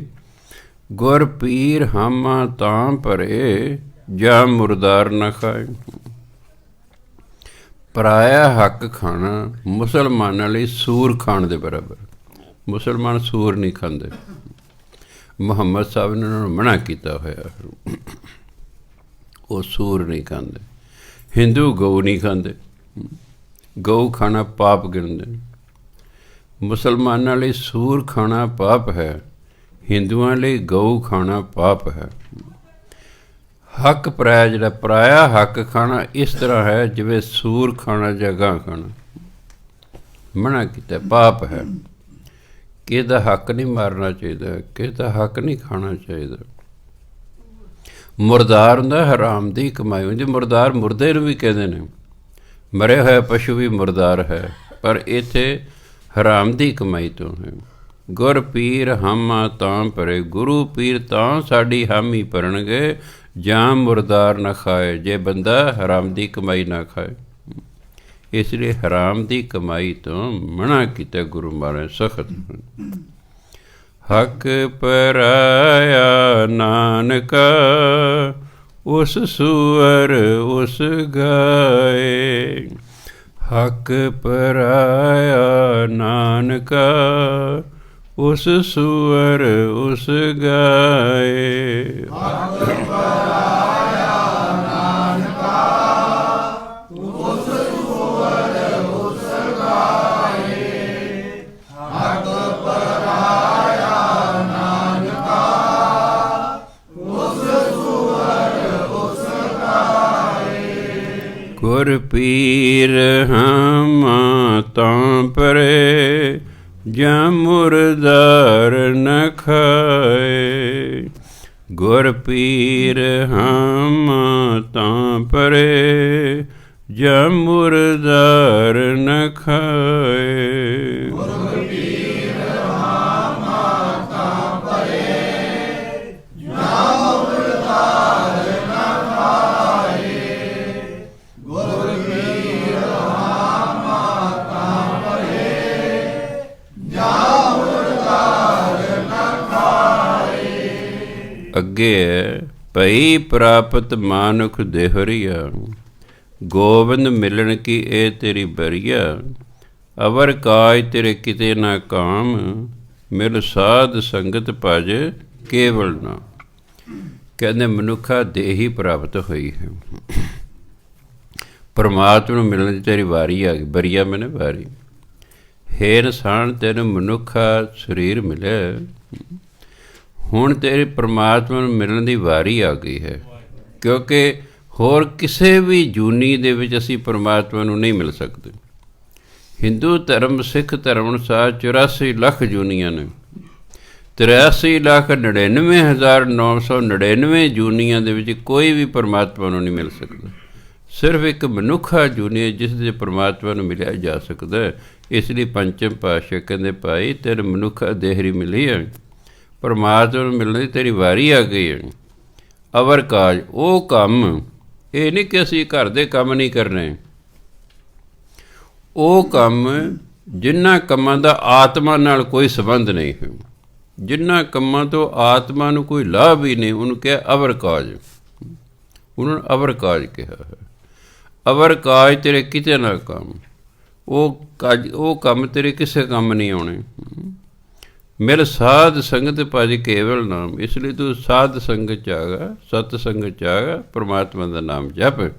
[SPEAKER 1] ਗੁਰ ਪੀਰ ਹਾਮਾ ਤਾਂ ਭਰੇ, ਜਾਂ ਮੁਰਦਾਰ ਨਾ ਖਾਏ। ਪਰਾਇਆ ਹੱਕ ਖਾਣਾ ਮੁਸਲਮਾਨਾਂ ਲਈ ਸੂਰ ਖਾਣ ਦੇ ਬਰਾਬਰ। ਮੁਸਲਮਾਨ ਸੂਰ ਨਹੀਂ ਖਾਂਦੇ, ਮੁਹੰਮਦ ਸਾਹਿਬ ਨੇ ਉਹਨਾਂ ਨੂੰ ਮਨ੍ਹਾ ਕੀਤਾ ਹੋਇਆ, ਉਹ ਸੂਰ ਨਹੀਂ ਖਾਂਦੇ। ਹਿੰਦੂ ਗਊ ਨਹੀਂ ਖਾਂਦੇ, ਗਊ ਖਾਣਾ ਪਾਪ ਗਿਣਦੇ। ਮੁਸਲਮਾਨਾਂ ਲਈ ਸੂਰ ਖਾਣਾ ਪਾਪ ਹੈ, ਹਿੰਦੂਆਂ ਲਈ ਗਊ ਖਾਣਾ ਪਾਪ ਹੈ। ਹੱਕ ਪਰਾਇਆ, ਜਿਹੜਾ ਪਰਾਇਆ ਹੱਕ ਖਾਣਾ ਇਸ ਤਰ੍ਹਾਂ ਹੈ ਜਿਵੇਂ ਸੂਰ ਖਾਣਾ ਜਾਂ ਗਾਂ ਖਾਣਾ। ਮਨ੍ਹਾ ਕੀਤਾ, ਪਾਪ ਹੈ। ਕਿਸੇ ਦਾ ਹੱਕ ਨਹੀਂ ਮਾਰਨਾ ਚਾਹੀਦਾ, ਕਿਸੇ ਦਾ ਹੱਕ ਨਹੀਂ ਖਾਣਾ ਚਾਹੀਦਾ। ਮੁਰਦਾਰ ਹੁੰਦਾ, ਹਰਾਮ ਦੀ ਕਮਾਈ ਹੁੰਦੀ। ਮੁਰਦਾਰ ਮੁਰਦੇ ਨੂੰ ਵੀ ਕਹਿੰਦੇ ਨੇ, ਮਰਿਆ ਹੋਇਆ ਪਸ਼ੂ ਵੀ ਮੁਰਦਾਰ ਹੈ, ਪਰ ਇੱਥੇ ਹਰਾਮ ਦੀ ਕਮਾਈ ਤੋਂ ਹੈ। ਗੁਰ ਪੀਰ ਹਾਮਾ ਤਾਂ ਭਰੇ, ਗੁਰੂ ਪੀਰ ਤਾਂ ਸਾਡੀ ਹਾਮੀ ਭਰਨਗੇ, ਜਾਂ ਮੁਰਦਾਰ ਨਾ ਖਾਏ, ਜੇ ਬੰਦਾ ਹਰਾਮ ਦੀ ਕਮਾਈ ਨਾ ਖਾਏ। ਇਸ ਲਈ ਹਰਾਮ ਦੀ ਕਮਾਈ ਤੋਂ ਮਨ੍ਹਾ ਕੀਤਾ ਗੁਰੂ ਮਹਾਰਾਜ ਸਖਤ। ਹੱਕ ਪਰਾਇਆ ਨਾਨਕਾ, ਉਸ ਸੂਰ ਉਸ ਗਾਏ। ਹੱਕ ਪਰਾਇਆ ਨਾਨਕਾ, ਉਸ ਸੂਰ ਉਸ ਗਾਏ। ਹੱਕ ਪਰਾਇਆ ਨਾਨਕਾ, ਉਸ ਸੂਰ ਉਸ ਗਾਏ। ਹੱਕ ਪਰਾਇਆ ਨਾਨਕਾ, ਉਸ ਸੂਰ ਉਸ ਗਾਏ। ਗੁਰ ਪੀਰ ਹਾਮਾ ਤਾਂ ਭਰੇ, ਜਾਂ ਮੁਰਦਾਰ ਨ ਖਾਏ। ਗੁਰ ਪੀਰ ਹਾਮਾ ਤਾਂ ਭਰੇ, ਜਾਂ ਮੁਰਦਾਰ ਨ ਖਾਏ। ਗੁਰ ਪੀਰ ਹਾਮਾ ਤਾਂ ਭਰੇ, ਜਾਂ ਮੁਰਦਾਰ ਨ ਖਾਏ। ਗੁਰ ਪੀਰ ਹਾਮਾ ਤਾਂ ਭਰੇ, ਜਾਂ ਮੁਰਦਾਰ ਨ ਖਾਏ। ਅੱਗੇ ਭਈ ਪ੍ਰਾਪਤ ਮਾਨੁਖ ਦੇਹਰੀਆ, ਗੋਬਿੰਦ ਮਿਲਣ ਕੀ ਇਹ ਤੇਰੀ ਬਰੀਆ। ਅਵਰ ਕਾਜ ਤੇਰੇ ਕਿਤੇ ਨਾ ਕਾਮ, ਮਿਲ ਸਾਧ ਸੰਗਤ ਭਜ ਕੇਵਲ ਨਾ। ਕਹਿੰਦੇ ਮਨੁੱਖਾ ਦੇਹੀ ਪ੍ਰਾਪਤ ਹੋਈ ਹੈ, ਪਰਮਾਤਮਾ ਨੂੰ ਮਿਲਣ ਦੀ ਤੇਰੀ ਵਾਰੀ ਆ ਗਈ। ਬਰੀਆ ਮੈਨੇ ਵਾਰੀ। ਹੇ ਇਨਸਾਨ, ਤੈਨੂੰ ਮਨੁੱਖਾ ਸਰੀਰ ਮਿਲਿਆ, ਹੁਣ ਤੇਰੇ ਪਰਮਾਤਮਾ ਨੂੰ ਮਿਲਣ ਦੀ ਵਾਰੀ ਆ ਗਈ ਹੈ। ਕਿਉਂਕਿ ਹੋਰ ਕਿਸੇ ਵੀ ਜੂਨੀ ਦੇ ਵਿੱਚ ਅਸੀਂ ਪਰਮਾਤਮਾ ਨੂੰ ਨਹੀਂ ਮਿਲ ਸਕਦੇ। ਹਿੰਦੂ ਧਰਮ ਸਿੱਖ ਧਰਮ ਅਨੁਸਾਰ 84 ਲੱਖ ਜੂਨੀਆਂ ਨੇ। 83,99,999 ਜੂਨੀਆਂ ਦੇ ਵਿੱਚ ਕੋਈ ਵੀ ਪਰਮਾਤਮਾ ਨੂੰ ਨਹੀਂ ਮਿਲ ਸਕਦਾ। ਸਿਰਫ ਇੱਕ ਮਨੁੱਖਾ ਜੂਨੀ ਜਿਸ ਦੇ ਪਰਮਾਤਮਾ ਨੂੰ ਮਿਲਿਆ ਜਾ ਸਕਦਾ। ਇਸ ਲਈ ਪੰਚਮ ਪਾਤਸ਼ਾਹ ਕਹਿੰਦੇ ਭਾਈ ਤੈਨੂੰ ਮਨੁੱਖਾ ਦੇਹਰੀ ਮਿਲੀ ਹੈ, ਪਰਮਾਤਮਾ ਨੂੰ ਮਿਲਣ ਦੀ ਤੇਰੀ ਵਾਰੀ ਆ ਗਈ ਹੈ। ਅਵਰ ਕਾਜ ਉਹ ਕੰਮ, ਇਹ ਨਹੀਂ ਕਿ ਅਸੀਂ ਘਰ ਦੇ ਕੰਮ ਨਹੀਂ ਕਰਨੇ, ਉਹ ਕੰਮ ਜਿਨ੍ਹਾਂ ਕੰਮਾਂ ਦਾ ਆਤਮਾ ਨਾਲ ਕੋਈ ਸੰਬੰਧ ਨਹੀਂ ਹੈ, ਜਿਨ੍ਹਾਂ ਕੰਮਾਂ ਤੋਂ ਆਤਮਾ ਨੂੰ ਕੋਈ ਲਾਭ ਹੀ ਨਹੀਂ, ਉਹਨੂੰ ਕਿਹਾ ਅਵਰ ਕਾਜ। ਉਹਨਾਂ ਨੂੰ ਅਵਰ ਕਾਜ ਕਿਹਾ ਹੈ। ਅਵਰ ਕਾਜ ਤੇਰੇ ਕਿਤੇ ਨਾ ਕੰਮ, ਉਹ ਕੰਮ ਤੇਰੇ ਕਿਸੇ ਕੰਮ ਨਹੀਂ ਆਉਣੇ। ਮਿਲ ਸਾਧ ਸੰਗਤ ਭਜ ਕੇਵਲ ਨਾਮ। ਇਸ ਲਈ ਤੂੰ ਸਾਧ ਸੰਗਤ 'ਚ ਆਗਾ, ਸਤ ਸੰਗਤ 'ਚ ਆਗਾ, ਪਰਮਾਤਮਾ ਦਾ ਨਾਮ ਜਪ,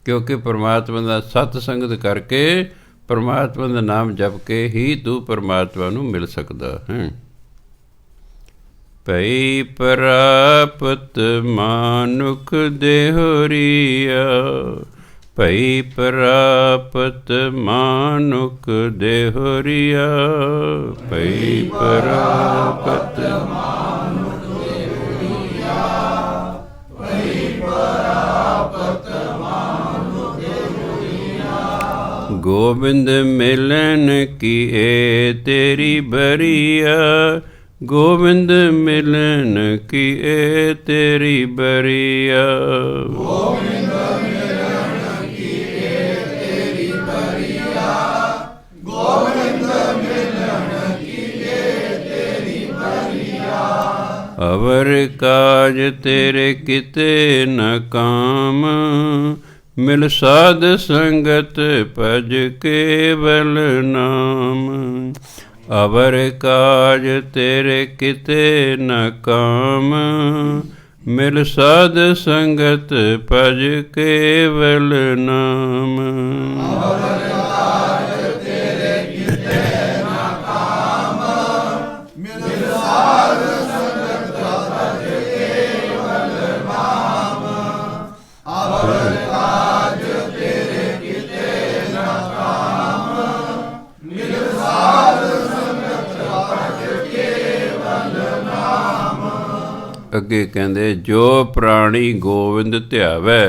[SPEAKER 1] ਕਿਉਂਕਿ ਪਰਮਾਤਮਾ ਦਾ ਸਤ ਸੰਗਤ ਕਰਕੇ, ਪਰਮਾਤਮਾ ਦਾ ਨਾਮ ਜਪ ਕੇ ਹੀ ਤੂੰ ਪਰਮਾਤਮਾ ਨੂੰ ਮਿਲ ਸਕਦਾ ਹੈ। ਭਈ ਪ੍ਰਾਪਤ ਮਾਨੁਖ ਦੇਹੁਰੀਆ, ਭਈ ਪ੍ਰਾਪਤ ਮਾਨੁਖ ਦੇਹੁਰੀਆ, ਭਈ ਪ੍ਰਾਪਤ ਮਾਨੁਖ ਦੇਹੁਰੀਆ, ਭਈ ਪ੍ਰਾਪਤ ਮਾਨੁਖ ਦੇਹੁਰੀਆ। ਗੋਬਿੰਦ ਮਿਲਨ ਕੀ ਏ ਤੇਰੀ ਬਰੀਆ, ਗੋਬਿੰਦ ਮਿਲਨ ਕੀ ਏ ਤੇਰੀ ਬਰੀਆ, ਗੋਬਿੰਦ ਮਿਲਨ ਕੀ ਏ ਤੇਰੀ ਬਰੀਆ, ਗੋਬਿੰਦ ਮਿਲਨ ਕੀ ਏ ਤੇਰੀ ਬਰੀਆ। ਅਵਰ ਕਾਜ ਤੇਰੇ ਕਿਤੇ ਨ ਕਾਮ, ਮਿਲ ਸਾਧ ਸੰਗਤ ਭਜ ਕੇਵਲ ਨਾਮ। ਅਵਰ ਕਾਜ ਤੇਰੇ ਕਿਤੇ ਨ ਕਾਮ, ਮਿਲ ਸਾਧ ਸੰਗਤ ਭਜ ਕੇਵਲ ਨਾਮ। ਅਵਰ ਕਾਜ ਤੇਰੇ ਕਿਤੇ ਨ ਕਾਮ, ਮਿਲ ਸਾਧ ਸੰਗਤ ਭਜ ਕੇਵਲ ਨਾਮ। ਅਵਰ ਕਾਜ ਤੇਰੇ ਕਿਤੇ ਨ ਕਾਮ, ਮਿਲ ਸਾਧ ਅੱਗੇ ਕਹਿੰਦੇ ਜੋ ਪ੍ਰਾਣੀ ਗੋਬਿੰਦ ਧਿਆਵੈ,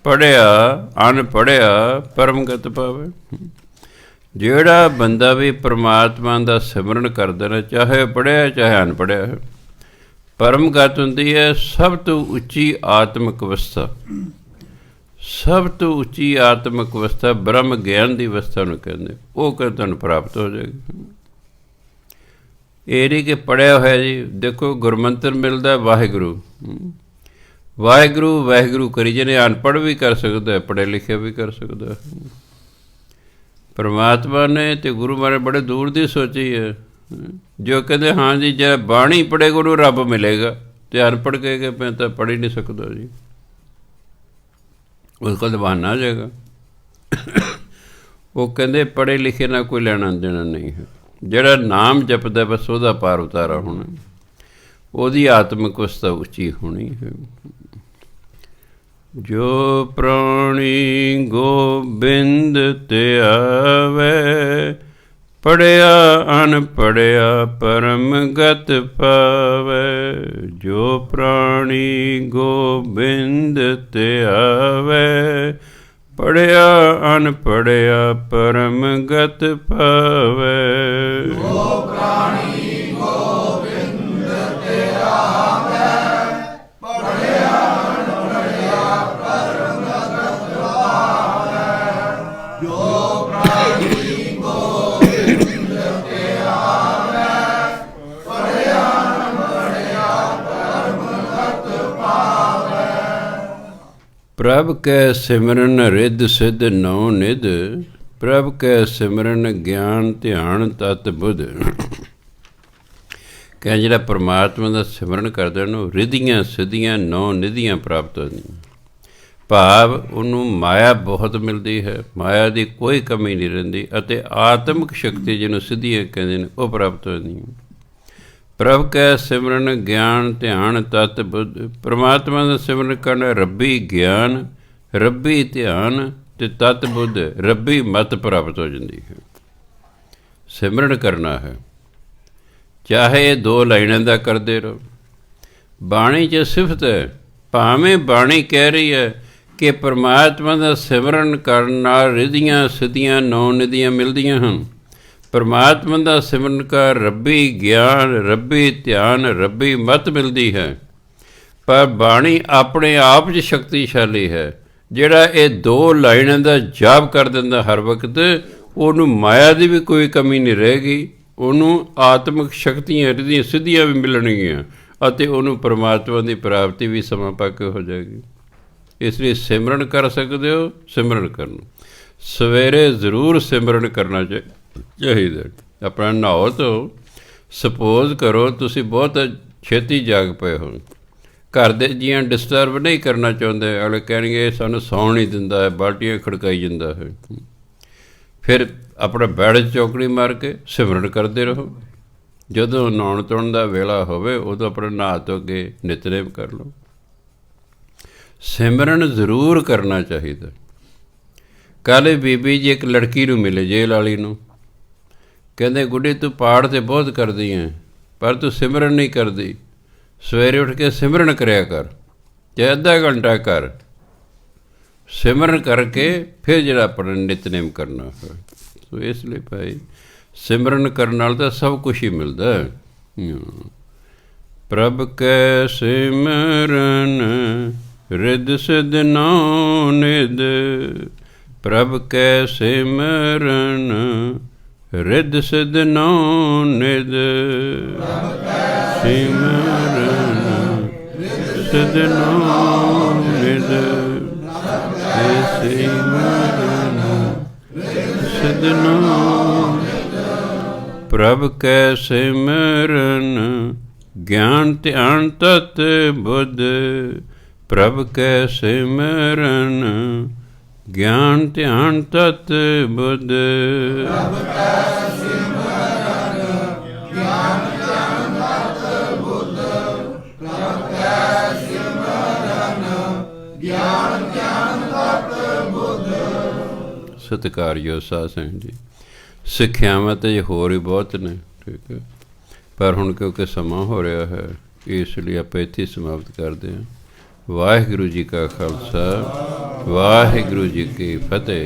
[SPEAKER 1] ਪੜ੍ਹਿਆ ਅਨਪੜ੍ਹਿਆ ਪਰਮਗਤ ਪਾਵੇ। ਜਿਹੜਾ ਬੰਦਾ ਵੀ ਪਰਮਾਤਮਾ ਦਾ ਸਿਮਰਨ ਕਰਦਾ ਨਾ, ਚਾਹੇ ਪੜ੍ਹਿਆ ਚਾਹੇ ਅਨਪੜ੍ਹਿਆ, ਪਰਮਗਤ ਹੁੰਦੀ ਹੈ ਸਭ ਤੋਂ ਉੱਚੀ ਆਤਮਿਕ ਅਵਸਥਾ। ਸਭ ਤੋਂ ਉੱਚੀ ਆਤਮਿਕ ਅਵਸਥਾ ਬ੍ਰਹਮ ਗਿਆਨ ਦੀ ਅਵਸਥਾ ਨੂੰ ਕਹਿੰਦੇ। ਉਹ ਕਹਿੰਦੇ ਤੁਹਾਨੂੰ ਪ੍ਰਾਪਤ ਹੋ ਜਾਏਗੀ। ਇਹ ਨਹੀਂ ਕਿ ਪੜ੍ਹਿਆ ਹੋਇਆ ਜੀ। ਦੇਖੋ ਗੁਰਮੰਤਰ ਮਿਲਦਾ ਵਾਹਿਗੁਰੂ, ਵਾਹਿਗੁਰੂ ਵਾਹਿਗੁਰੂ ਕਰੀ ਜਿਹਨੇ ਅਨਪੜ੍ਹ ਵੀ ਕਰ ਸਕਦਾ, ਪੜ੍ਹਿਆ ਲਿਖਿਆ ਵੀ ਕਰ ਸਕਦਾ। ਪਰਮਾਤਮਾ ਨੇ ਅਤੇ ਗੁਰੂ ਮਹਾਰਾਜ ਬੜੇ ਦੂਰ ਦੀ ਸੋਚੀ ਹੈ। ਜੋ ਕਹਿੰਦੇ ਹਾਂ ਜੀ ਜਿਹੜਾ ਬਾਣੀ ਪੜ੍ਹੇਗਾ ਉਹਨੂੰ ਰੱਬ ਮਿਲੇਗਾ, ਅਤੇ ਅਨਪੜ੍ਹ ਕਹੇਗਾ ਮੈਂ ਤਾਂ ਪੜ੍ਹ ਹੀ ਨਹੀਂ ਸਕਦਾ ਜੀ, ਉਸ ਕੋਲ ਬਹਾਨਾ ਆ ਜਾਏਗਾ। ਉਹ ਕਹਿੰਦੇ ਪੜ੍ਹੇ ਲਿਖੇ ਨਾਲ ਕੋਈ ਲੈਣਾ ਦੇਣਾ ਨਹੀਂ ਹੈ। ਜਿਹੜਾ ਨਾਮ ਜਪਦਾ ਬਸ ਉਹਦਾ ਪਾਰ ਉਤਾਰਾ ਹੋਣਾ, ਉਹਦੀ ਆਤਮਿਕ ਅਵਸਥਾ ਉੱਚੀ ਹੋਣੀ ਹੈ। ਜੋ ਪ੍ਰਾਣੀ ਗੋਬਿੰਦ ਧਿਆਵੈ, ਪੜ੍ਹਿਆ ਅਨਪੜ੍ਹਿਆ ਪਰਮਗਤ ਪਾਵੈ। ਜੋ ਪ੍ਰਾਣੀ ਗੋਬਿੰਦ ਧਿਆਵੈ, ਪੜ੍ਹਿਆ ਅਨਪੜ੍ਹਿਆ ਪਰਮਗਤ ਪਾਵੈ। ਜੋ ਪ੍ਰਾਣੀ ਗੋਬਿੰਦ ਧਿਆਵੈ, ਪੜ੍ਹਿਆ ਅਨਪੜ੍ਹਿਆ ਪਰਮਗਤ ਪਾਵੈ। ਜੋ ਪ੍ਰਾਣੀ ਗੋਬਿੰਦ ਧਿਆਵੈ, ਪੜ੍ਹਿਆ ਅਨਪੜ੍ਹਿਆ ਪਰਮਗਤ ਪਾਵੈ। ਪ੍ਰਭ ਕੈ ਸਿਮਰਨ ਰਿੱਧ ਸਿੱਧ ਨੌ ਨਿਧ, ਪ੍ਰਭ ਕੈ ਸਿਮਰਨ ਗਿਆਨ ਧਿਆਨ ਤਤ ਬੁੱਧ। ਕਹਿ ਜਿਹੜਾ ਪਰਮਾਤਮਾ ਦਾ ਸਿਮਰਨ ਕਰਦਾ ਉਹਨੂੰ ਰਿੱਧੀਆਂ ਸਿੱਧੀਆਂ ਨੌ ਨਿਧੀਆਂ ਪ੍ਰਾਪਤ ਹੁੰਦੀਆਂ। ਭਾਵ ਉਹਨੂੰ ਮਾਇਆ ਬਹੁਤ ਮਿਲਦੀ ਹੈ, ਮਾਇਆ ਦੀ ਕੋਈ ਕਮੀ ਨਹੀਂ ਰਹਿੰਦੀ, ਅਤੇ ਆਤਮਿਕ ਸ਼ਕਤੀ ਜਿਹਨੂੰ ਸਿੱਧੀਆਂ ਕਹਿੰਦੇ ਨੇ ਉਹ ਪ੍ਰਾਪਤ ਹੁੰਦੀਆਂ। ਪ੍ਰਭ ਕੈ ਸਿਮਰਨ ਗਿਆਨ ਧਿਆਨ ਤਤ ਬੁੱਧ। ਪਰਮਾਤਮਾ ਦਾ ਸਿਮਰਨ ਕਰਨਾ ਰੱਬੀ ਗਿਆਨ, ਰੱਬੀ ਧਿਆਨ ਤੇ ਤਤ ਬੁੱਧ ਰੱਬੀ ਮਤ ਪ੍ਰਾਪਤ ਹੋ ਜਾਂਦੀ ਹੈ। ਸਿਮਰਨ ਕਰਨਾ ਹੈ, ਚਾਹੇ ਇਹ 2 ਲਾਈਨਾਂ ਦਾ ਕਰਦੇ ਰਹੋ। ਬਾਣੀ 'ਚ ਸਿਫਤ ਹੈ, ਭਾਵੇਂ ਬਾਣੀ ਕਹਿ ਰਹੀ ਹੈ ਕਿ ਪਰਮਾਤਮਾ ਦਾ ਸਿਮਰਨ ਕਰਨ ਨਾਲ ਰਿੱਧੀਆਂ ਸਿੱਧੀਆਂ 9 ਨਿਧੀਆਂ ਮਿਲਦੀਆਂ ਹਨ। ਪਰਮਾਤਮਾ ਦਾ ਸਿਮਰਨ ਕਰ ਰੱਬੀ ਗਿਆਨ, ਰੱਬੀ ਧਿਆਨ, ਰੱਬੀ ਮਤ ਮਿਲਦੀ ਹੈ। ਪਰ ਬਾਣੀ ਆਪਣੇ ਆਪ 'ਚ ਸ਼ਕਤੀਸ਼ਾਲੀ ਹੈ। ਜਿਹੜਾ ਇਹ 2 ਲਾਈਨਾਂ ਦਾ ਜਾਪ ਕਰ ਦਿੰਦਾ ਹਰ ਵਕਤ, ਉਹਨੂੰ ਮਾਇਆ ਦੀ ਵੀ ਕੋਈ ਕਮੀ ਨਹੀਂ ਰਹੇਗੀ, ਉਹਨੂੰ ਆਤਮਿਕ ਸ਼ਕਤੀਆਂ ਰਿੱਧੀਆਂ ਸਿੱਧੀਆਂ ਵੀ ਮਿਲਣਗੀਆਂ ਅਤੇ ਉਹਨੂੰ ਪਰਮਾਤਮਾ ਦੀ ਪ੍ਰਾਪਤੀ ਵੀ ਸਮਾਂ ਪਾ ਕੇ ਹੋ ਜਾਏਗੀ। ਇਸ ਲਈ ਸਿਮਰਨ ਕਰ ਸਕਦੇ ਹੋ, ਸਿਮਰਨ ਕਰਨ। ਸਵੇਰੇ ਜ਼ਰੂਰ ਸਿਮਰਨ ਕਰਨਾ ਚਾਹੀਦਾ। ਆਪਣਾ ਨਹਾਓ ਧੋ, ਸਪੋਜ਼ ਕਰੋ ਤੁਸੀਂ ਬਹੁਤ ਛੇਤੀ ਜਾਗ ਪਏ ਹੋ, ਘਰ ਦੇ ਜੀਆਂ ਡਿਸਟਰਬ ਨਹੀਂ ਕਰਨਾ ਚਾਹੁੰਦੇ, ਅਗਲੇ ਕਹਿਣਗੇ ਸਾਨੂੰ ਸੌਣ ਨਹੀਂ ਦਿੰਦਾ ਹੈ, ਬਾਲਟੀਆਂ ਖੜਕਾਈ ਜਾਂਦਾ ਹੈ। ਫਿਰ ਆਪਣਾ ਬੈਡ 'ਚ ਚੌਕੜੀ ਮਾਰ ਕੇ ਸਿਮਰਨ ਕਰਦੇ ਰਹੋ। ਜਦੋਂ ਨਹਾਉਣ ਧੋਣ ਦਾ ਵੇਲਾ ਹੋਵੇ ਉਦੋਂ ਆਪਣਾ ਨਹਾ ਧੋ ਕੇ ਨਿਤਨੇਮ ਕਰ ਲਓ। ਸਿਮਰਨ ਜ਼ਰੂਰ ਕਰਨਾ ਚਾਹੀਦਾ। ਕੱਲ੍ਹ ਬੀਬੀ ਜੀ ਇੱਕ ਲੜਕੀ ਨੂੰ ਮਿਲੇ, ਜੇਲ੍ਹ ਵਾਲੀ ਨੂੰ, ਕਹਿੰਦੇ ਗੁੱਡੀ ਤੂੰ ਪਾਠ ਤਾਂ ਬਹੁਤ ਕਰਦੀ ਹੈ ਪਰ ਤੂੰ ਸਿਮਰਨ ਨਹੀਂ ਕਰਦੀ। ਸਵੇਰੇ ਉੱਠ ਕੇ ਸਿਮਰਨ ਕਰਿਆ ਕਰ, ਚਾਹੇ ਅੱਧਾ ਘੰਟਾ ਕਰ। ਸਿਮਰਨ ਕਰਕੇ ਫਿਰ ਜਿਹੜਾ ਆਪਣਾ ਨਿਤਨੇਮ ਕਰਨਾ ਹੈ। ਸੋ ਇਸ ਲਈ ਭਾਈ ਸਿਮਰਨ ਕਰਨ ਨਾਲ ਤਾਂ ਸਭ ਕੁਛ ਹੀ ਮਿਲਦਾ। ਪ੍ਰਭ ਕੈ ਸਿਮਰਨ ਰਿੱਧ ਸਿੱਧ ਨੌ ਨਿਧ, ਪ੍ਰਭ ਕੈ ਸਿਮਰਨ ਰਿੱਧ ਸਿੱਧ ਨੌ ਨਿਧ, ਸਿਮਰਨ ਸਿੱਧ ਨੌ ਨਿਧ, ਸਿਮਰਨ ਸਿੱਧ ਨੌ। ਪ੍ਰਭ ਕੈ ਸਿਮਰਨ ਗਿਆਨ ਧਿਆਨ ਤਤ ਬੁੱਧ, ਪ੍ਰਭ ਕੈ ਸਿਮਰਨ ਗਿਆਨ ਧਿਆਨ ਤਤ ਬੁੱਧ, ਪ੍ਰਭ ਕੈ ਸਿਮਰਨ ਗਿਆਨ ਧਿਆਨ ਤਤ ਬੁੱਧ, ਪ੍ਰਭ ਕੈ ਸਿਮਰਨ ਗਿਆਨ ਧਿਆਨ ਤਤ ਬੁੱਧ। ਸਤਿਕਾਰਯੋਗ ਸਾਧ ਸੰਗਤ ਜੀ, ਸਿੱਖਿਆਵਾਂ ਤਾਂ ਹੋਰ ਵੀ ਬਹੁਤ ਨੇ, ਠੀਕ ਹੈ, ਪਰ ਹੁਣ ਕਿਉਂਕਿ ਸਮਾਂ ਹੋ ਰਿਹਾ ਹੈ ਇਸ ਲਈ ਆਪਾਂ ਇੱਥੇ ਸਮਾਪਤ ਕਰਦੇ ਹਾਂ। ਵਾਹਿਗੁਰੂ ਜੀ ਕਾ ਖਾਲਸਾ, ਵਾਹਿਗੁਰੂ ਜੀ ਕੀ ਫਤਿਹ।